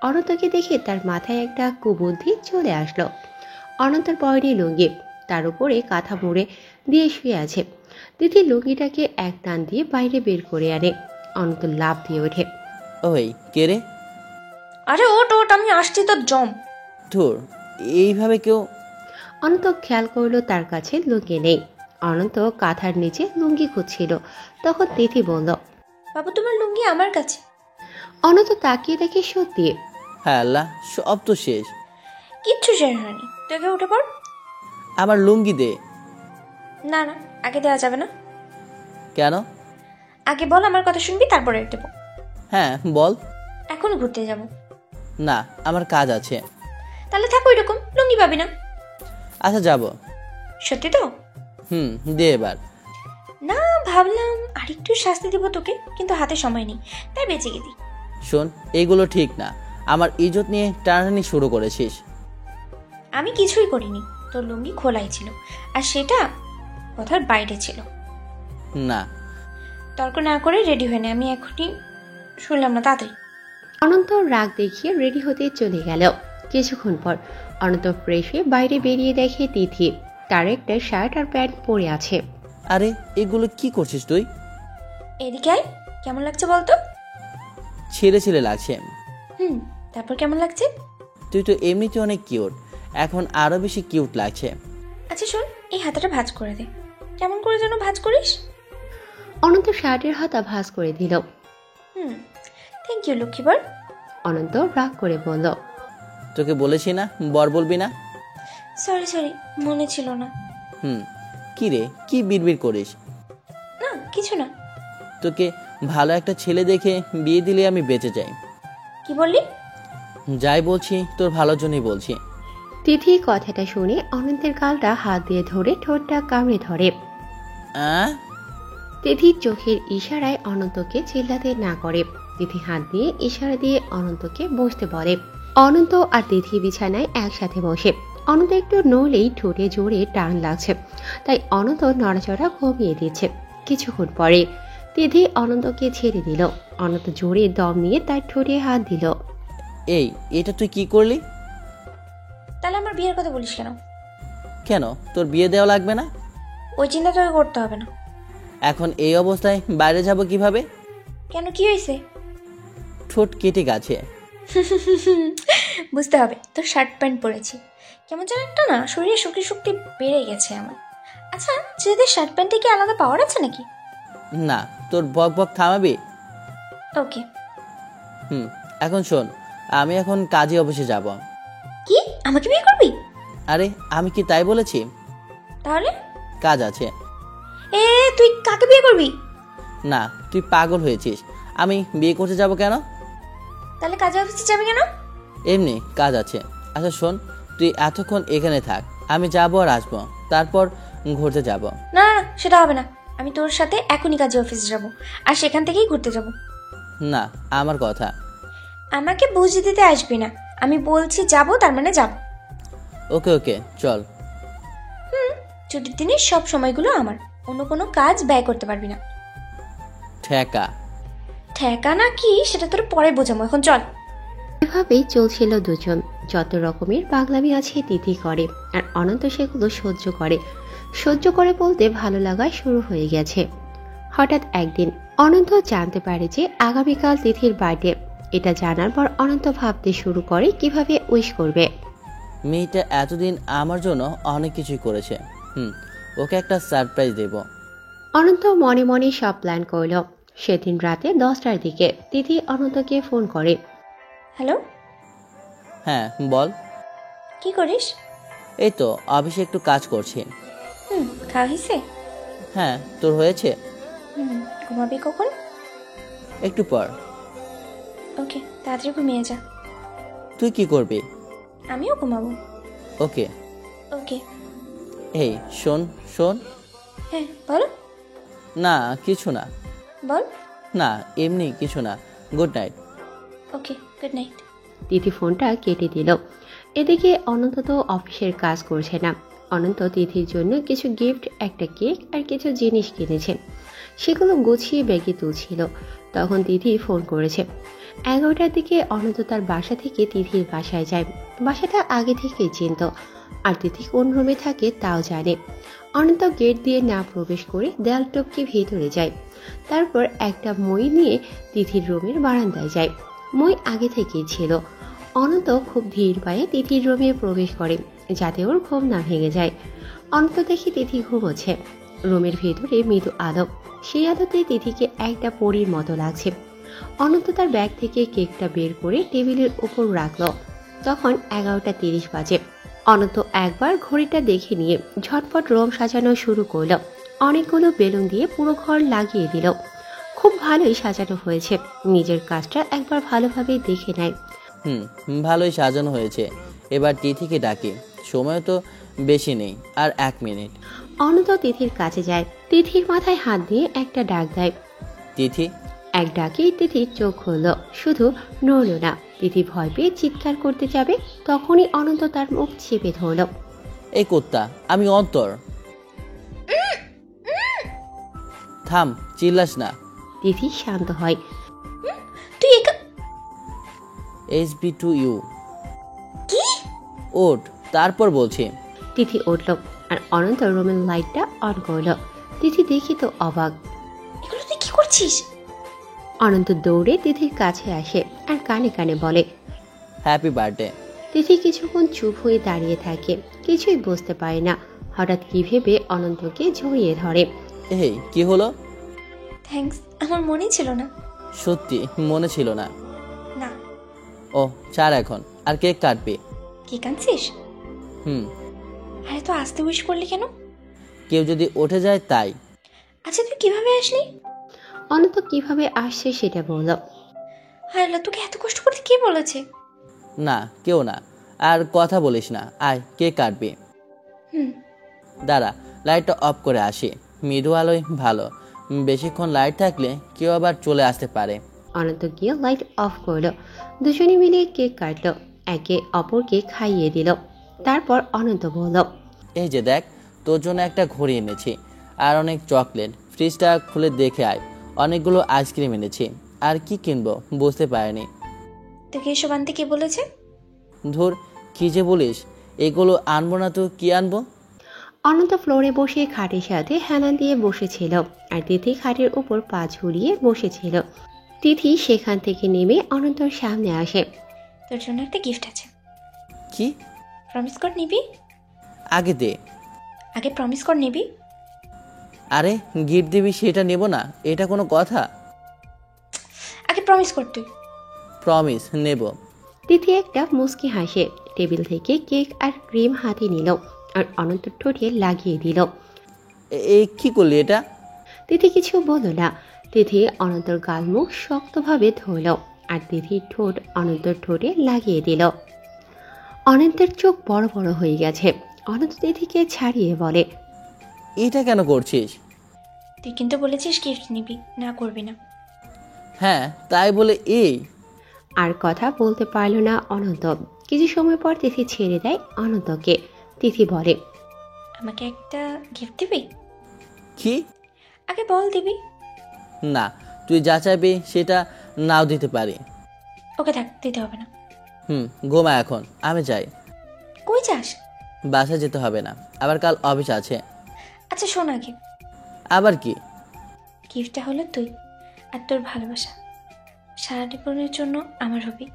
অনন্তকে দেখে তার মাথায় একটা কুবুদ্ধি চলে আসলো। অনন্তর পরনে লুঙ্গি, তার উপরে কাঁথা মুড়ে দিয়ে শুয়ে আছে। তিথি লুঙ্গিটাকে এক টান দিয়ে বাইরে বের করে আনে। অনন্ত লাফ দিয়ে ওঠে। ওই কে রে? আরে ওট ওট, আমি আসছি তোর জম। ধুর, এইভাবে কেউ? অনন্ত খেয়াল করলো তার কাছে লুঙ্গি নেই। অনন্ত কাঁথার নিচে লুঙ্গি খুঁজছিল। তখন তিথি বলল, বাবু তোমার লুঙ্গি আমার কাছে। অনন্ত তাকিয়ে দেখে সত্যি। হ্যাঁ আল্লাহ, সব তো শেষ। কিচ্ছু শেষ হয়নি, তোকে উঠে পড়। আমার লুঙ্গি দে। না না, আগে দেওয়া যাবে না। কেন? আগে বল, আমার কথা শুনবি তারপরে দেবো। হ্যাঁ বল। এখন ঘুরতে যাব। না, আমার কাজ আছে। তাহলে থাকো এরকম, লুঙ্গি পাবি না। আচ্ছা যাব। সত্যি তো? দে এবার। না, ভাবলাম আরেকটু শাস্তি দেবো তোকে, কিন্তু হাতে সময় নেই, তাই বেঁচে গেলি। শোন, এগুলো ঠিক না। আমার ইজ্জত নিয়ে টানাটানি শুরু করেছিস। আমি কিছুই করিনি, তোর লুঙ্গি খোলাই ছিল, আর সেটা কথার বাইরে ছিল। না। তর্ক না করে রেডি হয়ে নে, আমি এখনই শুনলাম না, তাড়াতাড়ি। অনন্ত রাগ দেখিয়ে রেডি হতে চলে গেল। কিছুক্ষণ পর অনন্ত ফ্রেশ হয়ে বাইরে বেরিয়ে দেখে তিথি তার একটা শার্ট আর প্যান্ট পরে আছে। আরে এগুলো কি করছিস তুই? এদিকে আয়, কেমন লাগছে বলতো? ছেলে ছেলে লাগছে। তারপর কেমন লাগছে? তুই তো এমনিতে অনেক কিউট, এখন আরো বেশি কিউট লাগছে। আচ্ছা শোন, এই হাতাটা ভাঁজ করে দে। কেমন করে যেন ভাঁজ করিস? অনন্ত শার্টের হাতা ভাঁজ করে দিল। Thank you লক্ষ্মীবার। অনন্ত রাগ করে বলল, তোকে বলেছি না বর বলবি না? সরি, মনে ছিল না। কি রে, কি বিড়বিড় করিস? না কিছু না। তোকে ভালো একটা ছেলে দেখে বিয়ে দিলে আমি বেঁচে যাই। কি বললি? যাই বলছি তোর ভালোর জন্যই বলছি। তিথি কথাটা শুনে অনন্তের গালটা হাত দিয়ে ধরে ঠোঁটটা কামড়ে ধরে। তিথির চোখের ইশারায় অনন্তকে চিল্লাতে না করে। তিথি হাত দিয়ে ইশারা দিয়ে অনন্তকে বসতে বলে। অনন্ত আর তিথি বিছানায় একসাথে বসে। অনন্ত একটু নড়লেই ঠোঁটে জোরে টান লাগছে, তাই অনন্ত নড়াচড়া কমিয়ে দিচ্ছে। কিছুক্ষণ পরে তিথি অনন্তকে ছেড়ে দিল। অনন্ত জোরে দম নিয়ে তার ঠোঁটে হাত দিল। এই, এটা তুই কি করলি? তাহলে আমার বিয়ের কথা বলিস কেন? কেন, তোর বিয়ে দেওয়া লাগবে না? ওই চিন্তা তোকে করতে হবে না। এখন এই অবস্থায় বাইরে যাব কিভাবে? কেন, কি হয়েছে? ঠোঁট কেটে গেছে। বুঝতে হবে, তোর শার্ট প্যান্ট পরেছি, কেমন যেন একটা না শরীরে শক্তি বেড়ে গেছে আমার। আচ্ছা, ছেলেদের শার্ট প্যান্টে কি আলাদা পাওয়ার আছে নাকি? না, তোর বক বক থামাবি? ওকে। এখন শোন, আমি এখন কাজে অফিসে যাব। কি, আমাকে বিয়ে করবি? আরে আমি কি তাই বলেছি? তাহলে? কাজ আছে। তুই কাকে বিয়ে করবি? না, তুই পাগল হয়েছিস। আমি বিয়ে করতে যাব কেন? তাহলে কাজে অফিসে যাবি কেন? এমনি কাজ আছে। আচ্ছা শোন, তুই এতক্ষণ এখানে থাক, আমি যাবো আর আসবো, তারপর ঘুরতে যাব। না, সেটা হবে না। আমি তোর সাথে এখনই কাজে অফিসে যাব, আর সেখান থেকেই ঘুরতে যাব। না, আমার কথা। আমাকে বুঝিয়ে দিতে আসবি না। আমি বলছি যাব, তার মানে যাব। ওকে, চল। ছুটির দিনের সব সময়গুলো আমার, অন্য কোনো কাজ ব্যয় করতে পারবি না। ঠেকা না কি সেটা তোর পরে বোঝাবো, এখন চল। এভাবেই চলছিল দুজন। যত রকমের পাগলামি আছে তিথি করে, আর অনন্ত সেগুলো সহ্য করে বলতে ভালো লাগা শুরু হয়ে গেছে। হঠাৎ একদিন অনন্ত জানতে পারে যে আগামীকাল তিথির বার্থডে। এটা জানার পর অনন্ত ভাবতে শুরু করে কিভাবে উইশ করবে। মেয়েটা এতদিন আমার জন্য অনেক কিছুই করেছে। ওকে একটা সারপ্রাইজ দেব। অনন্ত মনে মনে সব প্ল্যান করল। সেদিন রাতে 10টার দিকে তিথি অনন্তকে ফোন করে। হ্যালো। হ্যাঁ বল। কি করিস? এই তো অফিসে একটু কাজ করছি। খাওয়া হয়েছে? হ্যাঁ, তোর হয়েছে? ঘুমাবি কখন? একটু পর। ওকে, তাড়াতাড়ি ঘুমিয়ে যা। তুই কি করবি? আমিও ঘুমাবো। ওকে। ওকে। এই শোন শোন। হ্যাঁ বল। না কিছু না। বল। না এমনি কিছু না। Good night. Okay, good night. Tithi ফোনটা কেটে দিল। এদিকে অনন্ত তো অফিসের কাজ করছে না। অনন্ত তিথির জন্য কিছু গিফট, একটা কেক আর কিছু জিনিস কিনেছে। সেগুলো গুছিয়ে ব্যাগে তুলছিল, তখন তিথি ফোন করেছে। 11টার দিকে অনন্ত তার বাসা থেকে তিথির বাসায় যায়। বাসাটা আগে থেকেই চিনত, আর তিথি কোন রুমে থাকে তাও জানে। অনন্ত গেট দিয়ে না প্রবেশ করে দেয়াল টপকে ভেতরে যায়। তারপর একটা মই নিয়ে তিথির রুমের বারান্দায় যায়। মই আগে থেকেই ছিল। অনন্ত খুব ধীর পায়ে তিথির রুমে প্রবেশ করে, যাতে ওর ঘুম না ভেঙে যায়। অনন্ত দেখে তিথি ঘুমোচ্ছে। রুমের ভেতরে মৃদু আলো, সেই আলোতে তিথিকে একটা পরীর মতো লাগছে। অনন্ত তার ব্যাগ থেকে কেকটা বের করে টেবিলের উপর রাখলো। তখন 11টা 30 বাজে। অনন্ত একবার ঘড়িটা দেখে নিয়ে ঝটপট রুম সাজানো শুরু করলো। অনেকগুলো বেলুন দিয়ে পুরো ঘর লাগিয়ে দিল। খুব ভালোই সাজানো হয়েছে। নিজের কাজটা একবার ভালোভাবে দেখে নেয়। ভালোই সাজানো হয়েছে। এবার তিথিকে ডাকি, সময় তো বেশি নেই, আর 1 মিনিট। অনন্ত তিথির কাছে যায়। তিথির মাথায় হাত দিয়ে একটা ডাক দেয়। তিথি। এক ডাকেই তিথির চোখ খুলল, শুধু নড়ল না। তিথি ভয় পেয়ে চিৎকার করতে যাবে, তখনই অনন্ত তার মুখ চেপে ধরল। এই কুত্তা, আমি অন্তর। থাম, চিল্লাস না। তিথি শান্ত হয়। তুই HB to you। কি? ওঠ, তারপর বলছি। তিথি উঠল আর অনন্ত রুমের লাইটটা অন করল। তিথি দেখি তো অবাক। এগুলো তুই কি করছিস? অনন্ত দৌড়ে তিথির কাছে আসে আর কানে কানে বলে, হ্যাপি বার্থডে। তিথি কিছুক্ষণ চুপ হয়ে দাঁড়িয়ে থাকে, কিছুই বুঝতে পারে না। হঠাৎ কি ভেবে অনন্তকে জড়িয়ে ধরে। এই কি হলো? থ্যাঙ্কস, আমার মনেই ছিল না। সত্যি মনে ছিল না? না। ও ছাড় এখন, আর কেক কাটবি? কি কাঁদছিস? আরে তো আসতে উইশ করলি কেন? কেউ যদি উঠে যায় তাই। আচ্ছা তুই কিভাবে আসলি? অনন্ত কিভাবে আসছে সেটা বলল। আরে তোকে এত কষ্ট করতে কে বলেছে? না, কেউ না। আর কথা বলিস না, আয় কেক কাটবি। দাঁড়া, লাইটটা অফ করে আসি। মৃদু আলোয় ভালো, বেশিক্ষণ লাইট থাকলে কেউ আবার চলে আসতে পারে। অনন্ত গিয়ে লাইট অফ করলো। দুজনে মিলে কেক কাটলো, একে অপরকে খাইয়ে দিল। তারপর অনন্ত বলল, এই যে দেখ, তোর জন্য একটা ঘড়ি এনেছি আর অনেক চকলেট। ফ্রিজটা খুলে দেখে আয়। অনেকগুলো আইসক্রিম এনেছি। আর কি কিনবো বুঝতে পারিনি। তোকে এসব আনতে কে বলেছে? ধুর, কি যে বলিস, এগুলো আনবো না তো কি আনবো? অনন্ত ফ্লোরে বসে খাটের সাথে হেলান দিয়ে বসেছিল, আর তিথি খাটের উপর পা ঝুলিয়ে বসেছিল। তিথি সেখান থেকে নেমে অনন্তর সামনে আসে। তোর জন্য একটা গিফট আছে। কি? প্রমিস কর নিবি? আগে দে। আগে প্রমিস কর নিবি। আরে গিফট দিবি সেটা নেব না, এটা কোনো কথা? আগে প্রমিস কর তুই। প্রমিস নেব। তিথি একটা মুচকি হাসে, টেবিল থেকে কেক আর ক্রিম হাতে নিল আর অনন্ত ঠোঁটে লাগিয়ে দিল। এই কি করলি এটা? তিথি কিছু বলল না। তিথি অনন্তর গাল মুখ শক্তভাবে ধরল আর তিথির ঠোঁট অনন্তর ঠোঁটে লাগিয়ে দিল। অনন্তের চোখ বড় বড় হয়ে গেছে। অনন্ত তিথিকে ছাড়িয়ে বলে, এটা কেন করছিস? তুই কিন্তু বলেছিস গিফট নিবি, না করবি না। হ্যাঁ তাই বলে এই। আর কথা বলতে পারল না অনন্ত। কিছু সময় পর তিথি ছেড়ে দেয় অনন্তকে। তিথি বলে, আমাকে একটা গিফট দিবি? কি? আগে বল দিবি। না, তুই যা চাইবি সেটা নাও দিতে পারি। ওকে থাক, দিতে হবে না। ঘুমা এখন, আমি যাই। কই যাস? বাসা যেতে হবে না, আবার কাল অফিস আছে। আচ্ছা শোন আগে। আবার কি? গিফটটা হলো তুই আর তোর ভালোবাসা। সারা জীবনের জন্য আমার হবি।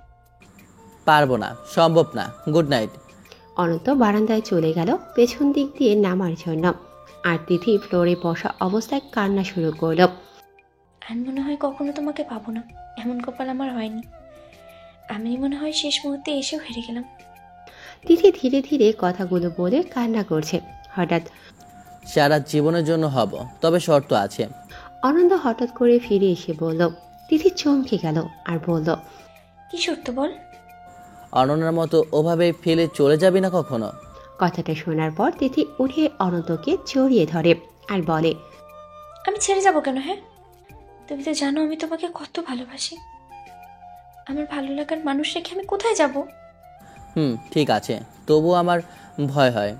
পারবো না, সম্ভব না। Good night. অনন্ত বারান্দায় চলে গেল পেছন দিক দিয়ে নামার জন্য, আর তিথি ফ্লোরে বসা অবস্থায় কান্না শুরু করলো। আর মনে হয় কখনো তোমাকে পাবো না, এমন কপাল আমার হয়নি। আমি মনে হয় শেষ মুহূর্তে এসেও হেরে গেলাম। তিথি ধীরে ধীরে কথাগুলো বলে কান্না করছে। হঠাৎ সারা জীবনের জন্য হব, তবে শর্ত আছে। অনন্ত হঠাৎ করে ফিরে এসে বলল। তিথি চমকে গেল আর বলল, কি শর্ত বল? অনন্যার মতো ওভাবে ফেলে চলে যাবি না কখনো। কথাটা শোনার পর তিথি উঠে অনন্তকে জড়িয়ে ধরে আর বলে, আমি ছেড়ে যাব কেন? হ্যাঁ, তুমি তো জানো আমি তোমাকে কত ভালোবাসি। আমার ভালো লাগার মানুষ রেখে আমি কোথায় যাব? ঠিক আছে, তবু আমার ভয় হয়।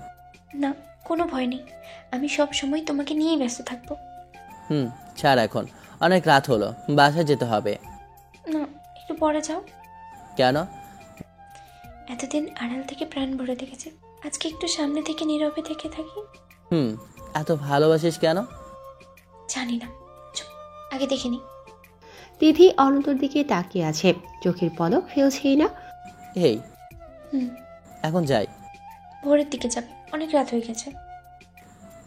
না, কোনো ভয় নেই, আমি সব সময় তোমাকে নিয়েই ব্যস্ত থাকবো। ছাড়, এখন অনেক রাত হলো, বাসায় যেতে হবে। না, একটু পরে যাও। কেন? এতদিন আড়াল থেকে প্রাণ ভরে দেখেছে, আজকে একটু সামনে থেকে নীরবে থেকে থাকি। এত ভালোবাসিস কেন? জানি না, চুপ, আগে দেখিনি। তিথি অনন্তর দিকে তাকিয়ে আছে, চোখের পলক ফেলছেই না। এই এখন যাই। ভোরের দিকে যাবে, অনেক রাত হয়ে গেছে।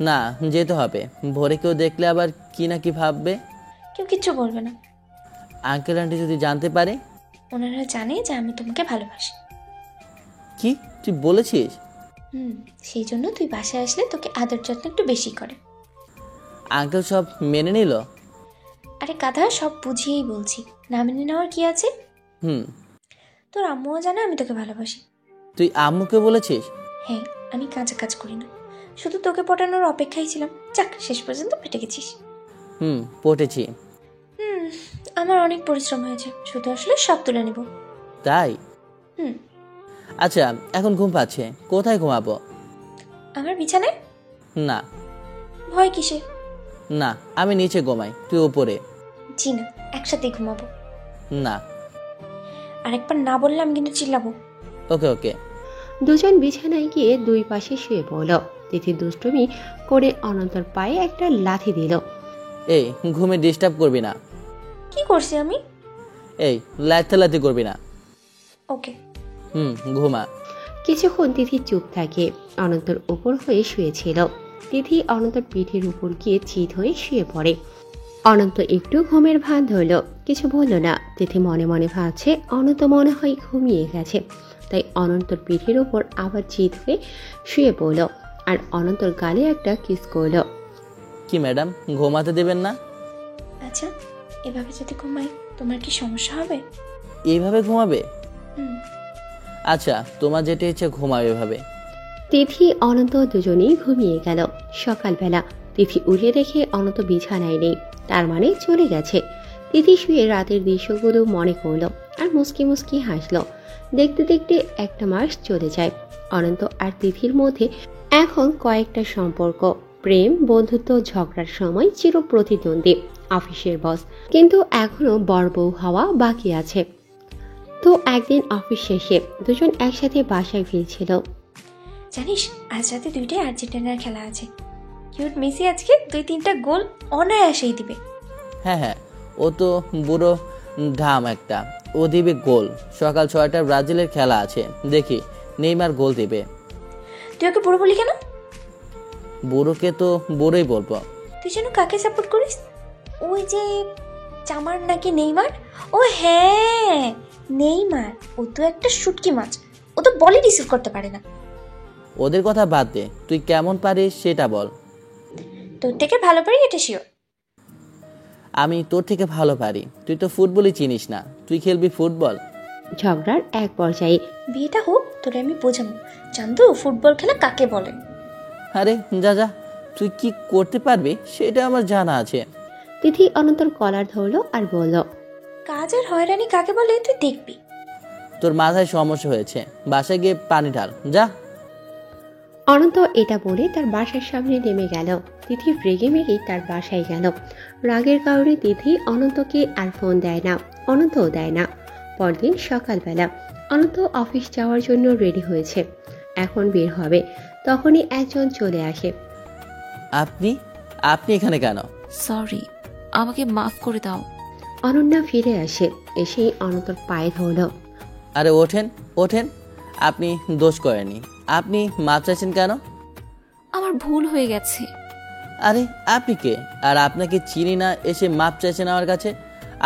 না, যেতে হবে, ভোরে কেউ দেখলে আবার কি না কি ভাববে। কেউ কিচ্ছু বলবে না। আঙ্কেল আন্টি যদি জানতে পারে? ওনারা জানে যে আমি তোমাকে ভালোবাসি। কি তুই বলেছিস? সেই জন্য তুই বাসায় আসলে তোকে আদর যত্ন একটু বেশি করে। আঙ্কেল সব মেনে নিল? আরে গাধা, সব বুঝিয়েই বলছি, না মেনে নেওয়ার কি আছে? তোর আম্মুও জানে আমি তোকে ভালোবাসি। তুই আম্মুকে বলেছিস? হ্যাঁ, আমি কাজে কাজ করি না, শুধু তোকে পটানোর অপেক্ষায় ছিলাম। যাক, শেষ পর্যন্ত পেটে গেছিস। পটেছি। আমার অনেক পরিশ্রম হয়েছে, শুধু আসলে সব তুলে নেব। তাই? আচ্ছা, এখন ঘুম পাচ্ছে, কোথায় ঘুমাবো? আমার বিছানায়? না। ভয় কিসে? না, আমি নিচে ঘুমাই, তুই উপরে। জি না, একসাথে ঘুমাবো। না। আরেকবার না বললাম কিন্তু চিল্লাবো। ওকে ওকে। দুজন বিছানায় গিয়ে দুই পাশে শুয়ে পড়ল। তিথি দুষ্টুমি করে অনন্তর পায়ে একটা লাথি দিল। এই, ঘুমে ডিস্টার্ব করবি না। কি করছি আমি? এই, লাথি করবি না। ওকে। ঘুমা। কিছুক্ষণ তিথি চুপ থাকে, অনন্তর উপর হয়ে শুয়েছিল। তিথি অনন্তর পিঠের উপর গিয়ে চিত হয়ে শুয়ে পড়ে। অনন্ত একটু ঘুমের ভান ধরল, কিছু বলল না। তিথি মনে মনে ভাবছে অনন্ত মনে হয় ঘুমিয়ে গেছে, তাই অনন্তর পিঠের উপর আবার চিত হয়ে শুয়ে পড়ল আর অনন্তর গালে একটা কিস করল। কি ম্যাডাম, ঘুমাতে দেবেন না? আচ্ছা, এভাবে যদি ঘুমাই তোমার কি সমস্যা হবে? এইভাবে ঘুমাবে? আচ্ছা, তোমার যেটা ইচ্ছে ঘুমাও এভাবে। তিথি অনন্ত দুজনেই ঘুমিয়ে গেল। সকালবেলা তিথি উঠে দেখে অনন্ত বিছানায় নেই, তার মানে চলে গেছে। তিথি শুয়ে রাতের দৃশ্যগুলো মনে করলো আর মুস্কি মুস্কি হাসলো। দেখতে দেখতে একটা মাস চলে যায়। অনন্ত আর তিথির মধ্যে এখন কয়েকটা সম্পর্ক, প্রেম, বন্ধুত্ব, ঝগড়ার সময় চির প্রতিদ্বন্দ্বী, অফিসের বস, কিন্তু এখনো বর বউ হওয়া বাকি আছে। তো একদিন অফিস শেষে দুজন একসাথে বাসায় ফিরছিল। জানিস, আজ রাতে 2টায় আর্জেন্টিনার খেলা আছে। কিউট মেসি আজকে 2-3টা গোল অনায়াসেই দিবে। হ্যাঁ, ও তো বুড়ো ঢাম একটা, ও দিবে গোল। সকাল 6টায় ব্রাজিলের খেলা আছে, দেখি নেইমার গোল দিবে। তুই ওকে বুড়ো বলি কেন? বুড়োকে তো বুড়োই বলবো। তুই যেন কাকে সাপোর্ট করিস? ওই যে চামার নাকি নেইমার? ও হ্যাঁ, নেইমার। ও তো একটা শুটকি মাছ, ও তো বলই রিসিভ করতে পারে না। ওদের কথা বাদ দে, তুই কেমন পারিস সেটা বল। তোর থেকে ভালো পারি এটা শিওর। আমি তোর থেকে ভালো পারি, তুই তো ফুটবলই চিনিস না, তুই খেলবি ফুটবল। ঝগড়ার এক পর্যায়ে বিয়েটা হোক, তোরে আমি বোঝাবো চান্দু ফুটবল খেলা কাকে বলে। আরে যা, তুই কি করতে পারবি সেটা আমার জানা আছে। তিথি অনন্তর কলার ধরলো আর বলল, কাজ আর হয়রানি কাকে বলে তুই দেখবি। তোর মাথায় সমস্যা হয়েছে, বাসায় গিয়ে পানি ঢাল যা। অনন্ত এটা বলে তার বাসার সামনে নেমে গেল। তিথি রেগে মেগে তার বাসায় গেল। রাগের কারণে তিথি অনন্তকে আর ফোন দেয় না, অনন্তও দেয় না। পরদিন সকালবেলা অনন্ত অফিস যাওয়ার জন্য রেডি হয়েছে, এখন বের হবে। তখনই একজন চলে আসে। আপনি এখানে কেন? সরি, আমাকে মাফ করে দাও। অনন্যা ফিরে আসে, এসেই অনন্তর পায়ে ধরল। আরে ওঠেন, আপনি দোষ করেননি, আপনি মাপ চাইছেন কেন? আমার ভুল হয়ে গেছে। আরে আপনি কে? আর আপনাকে চিনি না, এসে মাপ চাইছেন আমার কাছে?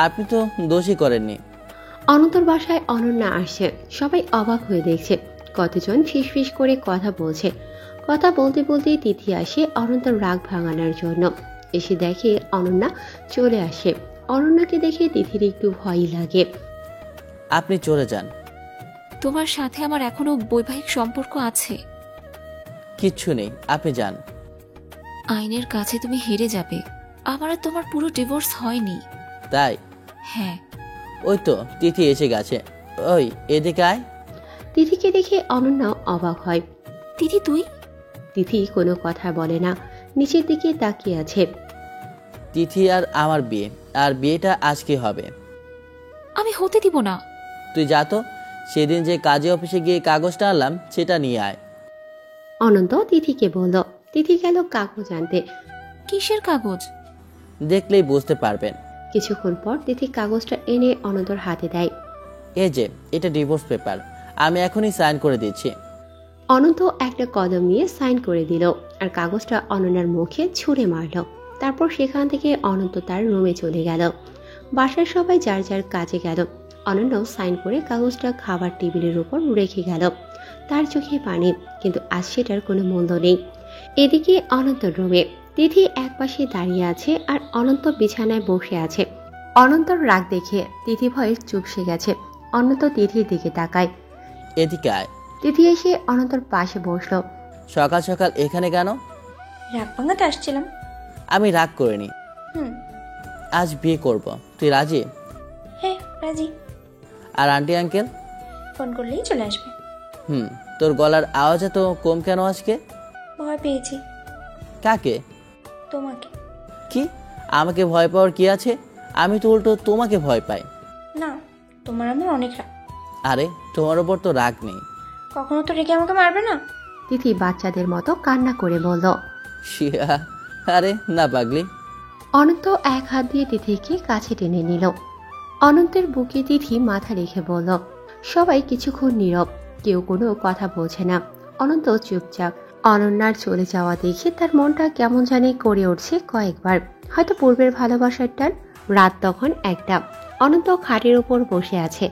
আপনি তো দোষই করেননি। অনন্তর বাসায় অনন্যা আসছে, সবাই অবাক হয়ে দেখছে। কতজন ফিসফিস করে কথা বলছে, কথা বলতে বলতে তিথি আসে অনন্তর রাগ ভাঙানোর জন্য। এসে দেখে অনন্যা চলে আসে। অনন্যাকে দেখে তিথির একটু ভয়ই লাগে। আপনি চলে যান। তোমার সাথে আমার এখনো বৈবাহিক সম্পর্ক আছে। কিচ্ছু নেই, আপনি যান। আইনের কাছে তুমি হেরে যাবে। আমার আর তোমার পুরো ডিভোর্স হয়নি। তাই? হ্যাঁ। ওই তো তিথি এসে গেছে। ওই এদিকে আয়। তিথিকে দেখে অনন্যা অবাক হয়। দিদি তুই? তিথি কোনো কথা বলে না, নিচের দিকে তাকিয়ে আছে। তিথি আর আমার বিয়ে, আর বিয়েটা আজকে হবে। আমি হতে দিব না। তুই যা তো, সেদিন যে কাজী অফিসে গিয়ে কাগজটা আনলাম সেটা নিয়ে আয়। অনন্ত তিথিকে বলল। তিথি গেল কাগজ আনতে। কিসের কাগজ? দেখলেই বুঝতে পারবেন। কিছুক্ষণ পর তিথি কাগজটা এনে অনন্তর হাতে দেয়। এই যে, এটা ডিভোর্স পেপার, আমি এখনই সাইন করে দিচ্ছি। অনন্ত একটা কলম নিয়ে সাইন করে দিল আর কাগজটা অনন্যার মুখে ছুঁড়ে মারল। তারপর সেখান থেকে অনন্ত তার রুমে চলে গেল। বাসার সবাই যার যার কাজে গেল। অনন্য সাইন করে কাগজটা খাবার টেবিলের উপর রেখে গেল। তার চোখে পানি, কিন্তু আজ সেটার কোনো মূল্য নেই। এদিকে অনন্তর রুমে তিথি একপাশে দাঁড়িয়ে আছে আর অনন্ত বিছানায় বসে আছে। অনন্তর রাগ দেখে তিথি ভয়ে চুপসে গেছে। অনন্ত তিথির দিকে তাকায়। এদিকে আয়। তিথি এসে অনন্তর পাশে বসলো। সকাল সকাল এখানে কেন? রাগ ভাঙাতে আসছিলাম। আমি রাগ করিনি। হুম। আজ বিয়ে করব, তুই রাজি? হ্যাঁ রাজি। আর আন্টি আঙ্কেল? ফোন করলেই চলে আসবে। তোর গলার আওয়াজ এত কম কেন আজকে? ভয় পেয়েছি। কাকে? তোমাকে। কি? আমাকে ভয় পাওয়ার কি আছে? আমি তো উল্টো তোমাকে ভয় পাই। না, তোমার আমার অনেক রাগ। আরে তোমার উপর তো রাগ নেই। কখনো তো রেগে আমাকে মারবে না? তিথি বাচ্চাদের মতো কান্না করে বলল। শিয়া, আরে না পাগলি। অনন্ত এক হাত দিয়ে তিথিকে কাছে টেনে নিল। অনন্তের বুকে তিথি মাথা রেখে বলল। সবাই কিছুক্ষণ নীরব, কেউ কোনো কথা বলছে না। অনন্ত চুপচাপ। অনন্যার চলে যাওয়া দেখে তার মনটা কেমন জানি করে উঠছে কয়েকবার। হয়তো পূর্বের ভালোবাসার টান। রাত তখন 1টা। অনন্ত খাটের উপর বসে আছে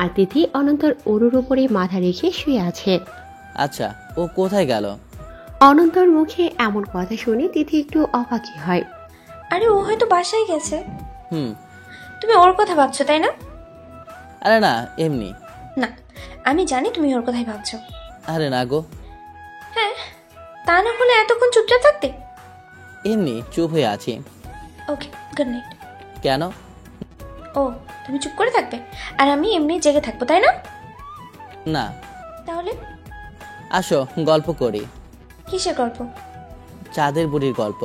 আর তিথি অনন্তর উরুর উপরে মাথা রেখে শুয়ে আছে। আচ্ছা, ও কোথায় গেল? অনন্তর মুখে এমন কথা শুনে তিথি একটু অবাকই হয়। আরে ও হয়তো বাসায় গেছে। হুম। তুমি ওর কথা ভাবছো তাই না? আরে না, এমনি। না, আমি জানি তুমি ওর কথাই ভাবছো। আরে না গো। হ্যাঁ, তা না হলে এতক্ষণ চুপচাপ থাকতে? এমনি চুপ হয়ে আছি। ওকে, গুড নাইট। কেন? ও, তুমি চুপ করে থাকবে আর আমি এমনি জেগে থাকবো তাই না? না। তাহলে আসো গল্প করি। কিসের গল্প? চাঁদের বুড়ির গল্প।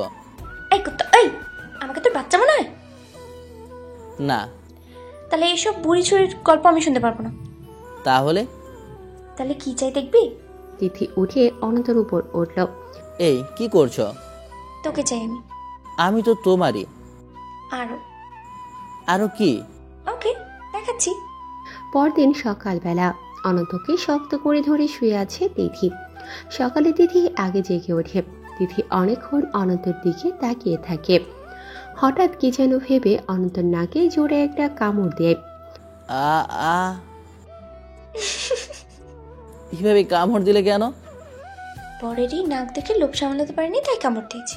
এই কুত্তা, এই আমাকে তোর বাচ্চা মনে হয়? না। তাহলে এইসব বুড়ি ছুরির গল্প আমি শুনতে পারবো না। তাহলে কি চাই দেখবি? তিথি উঠে অনন্তর উপর উঠল। এই কি করছো? তোকে চাই আমি। আমি তো তোমারই। আরো। আরো কি? ওকে, দেখাচ্ছি। পরদিন সকালবেলা অনন্তকে শক্ত করে ধরে শুয়ে আছে তিথি। সকালে তিথি আগে জেগে ওঠে। তিথি অনেকক্ষণ অনন্তর দিকে তাকিয়ে থাকে। হঠাৎ কি যেন ভেবে অনন্তর নাকে জোরে একটা কামড় দেয়। কিভাবে কামড় দিলে কেন? পরেরই নাক দেখে লোভ সামলাতে পারিনি তাই কামড় দিয়েছি।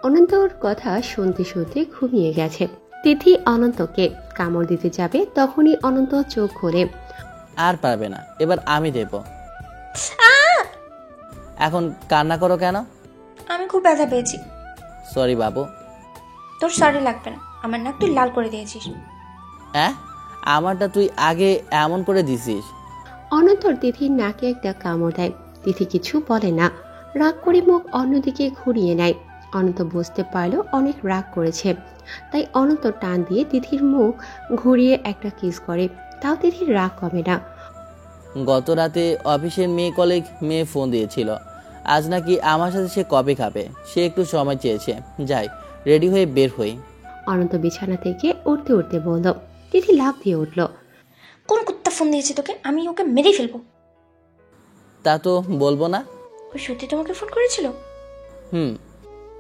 অনন্তর কথা শুনতে শুনতে ঘুমিয়ে গেছে। তিথি অনন্তকে কামড় দিতে যাবে, তখনই অনন্ত চোখ খোলে। আর পারবে না, এবার আমি দেব। এখন কান্না করো কেন? আমি খুব ব্যথা পেয়েছি। সরি বাবু। তোর সরি লাগবে না, আমার নাক তুই লাল করে দিয়েছিস। হ্যাঁ, আমারটা তুই আগে এমন করে দিছিস। অনন্তর তিথির নাকে একটা কামড় দেয়। তিথি কিছু বলে না, রাগ করে মুখ অন্যদিকে ঘুরিয়ে নেয়। অনন্ত বুঝতে পারলো অনেক রাগ করেছে, তাই অনন্ত টান দিয়ে তিথির মুখ ঘুরিয়ে একটা কিস করে। তাও তিথির রাগ কমে না। গত রাতে অফিসের মেয়ে ফোন দিয়েছিল, আজ নাকি আমার সাথে সে কবে খাবে, সে একটু সময় চেয়েছে। যাই, রেডি হয়ে বের হই। অনন্ত বিছানা থেকে উঠতে উঠতে বলল। তিথি লাফ দিয়ে উঠল। কোন কুত্তা ফোন দিয়েছে তোকে? আমি ওকে মেরে ফেলবো। তা তো বলবো না। ওই সত্যি তোমাকে ফোন করেছিল?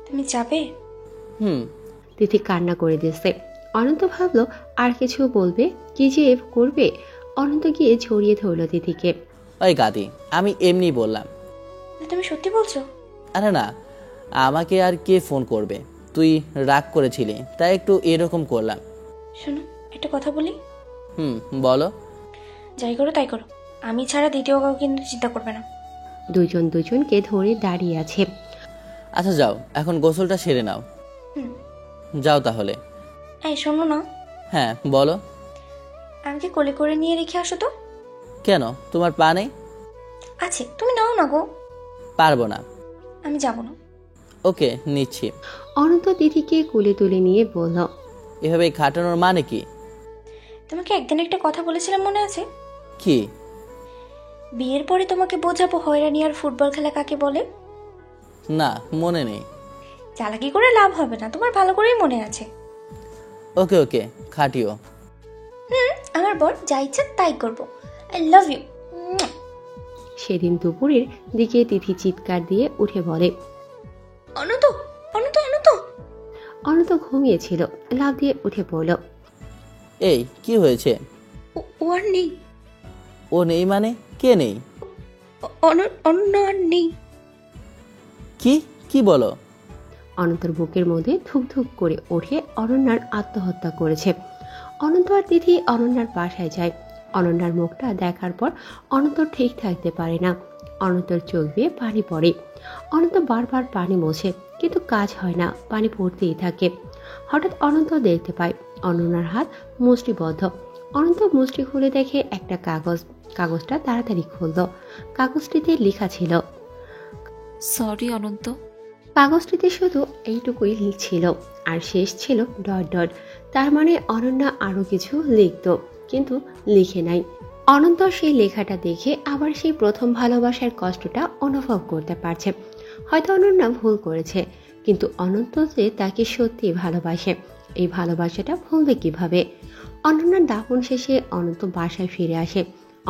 তুমি যাবে? তিথি কান্না করে দিয়েছে। অনন্ত ভাবলো আর কিছু বলবে, কি যে করবে। অনন্ত গিয়ে ছড়িয়ে ধরল তিথিকে। ওই গাদি, আমি এমনি বললাম। তুমি সত্যি বলছো? আরে না, আমাকে আর কে ফোন করবে, তুই রাগ করেছিলি তাই একটু এরকম করলাম। শোনো, একটা কথা বলি। বলো। যাই করো তাই করো, আমি ছাড়া দ্বিতীয় কাউ কিন্তু চিন্তা করবে না। দুজন দুজনকে ধরে দাঁড়িয়ে আছে। আচ্ছা যাও, এখন গোসলটা সেরে নাও। যাও তাহলে। এই শোনো না। হ্যাঁ বলো। আমাকে কোলে করে নিয়ে রেখে আসো তো। কেন, তোমার পা নেই? আছে, তুমি নাও না গো। পারবো না। আমি যাব না। ওকে, নিচ্ছি। অনন্ত তিথিকে কোলে তুলে নিয়ে বলল, এভাবে খাটানোর মানে কি? তোমাকে একদিন একটা কথা বলেছিলাম, মনে আছে? কি? বিয়ের পরে তোমাকে বোঝাবো হয়রানি আর ফুটবল খেলা কাকে বলে। না, মনে নেই। চালাকি করে লাভ হবে না, তোমার ভালো করেই মনে আছে। ওকে ওকে, খাটিও। আমার বর যা ইচ্ছা তাই করব। I love you. সেদিন দুপুরের দিকে তিথি চিৎকার দিয়ে উঠে বলে, অনন্ত, অনন্ত, অনন্ত। অনন্ত ঘুমিয়েছিল, লাফ দিয়ে উঠে পড়ল। এই কি হয়েছে? ও আর নেই। ও নেই মানে? কে নেই? অনন্য আর নেই। কি কি বলো? অনন্তর বুকের মধ্যে ধুক ধুক করে ওঠে অনন্যার আত্মহত্যা করেছে। অনন্ত আর তিথি অনন্যার বাসায় যায়। অনন্যার মুখটা দেখার পর অনন্ত ঠিক থাকতে পারে না। অনন্তর চোখ দিয়ে পানি পড়ে। অনন্ত বারবার পানি মোছে, কিন্তু কাজ হয় না, পানি পড়তেই থাকে। হঠাৎ অনন্ত দেখতে পায় অনন্যার হাত মুষ্টিবদ্ধ। অনন্ত মুষ্টি খুলে দেখে একটা কাগজ। কাগজটা তাড়াতাড়ি খুলল। কাগজটিতে লেখা ছিল, সরি অনন্ত। কাগজটিতে শুধু এইটুকুই ছিল, আর শেষ ছিল ডট ডট। তার মানে অনন্যা আরো কিছু লিখত, কিন্তু লিখে নাই। অনন্ত সেই লেখাটা দেখে আবার সেই প্রথম ভালোবাসার কষ্টটা অনুভব করতে পারছে। হয়তো অনন্যা ভুল করেছে, কিন্তু অনন্ত যে তাকে সত্যি ভালোবাসে, এই ভালোবাসাটা ভুলবে কিভাবে? অনন্যার দাফন শেষে অনন্ত বাসায় ফিরে আসে।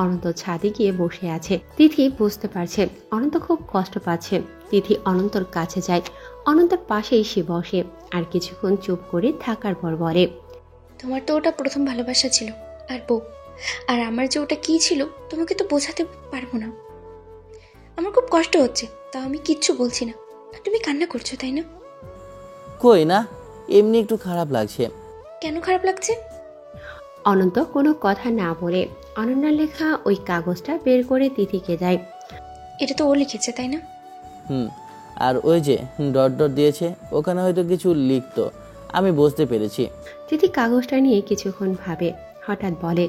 অনন্ত ছাদে গিয়ে বসে আছে। তিথি বুঝতে পারছে অনন্ত খুব কষ্ট পাচ্ছে। তিথি অনন্তর কাছে যায়, অনন্তর পাশে এসে বসে, আর কিছুক্ষণ চুপ করে থাকার পর বলে, তোমার তো ওটা প্রথম ভালোবাসা ছিল আর বউ, আর আমার যে ওটা কি ছিল তোমাকে তো বোঝাতে পারবো না। আমার খুব কষ্ট হচ্ছে, তাও আমি কিচ্ছু বলছি না। আর তুমি কান্না করছো তাই না? কই না, এমনি একটু খারাপ লাগছে। কেন খারাপ লাগছে? অনন্ত কোনো কথা না বলে অনন্যার লেখা ওই কাগজটা বের করে তিথিকে দেয়। এটা তো ও লিখেছে তাই না? আর ওই যে ডট ডট দিয়েছে, ওখানে হয়তো কিছু লিখতো, আমি বুঝতে পেরেছি। তিথি কাগজটা নিয়ে কিছুক্ষণ ভাবে, হঠাৎ বলে,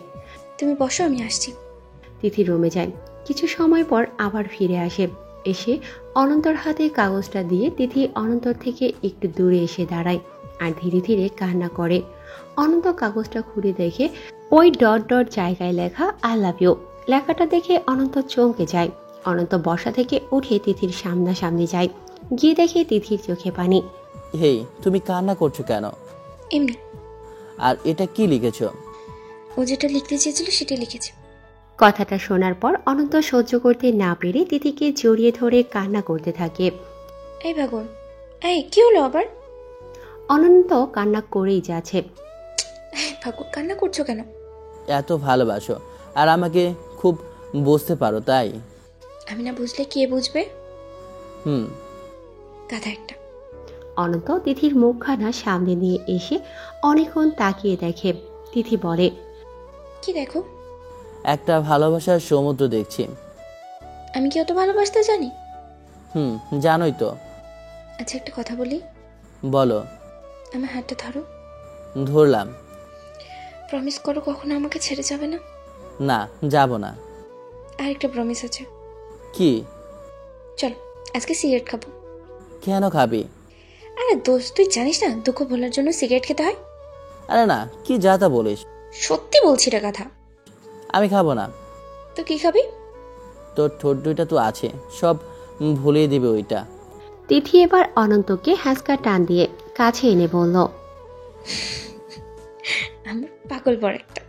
তুমি বসো, আমি আসছি। তিথি রুমে যায়। কিছু সময় পর আবার ফিরে আসে। এসে অনন্তর হাতে কাগজটা দিয়ে তিথি অনন্তর থেকে একটু দূরে এসে দাঁড়ায়, আর ধীরে ধীরে কান্না করে। অনন্ত কাগজটা খুলে দেখে ওই ডট ডট জায়গায় লেখা আই লাভ ইউ। লেখাটা দেখে অনন্ত চমকে যায়। অনন্ত বসা থেকে উঠে তিথির সামনাসামনি যায়, গিয়ে দেখে তিথির চোখে পানি। হেই, তুমি কান্না করছো কেন? এমনি। আর এটা কি লিখেছো? ও যেটা লিখতে চেয়েছিল সেটা লিখেছে। কথাটা শোনার পর অনন্ত সহ্য করতে না পেরে তিথিকে জড়িয়ে ধরে কান্না করতে থাকে। এই ভগবান, এই কি হলো আবার? অনন্ত কান্না করেই যাচ্ছে। ভগবান, কান্না করছো কেন? এত ভালোবাসো আর আমাকে খুব বুঝতে পারো তাই। আমি না বুঝলে কে বুঝবে? গাধা একটা। অনন্ত তিথির মুখখানা সামনে নিয়ে এসে অনেকক্ষণ তাকিয়ে দেখে। তিথি বলে, কি দেখো? একটা ভালোবাসার সমুদ্র দেখছি। আমি কি অত ভালোবাসতে জানি? জানোই তো। আচ্ছা একটা কথা বলি। বলো। আমার হাতটা ধরো। ধরলাম। প্রমিস করো কখনো আমাকে ছেড়ে যাবে না? না, যাব না। আর একটা প্রমিস আছে। কি? চলো আজকে সিগারেট খাবো। কেন খাবি? আরে দোস্ত, তুই জানিস না দুঃখ ভোলার জন্য সিগারেট খেতে হয়? আরে না, কি যা তা বলিস। সত্যি বলছি রে কথা। আমি খাবো না। তো কি খাবি? তোর ঠোঁট দুইটা তো আছে, সব ভুলিয়ে দিবে ওইটা। তিথি এবার অনন্তকে হ্যাঁচকা টান দিয়ে কাছে এনে বলল, আমার পাগল বড় একটা।